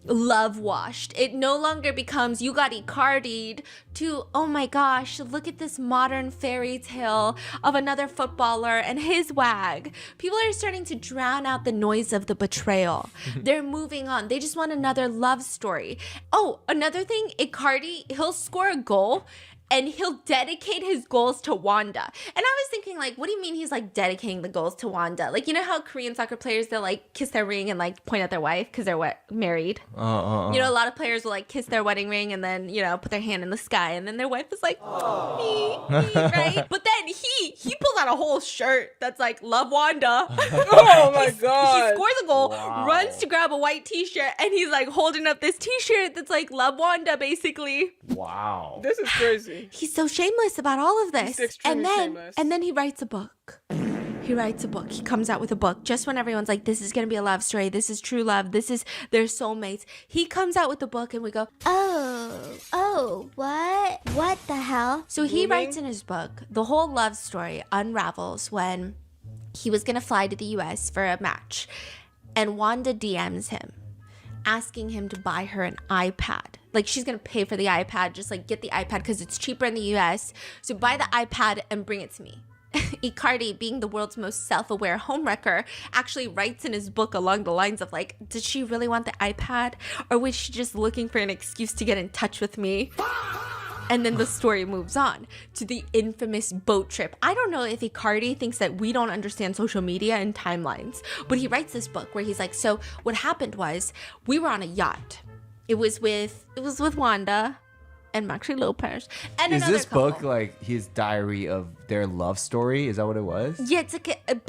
love washed. It no longer becomes you got Icardi'd to, oh my gosh, look at this modern fairy tale of another footballer and his wag. People are starting to drown out the noise of the betrayal. They're moving on. They just want another love story. Oh, another thing, Icardi, he'll score a goal and he'll dedicate his goals to Wanda. And I was thinking, like, what do you mean he's, like, dedicating the goals to Wanda? Like, you know how Korean soccer players, they'll, like, kiss their ring and, like, point at their wife because they're married? You know, a lot of players will, like, kiss their wedding ring and then, you know, put their hand in the sky. And then their wife is like, me, right? But then he pulls out a whole shirt that's, like, love Wanda. Oh, my God. He scores a goal, runs to grab a white t-shirt, and he's, like, holding up this t-shirt that's, like, love Wanda, basically. Wow. This is crazy. He's so shameless about all of this. He's extremely shameless. And then he writes a book. He writes a book. He comes out with a book just when everyone's like, this is going to be a love story. This is true love. They're soulmates. He comes out with the book and we go, what the hell? So he writes in his book, the whole love story unravels when he was going to fly to the US for a match. And Wanda DMs him, asking him to buy her an iPad. Like, she's gonna pay for the iPad, just like get the iPad because it's cheaper in the US. So buy the iPad and bring it to me. Icardi, being the world's most self-aware homewrecker, actually writes in his book along the lines of like, did she really want the iPad? Or was she just looking for an excuse to get in touch with me? And then the story moves on to the infamous boat trip. I don't know if Icardi thinks that we don't understand social media and timelines, but he writes this book where he's like, so what happened was we were on a yacht. It was with Wanda and Maxi Lopez and Is another this couple. book like his diary of their love story? Is that what it was? Yeah, it's like a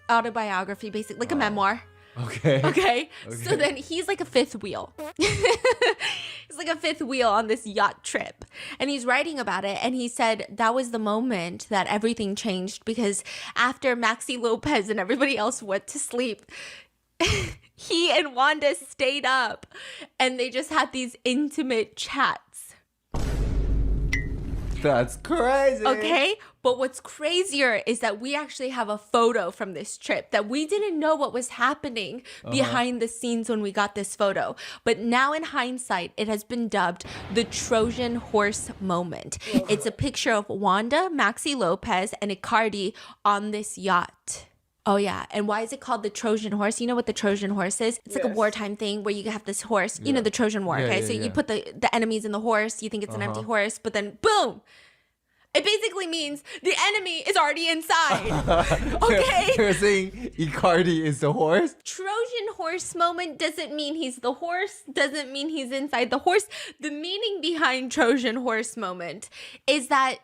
autobiography, basically, like a memoir. Okay. So then he's like a fifth wheel. He's like a fifth wheel on this yacht trip. And he's writing about it. And he said that was the moment that everything changed because after Maxi Lopez and everybody else went to sleep, he and Wanda stayed up and they just had these intimate chats. That's crazy. Okay, but what's crazier is that we actually have a photo from this trip that we didn't know what was happening behind the scenes when we got this photo. But now in hindsight, it has been dubbed the Trojan horse moment. It's a picture of Wanda, Maxi Lopez, and Icardi on this yacht. Oh, yeah. And why is it called the Trojan horse? You know what the Trojan horse is? It's like a wartime thing where you have this horse. You know, the Trojan War, okay? So you put the enemies in the horse. You think it's an empty horse, but then boom. It basically means the enemy is already inside. Okay? You're saying Icardi is the horse? Trojan horse moment doesn't mean he's the horse, doesn't mean he's inside the horse. The meaning behind Trojan horse moment is that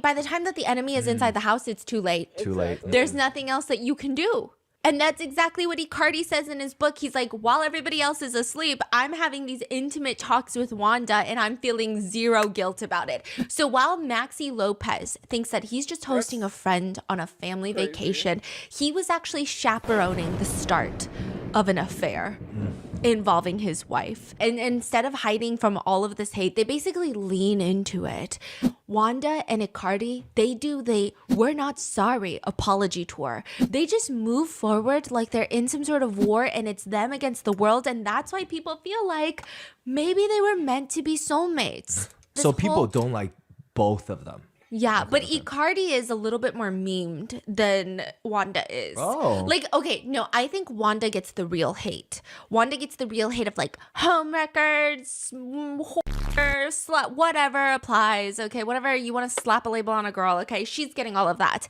by the time that the enemy is inside the house, it's too late. Too late. There's nothing else that you can do. And that's exactly what Icardi says in his book. He's like, while everybody else is asleep, I'm having these intimate talks with Wanda and I'm feeling zero guilt about it. So while Maxi Lopez thinks that he's just hosting a friend on a family vacation, he was actually chaperoning the start of an affair involving his wife. And instead of hiding from all of this hate, they basically lean into it. Wanda and Icardi, they do the "we're not sorry" apology tour. They just move forward like they're in some sort of war and it's them against the world. And that's why people feel like maybe they were meant to be soulmates. So people don't like both of them. Yeah, but Icardi is a little bit more memed than Wanda is. Oh. Like, okay, no, I think Wanda gets the real hate. Wanda gets the real hate of like home records, whatever applies, okay? Whatever you want to slap a label on a girl, okay? She's getting all of that.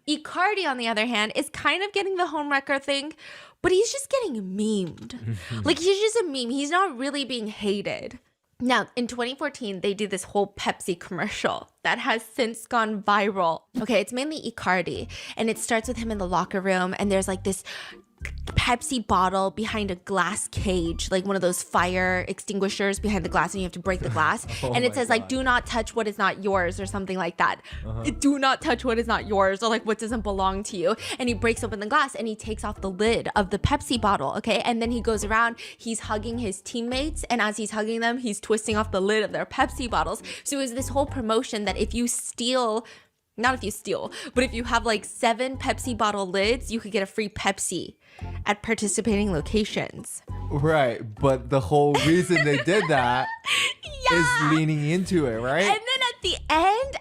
Icardi, on the other hand, is kind of getting the home wrecker thing, but he's just getting memed. Like, he's just a meme. He's not really being hated. Now, in 2014, they did this whole Pepsi commercial that has since gone viral. Okay, it's mainly Icardi, and it starts with him in the locker room, and there's like this Pepsi bottle behind a glass cage, like one of those fire extinguishers behind the glass, and you have to break the glass. And it says like, do not touch what is not yours, or something like that. Do not touch what is not yours, or like what doesn't belong to you. And he breaks open the glass and he takes off the lid of the Pepsi bottle, okay? And then he goes around, he's hugging his teammates, and as he's hugging them, he's twisting off the lid of their Pepsi bottles. So it was this whole promotion that if you steal, not if you steal, but if you have like 7 Pepsi bottle lids, you could get a free Pepsi at participating locations. Right, but the whole reason they did that is leaning into it, right? And then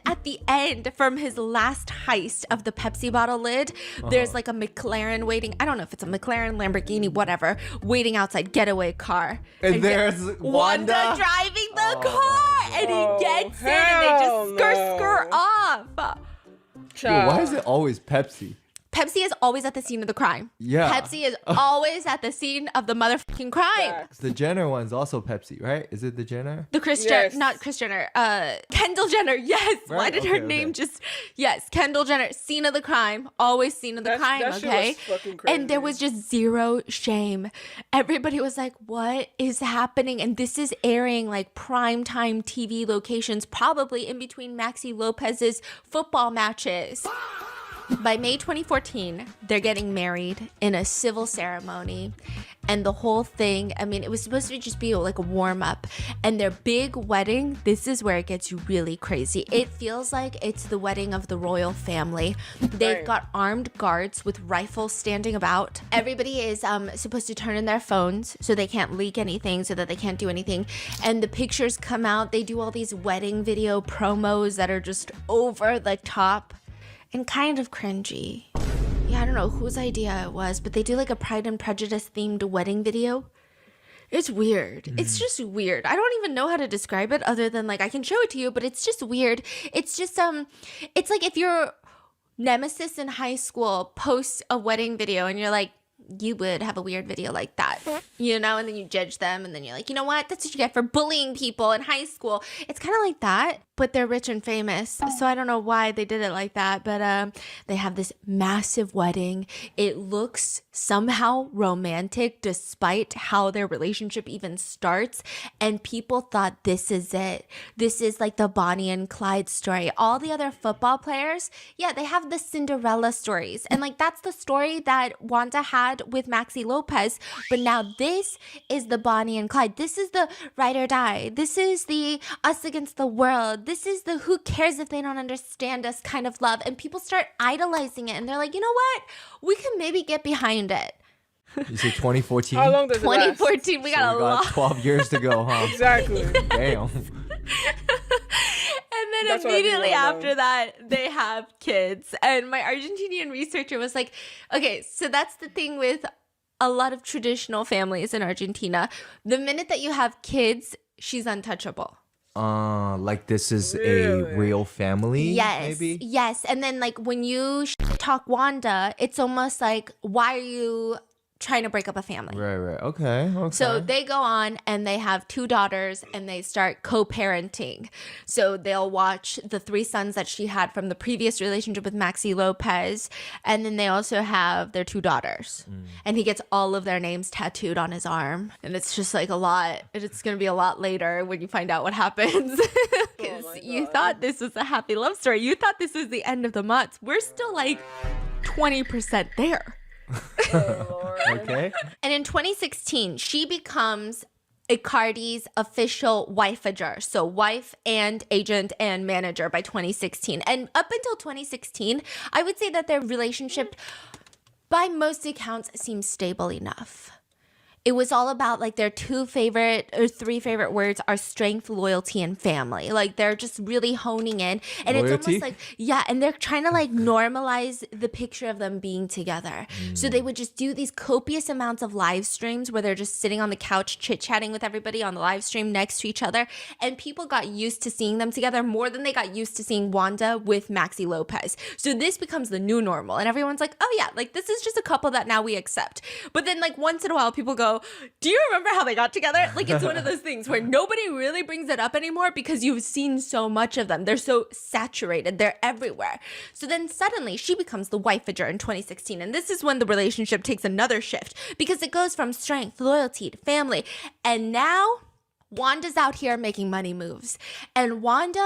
at the end, from his last heist of the Pepsi bottle lid, there's like a McLaren waiting. I don't know if it's a McLaren, Lamborghini, whatever, waiting outside, getaway car. And there's Wanda driving the car, and he gets in, and they just skr off. Yo, why is it always Pepsi? Pepsi is always at the scene of the crime. Yeah. Pepsi is always at the scene of the motherfucking crime. The Jenner one's also Pepsi, right? Is it the Jenner? The Kris Jenner, not Kris Jenner, Kendall Jenner, yes. Right? Why did her name just, yes, Kendall Jenner, scene of the crime, always scene of the crime, that shit okay? was fucking crazy. And there was just zero shame. Everybody was like, what is happening? And this is airing like primetime TV locations, probably in between Maxi Lopez's football matches. By May 2014, they're getting married in a civil ceremony. And the whole thing, I mean, it was supposed to just be like a warm up. And their big wedding, this is where it gets really crazy. It feels like it's the wedding of the royal family. They've got armed guards with rifles standing about. Everybody is supposed to turn in their phones so they can't leak anything, so that they can't do anything. And the pictures come out. They do all these wedding video promos that are just over the top and kind of cringy. Yeah, I don't know whose idea it was, but they do like a Pride and Prejudice themed wedding video. It's weird. It's just weird. I don't even know how to describe it other than like I can show it to you, but it's just weird. It's just it's like if your nemesis in high school posts a wedding video and you're like, you would have a weird video like that, you know, and then you judge them, and then you're like, you know what, that's what you get for bullying people in high school. It's kind of like that, but they're rich and famous, so I don't know why they did it like that, but they have this massive wedding. It looks somehow romantic despite how their relationship even starts, and people thought this is it. This is like the Bonnie and Clyde story. All the other football players, yeah, they have the Cinderella stories, and like that's the story that Wanda had with Maxi Lopez, but now this is the Bonnie and Clyde. This is the ride or die. This is the us against the world. This is the who cares if they don't understand us kind of love. And people start idolizing it, and they're like, you know what? We can maybe get behind it. You say 2014? How long does it last? 2014, we got a lot. 12 years to go, huh? Exactly. Damn. And then That's what I immediately really wanna after that, they have kids. And my Argentinian researcher was like, okay, so that's the thing with a lot of traditional families in Argentina. The minute that you have kids, she's untouchable. Like this is Really? a real family? Yes. Maybe? Yes. And then like when you talk Wanda, it's almost like, why are you trying to break up a family? Right. Okay. So they go on and they have 2 daughters and they start co-parenting. So they'll watch the 3 sons that she had from the previous relationship with Maxi Lopez. And then they also have their 2 daughters. And he gets all of their names tattooed on his arm. And it's just like a lot. It's going to be a lot later when you find out what happens. Because you thought this was a happy love story. You thought this was the end of the month. We're still like 20% there. Okay. And in 2016, she becomes Icardi's official wifeager. So wife and agent and manager by 2016. And up until 2016, I would say that their relationship, by most accounts, seems stable enough. it was all about like their 2 favorite or 3 favorite words are strength, loyalty, and family. Like they're just really honing in, and Loyalty? it's almost like, yeah, and they're trying to like normalize the picture of them being together. So they would just do these copious amounts of live streams where they're just sitting on the couch chit-chatting with everybody on the live stream next to each other, and people got used to seeing them together more than they got used to seeing Wanda with Maxi Lopez. So this becomes the new normal, and everyone's like, oh yeah, like this is just a couple that now we accept. But then like once in a while people go, do you remember how they got together? Like it's one of those things where nobody really brings it up anymore because you've seen so much of them. They're so saturated. They're everywhere. So then suddenly she becomes the waifager in 2016. And this is when the relationship takes another shift because it goes from strength, loyalty to family. And now Wanda's out here making money moves. And Wanda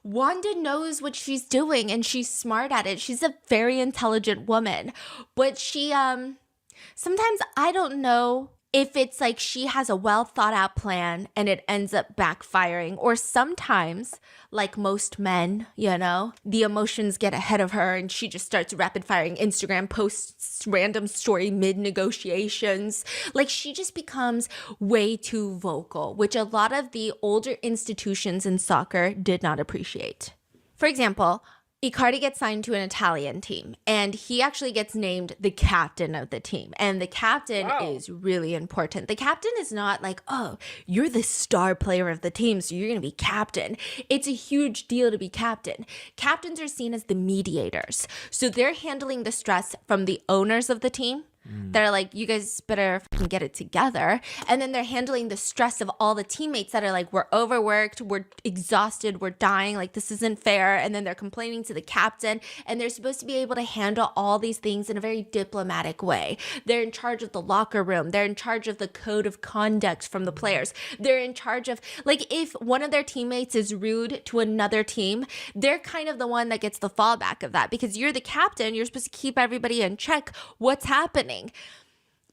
knows what she's doing and she's smart at it. She's a very intelligent woman. But she, sometimes I don't know if it's like she has a well thought out plan and it ends up backfiring, or sometimes, like most men, you know, the emotions get ahead of her and she just starts rapid firing Instagram posts, random story mid negotiations. Like she just becomes way too vocal, which a lot of the older institutions in soccer did not appreciate. For example, Icardi gets signed to an Italian team, and he actually gets named the captain of the team. And the captain is really important. The captain is not like, oh, you're the star player of the team, so you're going to be captain. It's a huge deal to be captain. Captains are seen as the mediators. So they're handling the stress from the owners of the team. They're like, you guys better fucking get it together. And then they're handling the stress of all the teammates that are like, we're overworked, we're exhausted, we're dying, like this isn't fair. And then they're complaining to the captain, and they're supposed to be able to handle all these things in a very diplomatic way. They're in charge of the locker room. They're in charge of the code of conduct from the players. They're in charge of, like, if one of their teammates is rude to another team, they're kind of the one that gets the fallback of that because you're the captain. You're supposed to keep everybody in check. What's happening?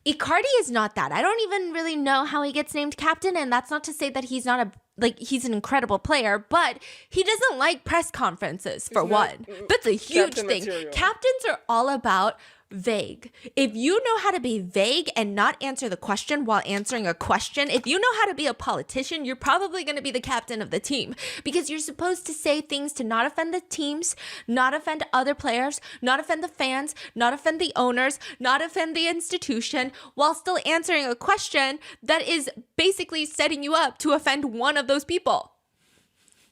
Icardi is not that. I don't even really know how he gets named captain, and that's not to say that he's not he's an incredible player, but he doesn't like press conferences for one. That's a huge thing. Material. Captains are all about vague. If you know how to be vague and not answer the question while answering a question, if you know how to be a politician, you're probably going to be the captain of the team because you're supposed to say things to not offend the teams, not offend other players, not offend the fans, not offend the owners, not offend the institution, while still answering a question that is basically setting you up to offend one of those people.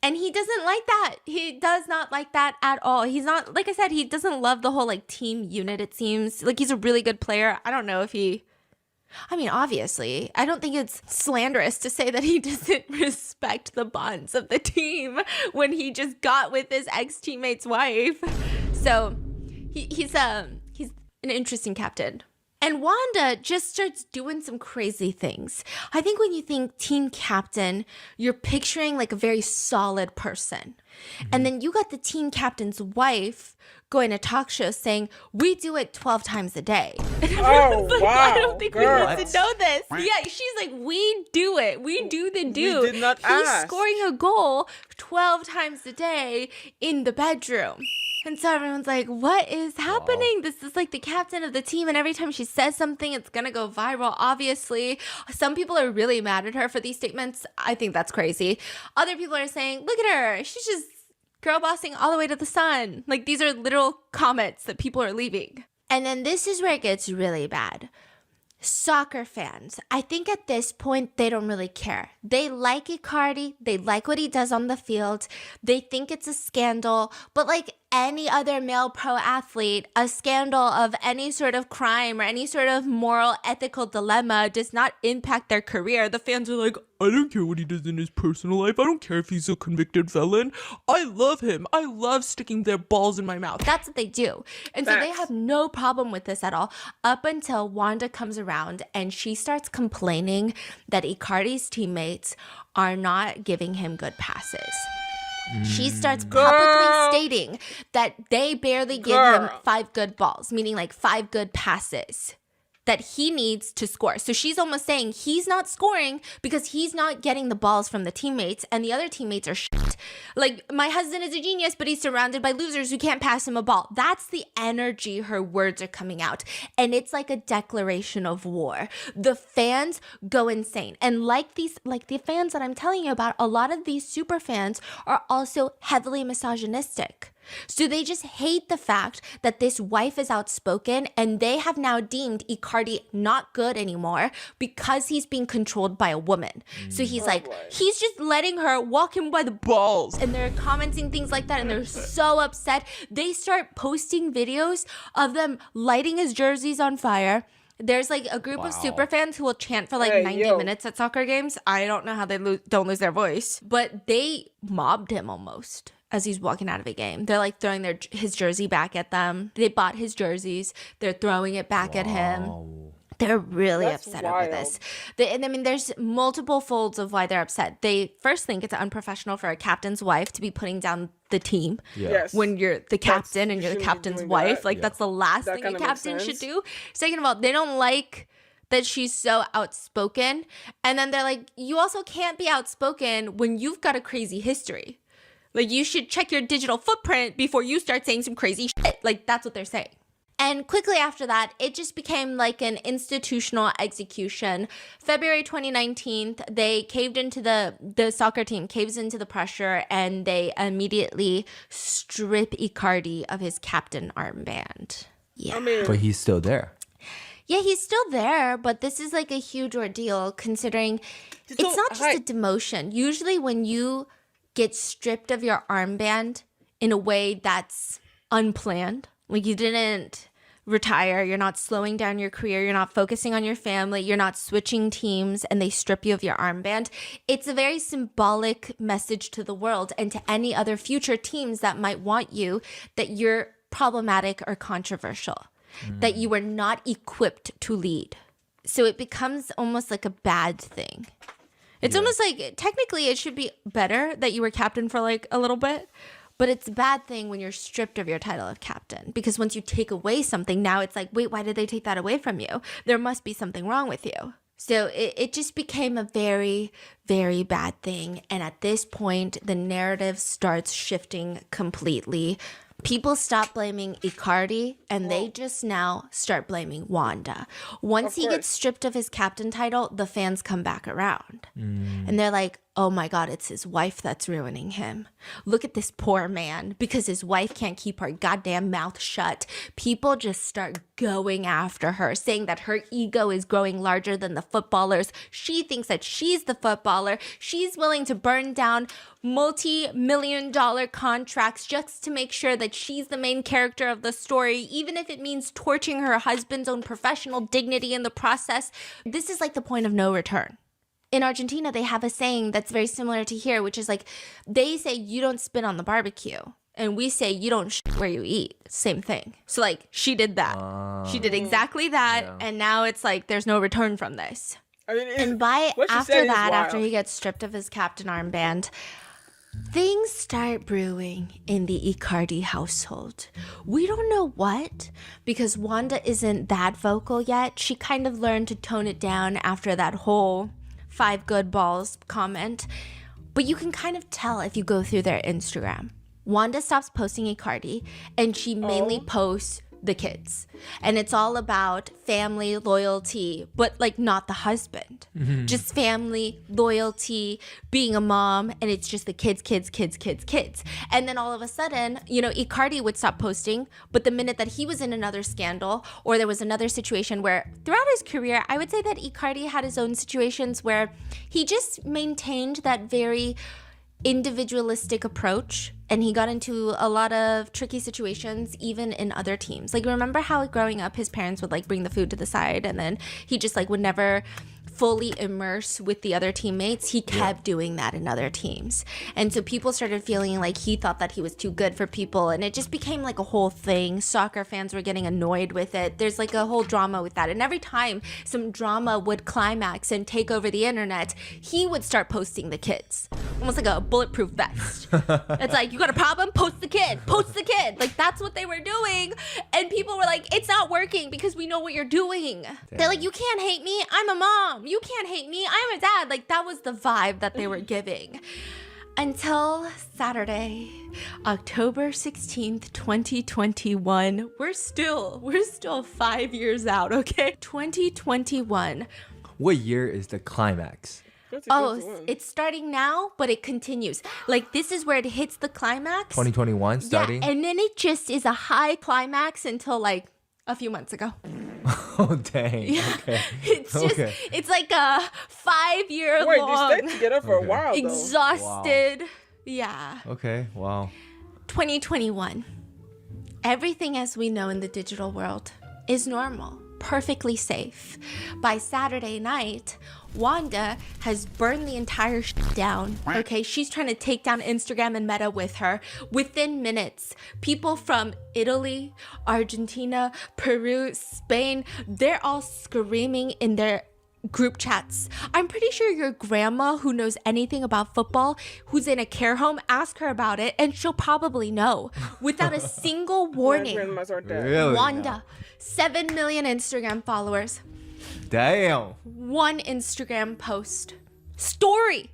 And he doesn't like that. He does not like that at all. He's not, like I said, he doesn't love the whole like team unit, it seems. Like he's a really good player. I don't know if obviously, I don't think it's slanderous to say that he doesn't respect the bonds of the team when he just got with his ex-teammate's wife. So he's an interesting captain. And Wanda just starts doing some crazy things. I think when you think team captain, you're picturing like a very solid person. And then you got the team captain's wife going to talk shows saying, we do it 12 times a day. Oh, like, wow. I don't think Girl. we need to know this. Yeah, she's like, we do it. We do the do. We did not He's ask. scoring a goal 12 times a day in the bedroom. And so everyone's like, what is happening? This is like the captain of the team. And every time she says something, it's going to go viral, obviously. Some people are really mad at her for these statements. I think that's crazy. Other people are saying, look at her. She's just girl bossing all the way to the sun. Like these are literal comments that people are leaving. And then this is where it gets really bad. Soccer fans, I think at this point, they don't really care. They like Icardi. They like what he does on the field. They think it's a scandal. But like any other male pro athlete, a scandal of any sort of crime or any sort of moral, ethical dilemma does not impact their career. The fans are like, I don't care what he does in his personal life. I don't care if he's a convicted felon. I love him. I love sticking their balls in my mouth. That's what they do. And so they have no problem with this at all up until Wanda comes around and she starts complaining that Icardi's teammates are not giving him good passes. She starts publicly stating that they barely give him 5 good balls, meaning like 5 good passes. that he needs to score. So she's almost saying he's not scoring because he's not getting the balls from the teammates and the other teammates are shit. Like, my husband is a genius, but he's surrounded by losers who can't pass him a ball. That's the energy her words are coming out. And it's like a declaration of war. The fans go insane. And like the fans that I'm telling you about, a lot of these super fans are also heavily misogynistic. So they just hate the fact that this wife is outspoken, and they have now deemed Icardi not good anymore because he's being controlled by a woman. So he's he's just letting her walk him by the balls. And they're commenting things like that, and they're so upset. They start posting videos of them lighting his jerseys on fire. There's like a group of super fans who will chant for like 90 minutes at soccer games. I don't know how they don't lose their voice, but they mobbed him almost as he's walking out of a game. They're like throwing his jersey back at them. They bought his jerseys. They're throwing it back at him. They're really upset over this. And I mean, there's multiple folds of why they're upset. They first think it's unprofessional for a captain's wife to be putting down the team when you're the captain and you're the captain's wife. That's the last thing a captain should do. Second of all, they don't like that she's so outspoken. And then they're like, you also can't be outspoken when you've got a crazy history. Like, you should check your digital footprint before you start saying some crazy shit. Like, that's what they're saying. And quickly after that, it just became like an institutional execution. February 2019, they caved into the soccer team, caves into the pressure, and they immediately strip Icardi of his captain armband. Yeah. But he's still there. Yeah, he's still there, but this is like a huge ordeal considering it's not just a demotion. Usually when you get stripped of your armband in a way that's unplanned, like you didn't retire, you're not slowing down your career, you're not focusing on your family, you're not switching teams, and they strip you of your armband. It's a very symbolic message to the world and to any other future teams that might want you, that you're problematic or controversial, that you were not equipped to lead. So it becomes almost like a bad thing. It's almost like, technically, it should be better that you were captain for like a little bit, but it's a bad thing when you're stripped of your title of captain, because once you take away something, now it's like, wait, why did they take that away from you? There must be something wrong with you. So it just became a very, very bad thing. And at this point, the narrative starts shifting completely. People stop blaming Icardi and they just now start blaming Wanda. Once he gets stripped of his captain title, the fans come back around. And they're like, oh my God, it's his wife that's ruining him. Look at this poor man. Because his wife can't keep her goddamn mouth shut, people just start going after her, saying that her ego is growing larger than the footballers. She thinks that she's the footballer. She's willing to burn down multi-million-dollar contracts just to make sure that she's the main character of the story, even if it means torching her husband's own professional dignity in the process. This is like the point of no return. In Argentina, they have a saying that's very similar to here, which is like, they say you don't spit on the barbecue, and we say you don't shit where you eat. Same thing. So like, she did that. She did exactly that, and now it's like, there's no return from this. I mean, And by after that, after he gets stripped of his captain armband, things start brewing in the Icardi household. We don't know what, because Wanda isn't that vocal yet. She kind of learned to tone it down after that whole 5 good balls comment. But you can kind of tell if you go through their Instagram. Wanda stops posting Icardi and she mainly posts the kids. And it's all about family loyalty, but like not the husband. Just family loyalty, being a mom, and it's just the kids. And then all of a sudden, you know, Icardi would stop posting, but the minute that he was in another scandal or there was another situation where throughout his career, I would say that Icardi had his own situations where he just maintained that very individualistic approach, and he got into a lot of tricky situations even in other teams. Like, remember how growing up his parents would like bring the food to the side, and then he just like would never fully immerse with the other teammates? He kept doing that in other teams, and so people started feeling like he thought that he was too good for people, and it just became like a whole thing. Soccer fans were getting annoyed with it. There's like a whole drama with that, and every time some drama would climax and take over the internet, he would start posting the kids, almost like a bulletproof vest. It's like, you got a problem? Post the kid. Post the kid. Like, that's what they were doing. And people were like, it's not working because we know what you're doing. They're like, you can't hate me. I'm a mom. You can't hate me. I'm a dad. Like, that was the vibe that they were giving. Until Saturday, October 16th, 2021. We're still 5 years out, okay? 2021. What year is the climax? That's a good Oh, one. it's starting now, but it continues. Like, this is where it hits the climax. 2021 starting? Yeah, and then it just is a high climax until like a few months ago. Oh, dang. Okay. It's just, Okay. it's like a 5 year Wait, long. they stayed together for a while, though. Exhausted. Yeah. Okay, wow. 2021. Everything as we know in the digital world is normal, perfectly safe. By Saturday night, Wanda has burned the entire down. Okay, she's trying to take down Instagram and Meta with her. Within minutes, people from Italy, Argentina, Peru, Spain, they're all screaming in their group chats. I'm pretty sure your grandma who knows anything about football, who's in a care home, ask her about it and she'll probably know without a single My warning. grandmas are dead. Really? Wanda, 7 million Instagram followers. Damn. One Instagram post. Story.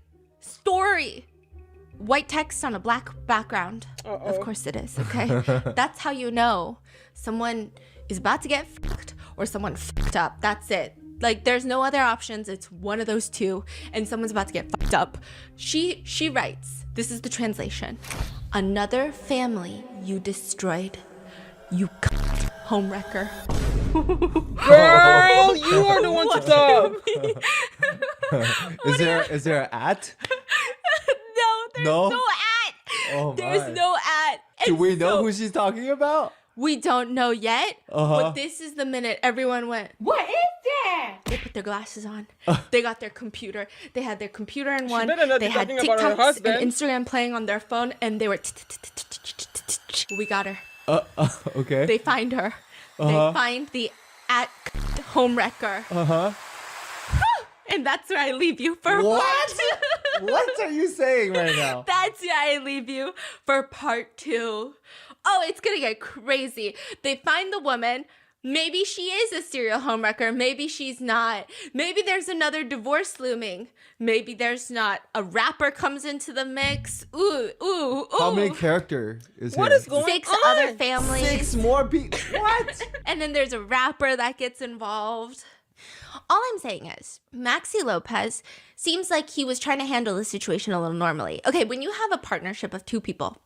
White text on a black background. Of course it is, okay? That's how you know someone is about to get fucked or someone fucked up. That's it. Like, there's no other options. It's one of those two, and someone's about to get fucked up. She writes, this is the translation. Another family you destroyed. You homewrecker. Girl, you are the one to talk. Is there an at? No, there's No? no at. Oh, There's my. no at. Do And we know so- who she's talking about? We don't know yet, Uh-huh. but this is the minute everyone went, what is that? They put their glasses on. They got their computer. They had their computer in one. better not They be had talking about her TikToks husband. and Instagram playing on their phone, and they were, we got her. Okay. They find her. They find the at homewrecker. Uh-huh. And that's where I leave you for What? part 2. What are you saying right now? That's where I leave you for part 2. Oh, it's gonna get crazy. They find the woman. Maybe she is a serial homewrecker. Maybe she's not. Maybe there's another divorce looming. Maybe there's not. A rapper comes into the mix. Ooh. How many characters is What here? is going 6 on? other families. 6 more people. What? And then there's a rapper that gets involved. All I'm saying is, Maxi Lopez seems like he was trying to handle the situation a little normally. Okay, when you have a partnership of 2 people,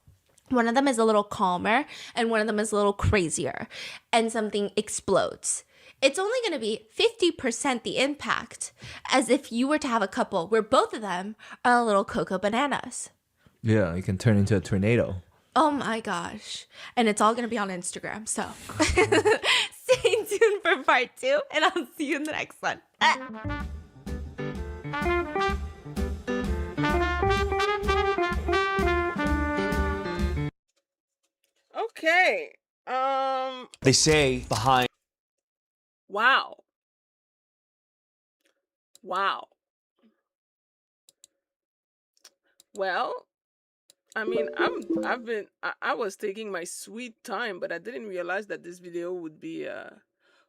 one of them is a little calmer and one of them is a little crazier, and something explodes. It's only going to be 50% the impact as if you were to have a couple where both of them are a little cocoa bananas. Yeah, you can turn into a tornado. Oh my gosh. And it's all going to be on Instagram. So stay tuned for part 2, and I'll see you in the next one. Okay. They say behind. Wow. Well, I mean, I was taking my sweet time, but I didn't realize that this video would be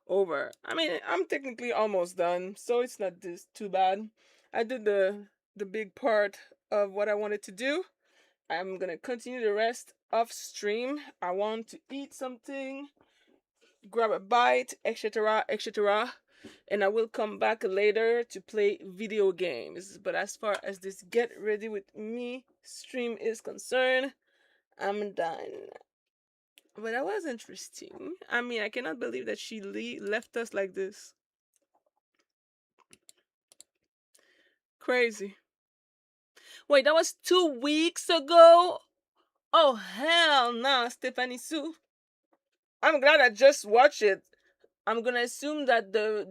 over. I mean, I'm technically almost done, so it's not this too bad. I did the big part of what I wanted to do. I'm gonna continue the rest off stream. I want to eat something, grab a bite, etc., etc., and I will come back later to play video games. But as far as this get ready with me stream is concerned, I'm done. But that was interesting. I mean, I cannot believe that she left us like this. Crazy. Wait, that was 2 weeks ago? Oh, hell no, Stephanie Sue. I'm glad I just watched it. I'm gonna assume that the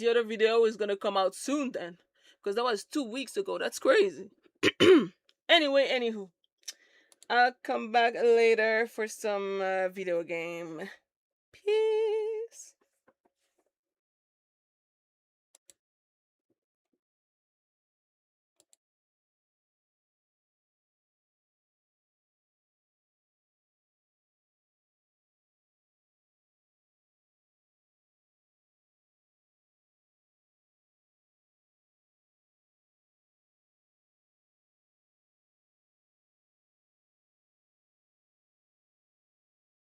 other video is gonna come out soon then, because that was 2 weeks ago. That's crazy. Anyway, anywho, I'll come back later for some video game. Peace.